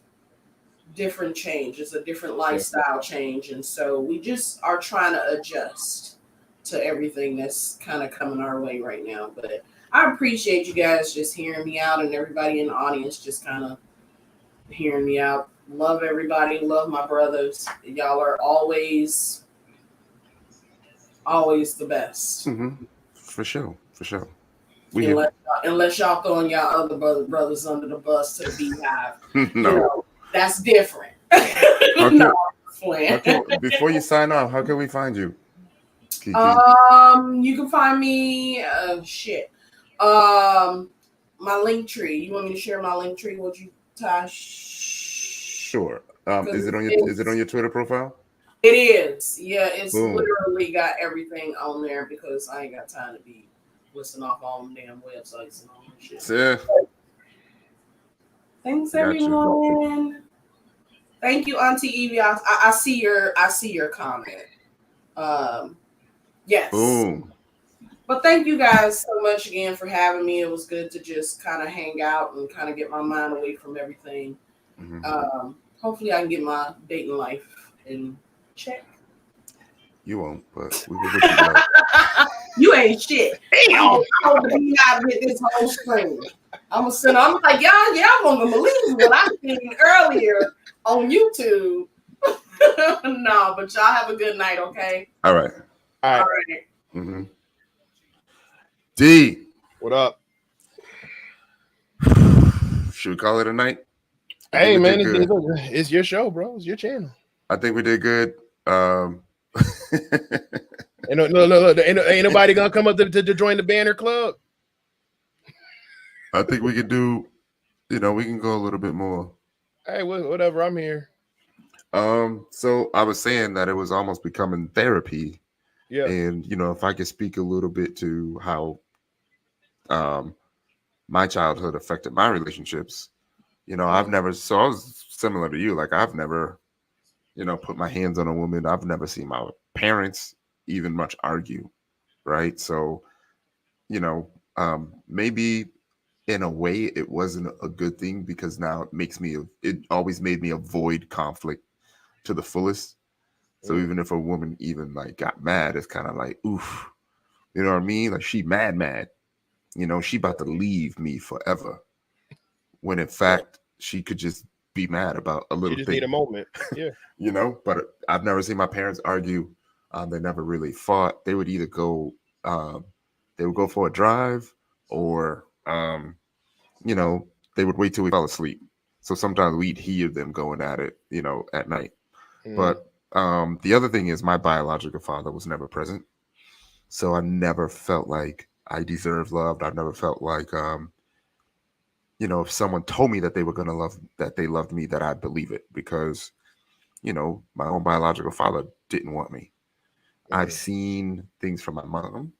[SPEAKER 3] different change. It's a different lifestyle change. And so we just are trying to adjust to everything that's kind of coming our way right now. But I appreciate you guys just hearing me out, and everybody in the audience just kind of hearing me out. Love everybody. Love my brothers. Y'all are always the best.
[SPEAKER 1] Mm-hmm. For sure.
[SPEAKER 3] Unless y'all throwing y'all other brothers under the bus to the beehive.
[SPEAKER 1] No.
[SPEAKER 3] You know, that's different.
[SPEAKER 1] Before you sign off, how can we find you?
[SPEAKER 3] You can find me my link tree. You want me to share my link tree with you, Tosh?
[SPEAKER 1] Sure. Is it on your Twitter profile?
[SPEAKER 3] It is. Yeah, it's
[SPEAKER 1] Boom.
[SPEAKER 3] literally got everything on there because I ain't got time to be listing off all them damn websites and all that shit.
[SPEAKER 1] Yeah.
[SPEAKER 3] Thanks, everyone. Thank you, Auntie Evie. I see your comment. Yes.
[SPEAKER 1] Boom.
[SPEAKER 3] But thank you guys so much again for having me. It was good to just kind of hang out and kind of get my mind away from everything.
[SPEAKER 1] Mm-hmm.
[SPEAKER 3] Hopefully I can get my dating life in check.
[SPEAKER 1] You won't, but we will get you.
[SPEAKER 3] You ain't shit. Damn. I'm gonna be out with this whole screen. I'm like, y'all gonna believe what I seen earlier on YouTube. No, but y'all have a good night, okay?
[SPEAKER 1] All right. Mm-hmm. D.
[SPEAKER 4] What up?
[SPEAKER 1] Should we call it a night?
[SPEAKER 4] Hey, man, it's your show, bro. It's your channel.
[SPEAKER 1] I think we did good.
[SPEAKER 4] Ain't nobody gonna come up to join the banner club.
[SPEAKER 1] I think we could do, we can go a little bit more.
[SPEAKER 4] Hey, whatever. I'm here.
[SPEAKER 1] So I was saying that it was almost becoming therapy.
[SPEAKER 4] Yeah.
[SPEAKER 1] And if I could speak a little bit to how my childhood affected my relationships. I was similar to you. Like I've never, put my hands on a woman. I've never seen my parents even much argue. Right. So, maybe in a way it wasn't a good thing because now it always made me avoid conflict to the fullest. So even if a woman even like got mad, it's kind of like, oof, you know what I mean? Like she mad. She about to leave me forever. When in fact, she could just be mad about a little
[SPEAKER 4] thing.
[SPEAKER 1] Need
[SPEAKER 4] a moment. Yeah.
[SPEAKER 1] But I've never seen my parents argue. They never really fought. They would either go, for a drive or, they would wait till we fell asleep. So sometimes we'd hear them going at it, at night. But the other thing is my biological father was never present. So I never felt like I deserved love. I never felt like, if someone told me that they were going to that they loved me, that I'd believe it because, my own biological father didn't want me. I've seen things from my mom,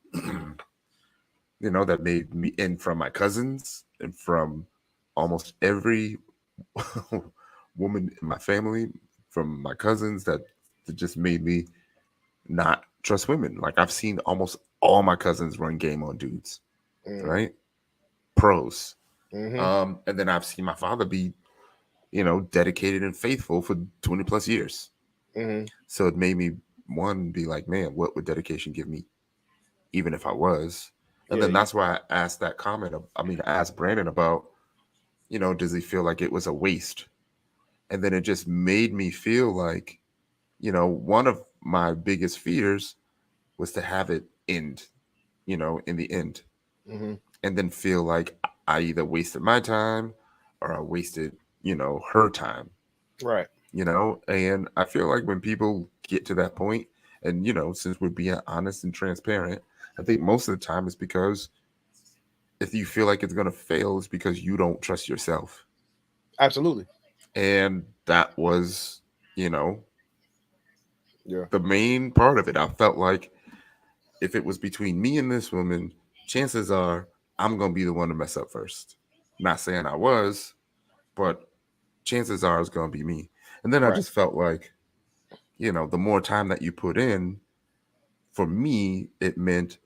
[SPEAKER 1] that made me, and from my cousins and from almost every woman in my family, from my cousins that just made me not trust women. Like I've seen almost all my cousins run game on dudes, right? Pros. And then I've seen my father be, dedicated and faithful for 20 plus years. So it made me be like, man, what would dedication give me? Even if I was. And then that's why I asked that comment. I asked Brandon about, does he feel like it was a waste? And then it just made me feel like, one of my biggest fears was to have it end, in the end. And then feel like I either wasted my time or I wasted, her time.
[SPEAKER 4] Right.
[SPEAKER 1] And I feel like when people get to that point, and, since we're being honest and transparent, I think most of the time it's because if you feel like it's going to fail, it's because you don't trust yourself.
[SPEAKER 4] Absolutely.
[SPEAKER 1] And that was, the main part of it. I felt like if it was between me and this woman, chances are I'm going to be the one to mess up first. Not saying I was, but chances are it's going to be me. And then I just felt like, the more time that you put in, for me, it meant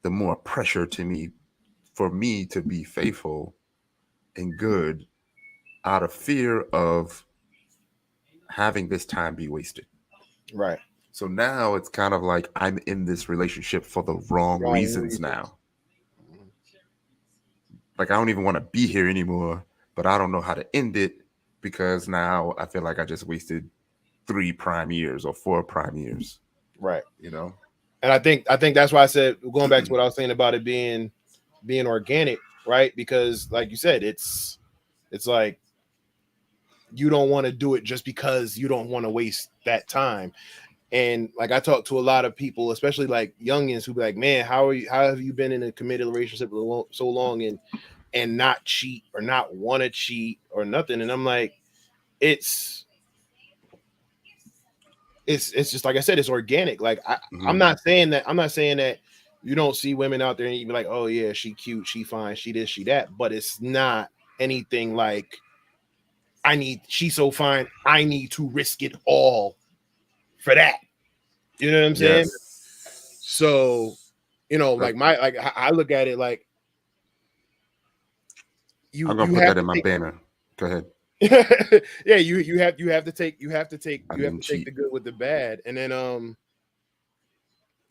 [SPEAKER 1] the more pressure for me to be faithful and good out of fear of, having this time be wasted.
[SPEAKER 4] Right.
[SPEAKER 1] So now it's kind of like I'm in this relationship for the wrong reasons now. Like I don't even want to be here anymore, but I don't know how to end it because now I feel like I just wasted 3 prime years or 4 prime years.
[SPEAKER 4] Right.
[SPEAKER 1] You know?
[SPEAKER 4] And I think that's why I said, going back to what I was saying about it being organic, right? Because like you said, it's like you don't want to do it just because you don't want to waste that time. And like I talk to a lot of people, especially like youngins, who be like, man, how have you been in a committed relationship so long and not cheat or not want to cheat or nothing? And I'm like, it's just like I said, it's organic. Like I'm not saying that you don't see women out there and you be like, oh yeah, she cute, she fine, she this, she that, but it's not anything like she's so fine, I need to risk it all for that. You know what I'm saying? So, you know, like I look at it like
[SPEAKER 1] I'm gonna put that in my banner. Go ahead.
[SPEAKER 4] Yeah, you have to take the good with the bad, and then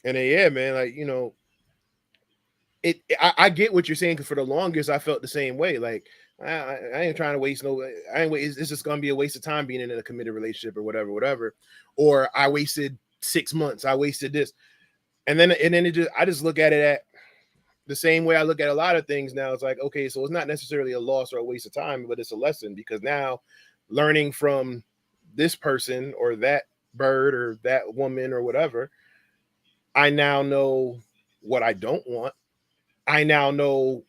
[SPEAKER 4] yeah, man, like, you know, I get what you're saying, because for the longest I felt the same way. Like I ain't trying to waste it's just gonna be a waste of time being in a committed relationship or whatever. Or I wasted 6 months, I wasted this. And then I just look at it at the same way I look at a lot of things now. It's like, okay, so it's not necessarily a loss or a waste of time, but it's a lesson, because now learning from this person or that bird or that woman or whatever, I now know what I don't want. I now know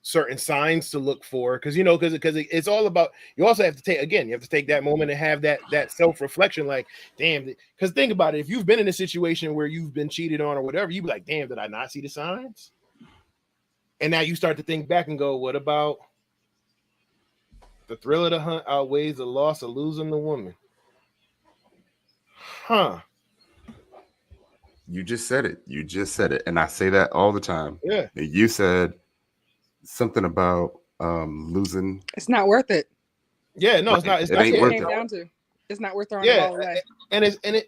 [SPEAKER 4] certain signs to look for, because it's all about, you also have to take that moment and have that self-reflection, like, damn, because think about it, if you've been in a situation where you've been cheated on or whatever, you'd be like, damn, did I not see the signs? And now you start to think back and go, what about the thrill of the hunt outweighs the loss of losing the woman?
[SPEAKER 1] You just said it. And I say that all the time.
[SPEAKER 4] Yeah.
[SPEAKER 1] You said something about losing.
[SPEAKER 6] It's not worth it.
[SPEAKER 4] Yeah, no, it's not.
[SPEAKER 1] It ain't worth it.
[SPEAKER 6] Down to. It's not worth throwing the ball away.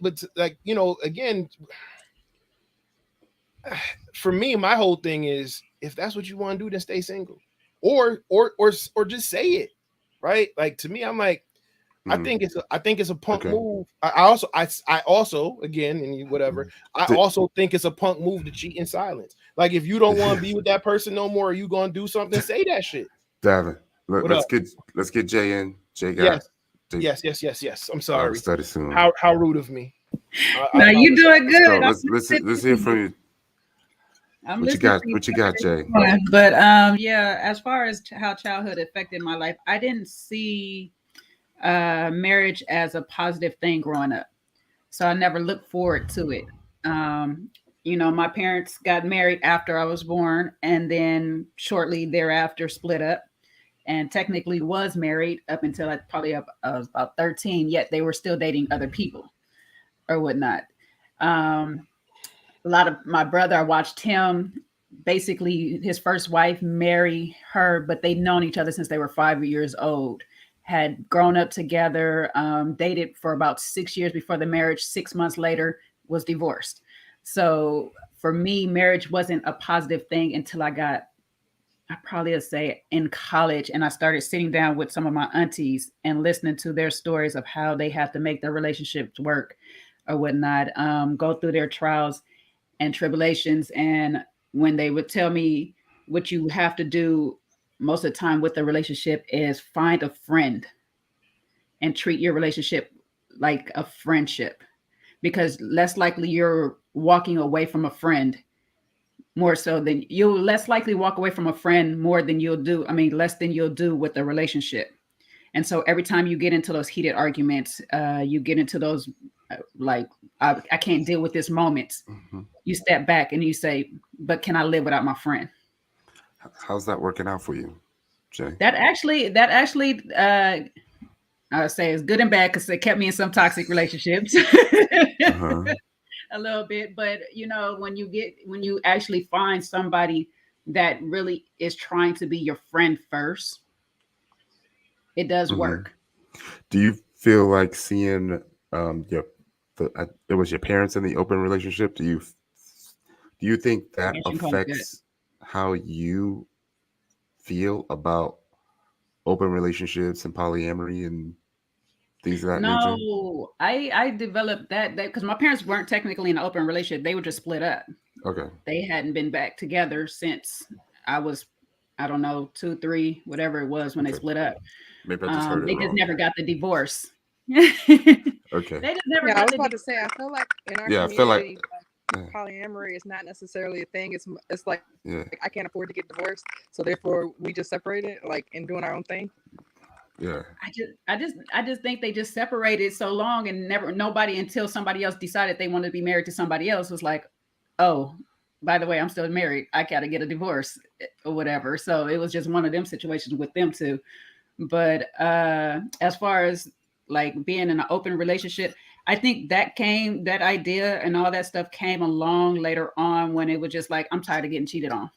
[SPEAKER 4] But like, you know, again, for me, my whole thing is, if that's what you want to do, then stay single, or just say it, right? Like, to me, I'm like, I think it's a punk move. I also again, and whatever, I also think it's a punk move to cheat in silence. Like, if you don't want to be with that person no more, or you gonna do something, say that shit.
[SPEAKER 1] Davin, let's get Jay in. Jay got
[SPEAKER 4] Yes. I'm sorry.
[SPEAKER 1] Study soon.
[SPEAKER 4] How rude of me.
[SPEAKER 7] No, you doing good.
[SPEAKER 1] Let's hear from you. What you got, Jay?
[SPEAKER 7] But yeah, as far as how childhood affected my life, I didn't see marriage as a positive thing growing up, so I never looked forward to it. You know, my parents got married after I was born, and then shortly thereafter split up, and technically was married up until I was about 13, yet they were still dating other people or whatnot. A lot of my brother, I watched him, basically his first wife marry her, but they'd known each other since they were 5 years old, had grown up together, dated for about 6 years before the marriage. 6 months later was divorced. So for me, marriage wasn't a positive thing until I probably would say in college, and I started sitting down with some of my aunties and listening to their stories of how they have to make their relationships work or whatnot, go through their trials and tribulations. And when they would tell me what you have to do most of the time with the relationship is find a friend and treat your relationship like a friendship, because less likely you're walking away from a friend more so than you'll less likely walk away from a friend more than you'll do. Less than you'll do with a relationship. And so every time you get into those heated arguments, you get into those, I can't deal with this moment. Mm-hmm. You step back and you say, but can I live without my friend?
[SPEAKER 1] How's that working out for you, Jay?
[SPEAKER 7] That actually, I would say is good and bad, because it kept me in some toxic relationships. A little bit. But you know, when you actually find somebody that really is trying to be your friend first, it does work.
[SPEAKER 1] Do you feel like seeing it was your parents in the open relationship? Do you think that affects how you feel about open relationships and polyamory and things of that nature?
[SPEAKER 7] No, I developed that because my parents weren't technically in an open relationship. They were just split up.
[SPEAKER 1] Okay.
[SPEAKER 7] They hadn't been back together since I was, I don't know, 2, 3, whatever it was when they split up.
[SPEAKER 1] Maybe I just heard it
[SPEAKER 7] They
[SPEAKER 1] wrong.
[SPEAKER 7] just never got the divorce.
[SPEAKER 1] Okay.
[SPEAKER 7] They just never
[SPEAKER 6] I
[SPEAKER 7] got
[SPEAKER 6] was
[SPEAKER 7] the
[SPEAKER 6] about to say, I feel like in our
[SPEAKER 1] Yeah, I
[SPEAKER 6] community,
[SPEAKER 1] feel like
[SPEAKER 6] polyamory is not necessarily a thing. It's like,
[SPEAKER 1] yeah.
[SPEAKER 6] I can't afford to get divorced, so therefore we just separated, like, and doing our own thing.
[SPEAKER 1] Yeah.
[SPEAKER 7] I just think they just separated so long and nobody until somebody else decided they wanted to be married to somebody else was like, oh, by the way, I'm still married. I gotta get a divorce or whatever. So it was just one of them situations with them too. But as far as like being in an open relationship, I think that idea and all that stuff came along later on when it was just like, I'm tired of getting cheated on.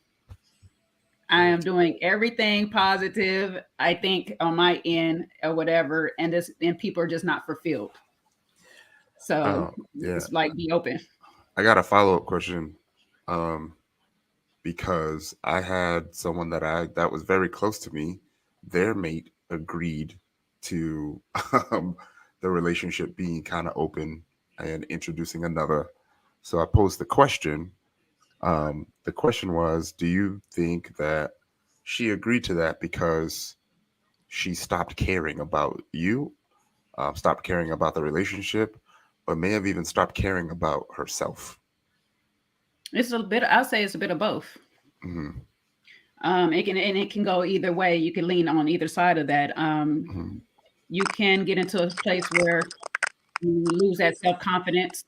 [SPEAKER 7] I am doing everything positive, I think, on my end or whatever, and people are just not fulfilled. So it's like, be open.
[SPEAKER 1] I got a follow-up question, because I had someone that was very close to me. Their mate agreed to the relationship being kind of open and introducing another. So I posed the question. The question was, do you think that she agreed to that because she stopped caring about you, stopped caring about the relationship, or may have even stopped caring about herself?
[SPEAKER 7] It's a bit. I'll say it's a bit of both.
[SPEAKER 1] Mm-hmm.
[SPEAKER 7] It can go either way. You can lean on either side of that. You can get into a place where you lose that self-confidence.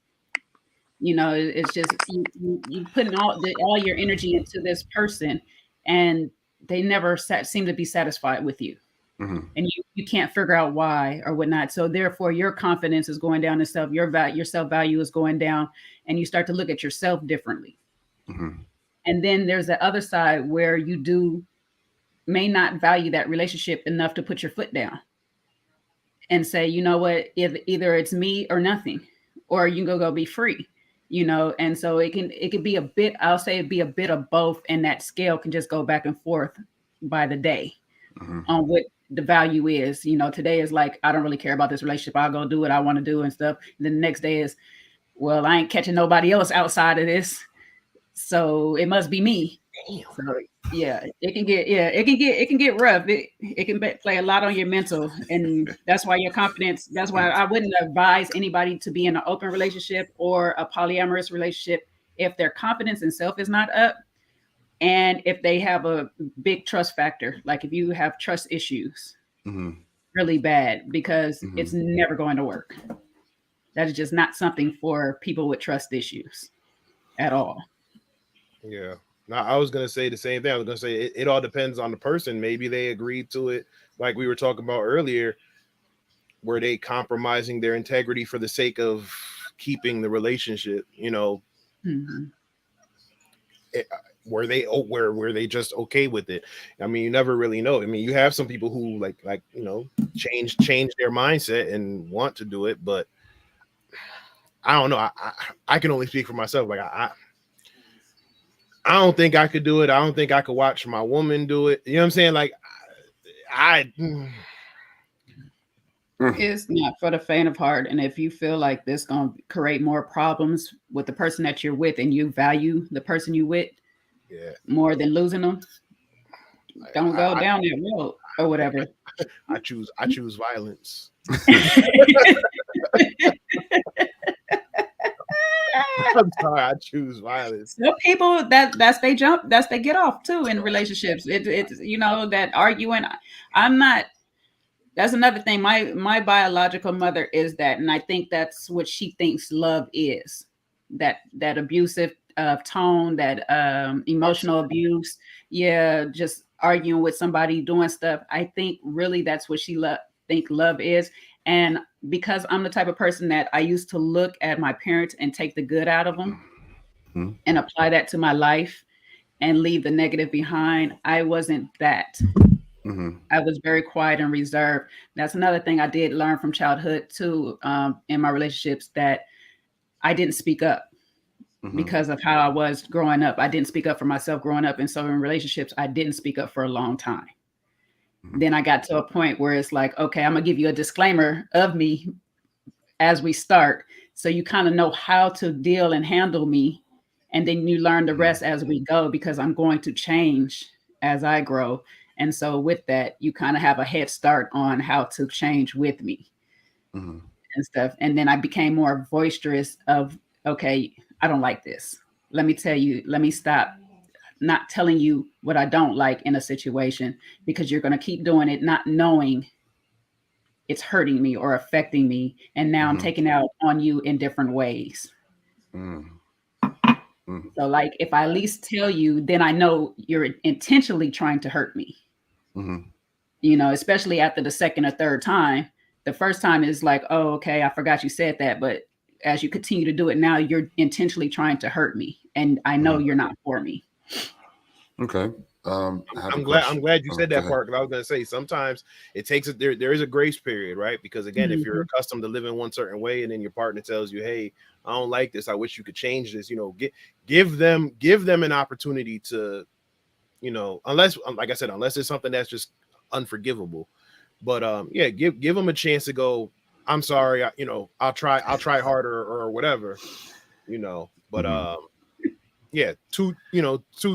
[SPEAKER 7] You know, it's just you putting all your energy into this person, and they never seem to be satisfied with you.
[SPEAKER 1] Mm-hmm.
[SPEAKER 7] And you can't figure out why or whatnot. So therefore, your confidence is going down, and your self-value is going down, and you start to look at yourself differently.
[SPEAKER 1] Mm-hmm.
[SPEAKER 7] And then there's the other side where you may not value that relationship enough to put your foot down and say, you know what, if either it's me or nothing, or you can go be free, you know. And so it can be a bit, I'll say it'd be a bit of both, and that scale can just go back and forth by the day on what the value is. You know, today is like, I don't really care about this relationship. I'll go do what I want to do and stuff. And then the next day is, well, I ain't catching nobody else outside of this, so it must be me. So yeah, it can get rough. It can play a lot on your mental, and that's why your confidence. That's why I wouldn't advise anybody to be in an open relationship or a polyamorous relationship if their confidence in self is not up, and if they have a big trust factor. Like if you have trust issues, really bad, because it's never going to work. That is just not something for people with trust issues at all.
[SPEAKER 4] Yeah. Now, I was going to say the same thing. I was going to say it all depends on the person. Maybe they agreed to it, like we were talking about earlier. Were they compromising their integrity for the sake of keeping the relationship? You know, were they just okay with it? I mean, you never really know. I mean, you have some people who like you know, change their mindset and want to do it, but I don't know. I can only speak for myself. Like I don't think I could do it. I don't think I could watch my woman do it. You know what I'm saying? Like,
[SPEAKER 7] it's not for the faint of heart. And if you feel like this going to create more problems with the person that you're with, and you value the person you with more than losing them, don't go down that road or whatever.
[SPEAKER 4] I choose violence. I'm sorry, I choose violence.
[SPEAKER 7] Some people that's they jump, that's they get off too in relationships. It's you know, that arguing. I'm not. That's another thing. My biological mother is that, and I think that's what she thinks love is. That abusive tone, that emotional abuse. Yeah, just arguing with somebody, doing stuff. I think really that's what she think love is. And because I'm the type of person that I used to look at my parents and take the good out of them and apply that to my life and leave the negative behind, I wasn't that. I was very quiet and reserved. That's another thing I did learn from childhood too, in my relationships, that I didn't speak up because of how I was growing up. I didn't speak up for myself growing up. And so in relationships, I didn't speak up for a long time. Then I got to a point where it's like, okay, I'm gonna give you a disclaimer of me as we start, so you kind of know how to deal and handle me. And then you learn the rest as we go, because I'm going to change as I grow. And so with that, you kind of have a head start on how to change with me and stuff. And then I became more boisterous of, okay, I don't like this. Let me tell you, let me stop not telling you what I don't like in a situation, because you're going to keep doing it, not knowing it's hurting me or affecting me. And now I'm taking it out on you in different ways. So like, if I at least tell you, then I know you're intentionally trying to hurt me. You know, especially after the second or third time. The first time is like, oh, okay, I forgot you said that. But as you continue to do it now, you're intentionally trying to hurt me. And I know you're not for me.
[SPEAKER 1] Okay.
[SPEAKER 4] I'm glad you said that part, because I was going to say sometimes it takes there is a grace period, right? Because again, if you're accustomed to living one certain way, and then your partner tells you, hey, I don't like this, I wish you could change this, you know, give them an opportunity to, you know, unless, like I said, unless it's something that's just unforgivable. But yeah, give them a chance to go, I'm sorry, I'll try harder or whatever, you know. But yeah, 2,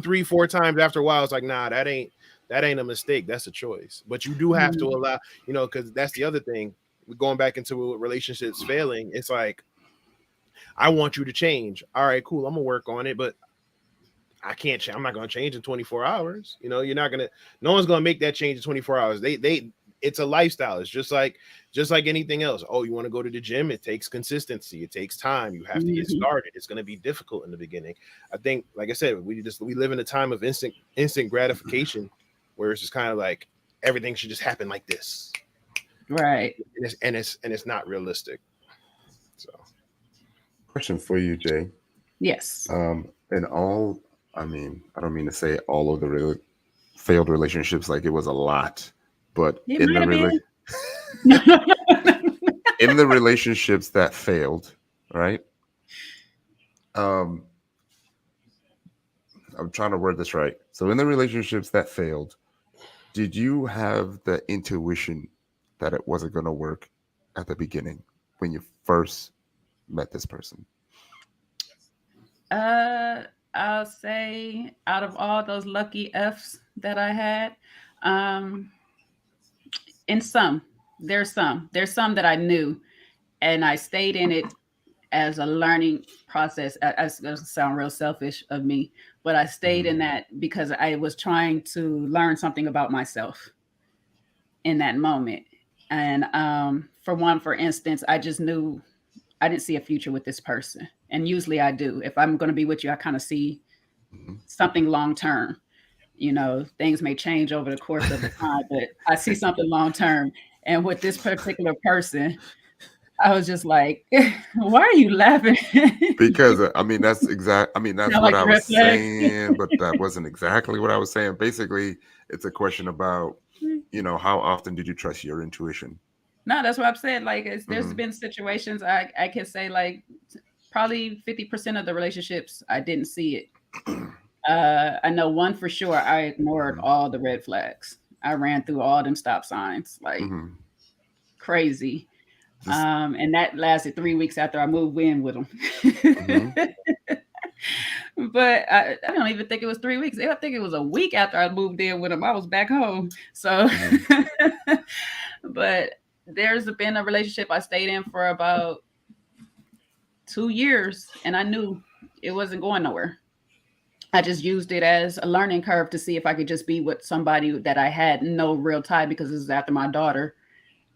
[SPEAKER 4] 3, 4 times after a while, it's like, nah, that ain't a mistake. That's a choice. But you do have to allow, because that's the other thing. We're going back into relationships failing. It's like, I want you to change. All right, cool. I'm gonna work on it, but I can't. I'm not gonna change in 24 hours. You know, you're not gonna. No one's gonna make that change in 24 hours. It's a lifestyle. It's just like anything else. Oh, you want to go to the gym? It takes consistency. It takes time. You have to get started. It's going to be difficult in the beginning. I think, like I said, we live in a time of instant gratification, where it's just kind of like everything should just happen like this,
[SPEAKER 7] right?
[SPEAKER 4] And it's not realistic. So,
[SPEAKER 1] question for you, Jay.
[SPEAKER 7] Yes.
[SPEAKER 1] In all, I mean, I don't mean to say all of the failed relationships like it was a lot. But in the relationships that failed, right? I'm trying to word this right. So in the relationships that failed, did you have the intuition that it wasn't going to work at the beginning when you first met this person?
[SPEAKER 7] I'll say out of all those lucky F's that I had, there's some that I knew, and I stayed in it as a learning process. That's going to sound real selfish of me, but I stayed in that because I was trying to learn something about myself in that moment. And for instance, I just knew I didn't see a future with this person. And usually I do. If I'm going to be with you, I kind of see something long term. You know, things may change over the course of the time, but I see something long term. And with this particular person, I was just like, why are you laughing?
[SPEAKER 1] Because that's what
[SPEAKER 7] like
[SPEAKER 1] I was saying, but that wasn't exactly what I was saying. Basically, it's a question about, how often did you trust your intuition?
[SPEAKER 7] No, that's what I've said. Like, there's been situations I can say, like, probably 50% of the relationships I didn't see it. I know one for sure. I ignored all the red flags. I ran through all them stop signs, like crazy. And that lasted 3 weeks after I moved in with him. But I don't even think it was 3 weeks. I think it was a week after I moved in with him. I was back home. So, but there's been a relationship I stayed in for about 2 years, and I knew it wasn't going nowhere. I just used it as a learning curve to see if I could just be with somebody that I had no real tie, because this is after my daughter.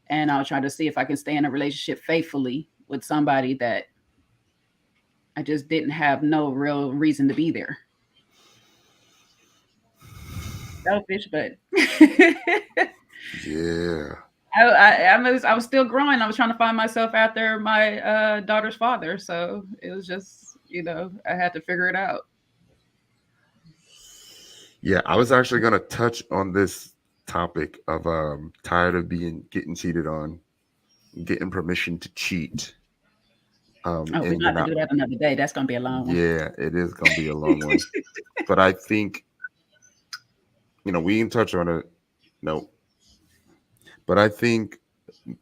[SPEAKER 7] And I was trying to see if I can stay in a relationship faithfully with somebody that I just didn't have no real reason to be there. Selfish, but
[SPEAKER 1] yeah.
[SPEAKER 7] I was still growing. I was trying to find myself after my daughter's father. So it was just, I had to figure it out.
[SPEAKER 1] Yeah, I was actually going to touch on this topic of tired of getting cheated on, getting permission to cheat.
[SPEAKER 7] Oh, we're
[SPEAKER 1] and
[SPEAKER 7] going to do that another day. That's going to be a long one.
[SPEAKER 1] Yeah, it is going to be a long one. But I think, we can touch on it. No. But I think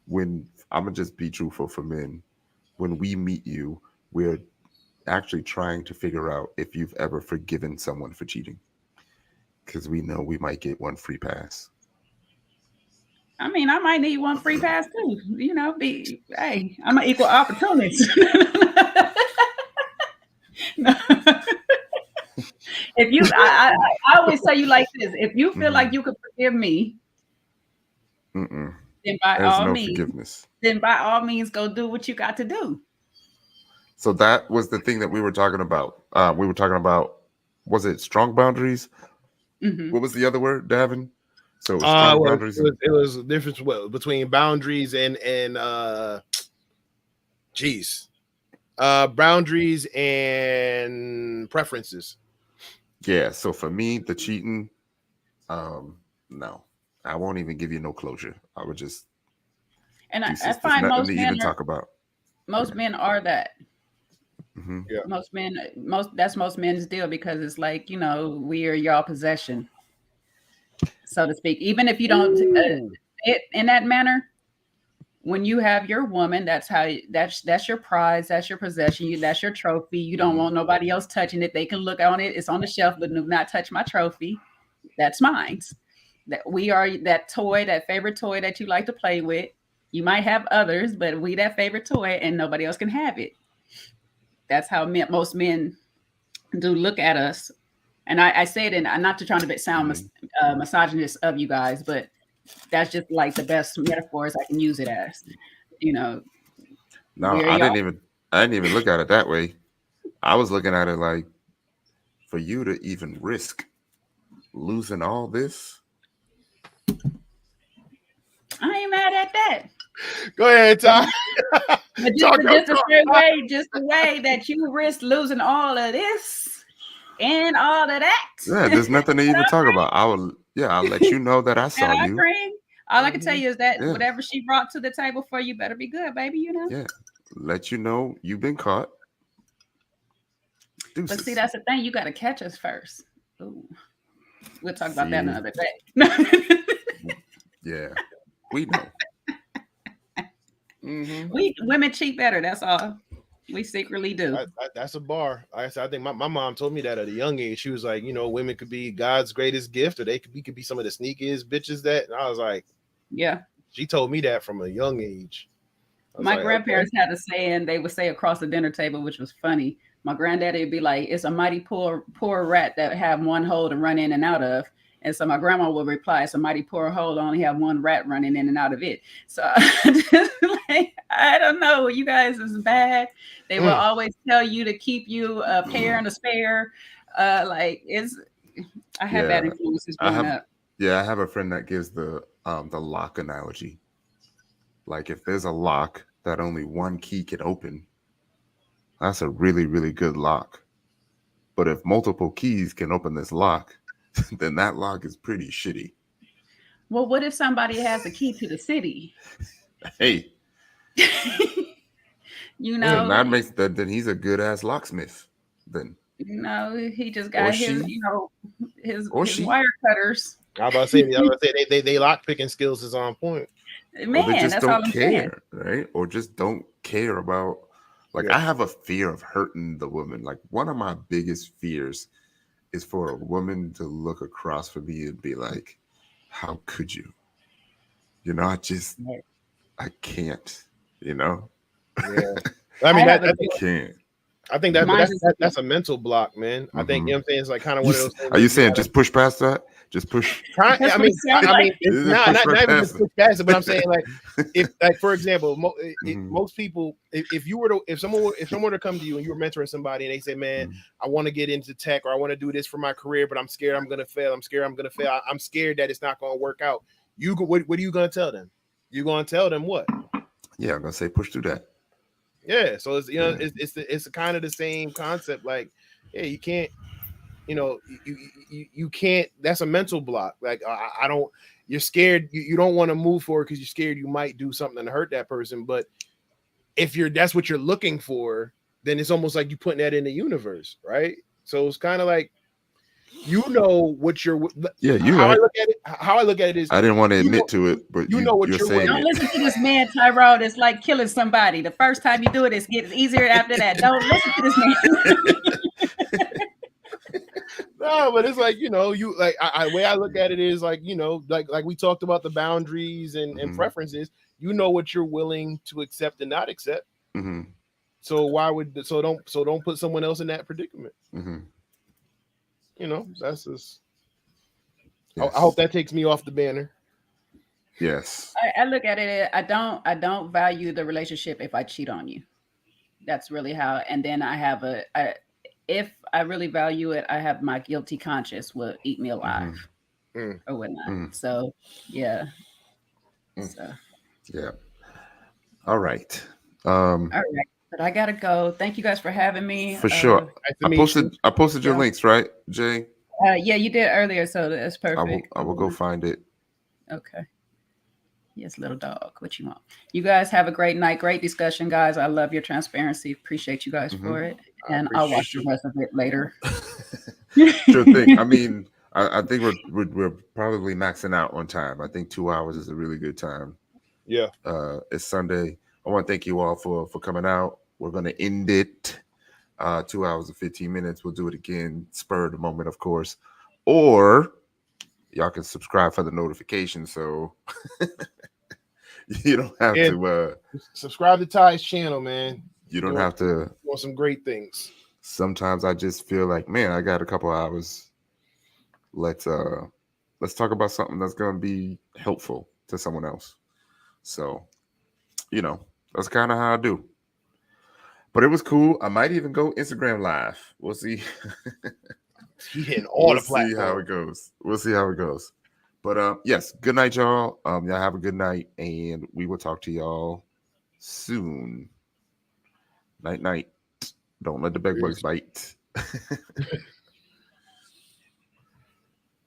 [SPEAKER 1] when I'm going to just be truthful for men, when we meet you, we're actually trying to figure out if you've ever forgiven someone for cheating. Because we know we might get one free pass.
[SPEAKER 7] I mean, I might need one free pass too. Hey, I'm an equal opportunist. If you, I always tell you like this: if you feel like you could forgive me, then by all means,
[SPEAKER 1] forgiveness.
[SPEAKER 7] Then by all means, go do what you got to do.
[SPEAKER 1] So that was the thing that we were talking about. Was it strong boundaries?
[SPEAKER 7] Mm-hmm.
[SPEAKER 1] What was the other word, Davin? So boundaries.
[SPEAKER 4] It was the difference between boundaries and boundaries and preferences.
[SPEAKER 1] Yeah. So for me, the cheating, no, I won't even give you no closure. I would just.
[SPEAKER 7] And I find most men
[SPEAKER 1] even talk about.
[SPEAKER 7] Most men are that.
[SPEAKER 1] Mm-hmm.
[SPEAKER 4] Yeah.
[SPEAKER 7] That's most men's deal, because it's like, we are y'all possession, so to speak. Even if you don't it in that manner, when you have your woman, that's your prize, that's your possession, that's your trophy. You don't want nobody else touching it. They can look on it. It's on the shelf, but do not touch my trophy. That's mine. That we are that toy, that favorite toy that you like to play with. You might have others, but we that favorite toy, and nobody else can have it. That's how most men do look at us. And I say it, and I'm not to try to sound misogynist of you guys, but that's just like the best metaphors I can use it as.
[SPEAKER 1] No, I didn't even look at it that way. I was looking at it like, for you to even risk losing all this.
[SPEAKER 7] I ain't mad at that.
[SPEAKER 4] Go ahead, Ty.
[SPEAKER 7] Just the way that you risk losing all of this and all of that.
[SPEAKER 1] Yeah, there's nothing to even talk about. I'll let you know that I saw you.
[SPEAKER 7] All I can tell you is that whatever she brought to the table for you better be good, baby.
[SPEAKER 1] Yeah, let you know you've been caught. Deuces.
[SPEAKER 7] But see, that's the thing. You got to catch us first. Ooh. We'll talk about that another day.
[SPEAKER 1] Yeah, we know.
[SPEAKER 7] We women cheat better. That's all. We secretly do.
[SPEAKER 4] That's a bar. I think my mom told me that at a young age. She was like, women could be God's greatest gift, or they could be some of the sneakiest bitches that. And I was like,
[SPEAKER 7] yeah. She
[SPEAKER 4] told me that from a young age.
[SPEAKER 7] My grandparents had a saying. They would say across the dinner table, which was funny. My granddaddy would be like, "It's a mighty poor rat that have one hole to run in and out of." And so my grandma would reply, "It's a mighty poor hole, only have one rat running in and out of it." So I don't know. You guys is bad. They will always tell you to keep you a pair and a spare. I have bad influences growing up.
[SPEAKER 1] Yeah, I have a friend that gives the lock analogy. Like, if there's a lock that only one key can open, that's a really, really good lock. But if multiple keys can open this lock, then that lock is pretty shitty.
[SPEAKER 7] Well, what if somebody has a key to the city?
[SPEAKER 1] Hey. That makes then he's a good ass locksmith. Then
[SPEAKER 7] he just got his wire cutters.
[SPEAKER 4] I was about to say they lock picking skills is on point.
[SPEAKER 7] Man,
[SPEAKER 1] they just
[SPEAKER 7] that's
[SPEAKER 1] don't
[SPEAKER 7] all I'm
[SPEAKER 1] care,
[SPEAKER 7] saying.
[SPEAKER 1] right? Or just don't care about. I have a fear of hurting the woman. Like, one of my biggest fears is for a woman to look across from me and be like, "How could you?" I can't.
[SPEAKER 4] Yeah. I mean, I
[SPEAKER 1] can't.
[SPEAKER 4] I think that's a mental block, man. I think what I'm saying, it's like kind of one of those things.
[SPEAKER 1] Are you saying just push past that? Just push.
[SPEAKER 4] Not even push past it, but I'm saying, like, if, like, for example, most people, if someone were to come to you and you were mentoring somebody and they say, "Man, I want to get into tech, or I want to do this for my career, but I'm scared I'm gonna fail. I'm scared that it's not gonna work out." What are you gonna tell them? You're gonna tell them what?
[SPEAKER 1] Yeah, I'm gonna say push through that.
[SPEAKER 4] Yeah, so it's it's kind of the same concept. Like, yeah, you can't, you can't. That's a mental block. Like, I don't. you're scared. You don't want to move forward because you're scared you might do something to hurt that person. But if that's what you're looking for, then it's almost like you putting that in the universe, right? So it's kind of like, what you're.
[SPEAKER 1] Yeah, you
[SPEAKER 4] how
[SPEAKER 1] right.
[SPEAKER 4] I look at it is,
[SPEAKER 1] I didn't want to admit to it, but
[SPEAKER 4] you know what
[SPEAKER 1] you're
[SPEAKER 4] you're
[SPEAKER 1] saying
[SPEAKER 7] Don't
[SPEAKER 1] it.
[SPEAKER 7] listen to this man, Tyrone. It's like killing somebody. The first time you do it, it gets easier after that. Don't listen to this man.
[SPEAKER 4] No, but it's like, you like way I look at it is like, like we talked about the boundaries and preferences. You know what you're willing to accept and not accept.
[SPEAKER 1] Mm-hmm.
[SPEAKER 4] So don't put someone else in that predicament.
[SPEAKER 1] Mm-hmm.
[SPEAKER 4] That's just.
[SPEAKER 1] Yes.
[SPEAKER 4] I hope that takes me off the banner.
[SPEAKER 1] Yes.
[SPEAKER 7] I look at it. I don't value the relationship if I cheat on you. That's really how. And then I have if I really value it, I have my guilty conscience will eat me alive or whatnot. So yeah. So
[SPEAKER 1] yeah. All right.
[SPEAKER 7] All right. But I gotta go. Thank you guys for having me.
[SPEAKER 1] For sure. I posted your links, right, Jay?
[SPEAKER 7] Yeah, you did earlier, so that's perfect.
[SPEAKER 1] I will go find it.
[SPEAKER 7] Okay. Yes, little dog. What you want? You guys have a great night. Great discussion, guys. I love your transparency. Appreciate you guys for it. And I'll watch the rest of it later.
[SPEAKER 1] Sure thing. I mean, I think we're probably maxing out on time. I think 2 hours is a really good time.
[SPEAKER 4] Yeah.
[SPEAKER 1] It's Sunday. I want to thank you all for coming out. We're gonna end it 2 hours and 15 minutes. We'll do it again, spur of the moment, of course. Or y'all can subscribe for the notification so you don't have to
[SPEAKER 4] subscribe to Ty's channel, man.
[SPEAKER 1] You don't have to
[SPEAKER 4] want some great things.
[SPEAKER 1] Sometimes I just feel like, man, I got a couple hours. Let's talk about something that's gonna be helpful to someone else. So, that's kind of how I do. But it was cool. I might even go Instagram live. We'll see.
[SPEAKER 4] He hitting all the platforms.
[SPEAKER 1] See how it goes. We'll see how it goes. But yes, good night, y'all. Y'all have a good night, and we will talk to y'all soon. Night, night. Don't let the bed bugs bite.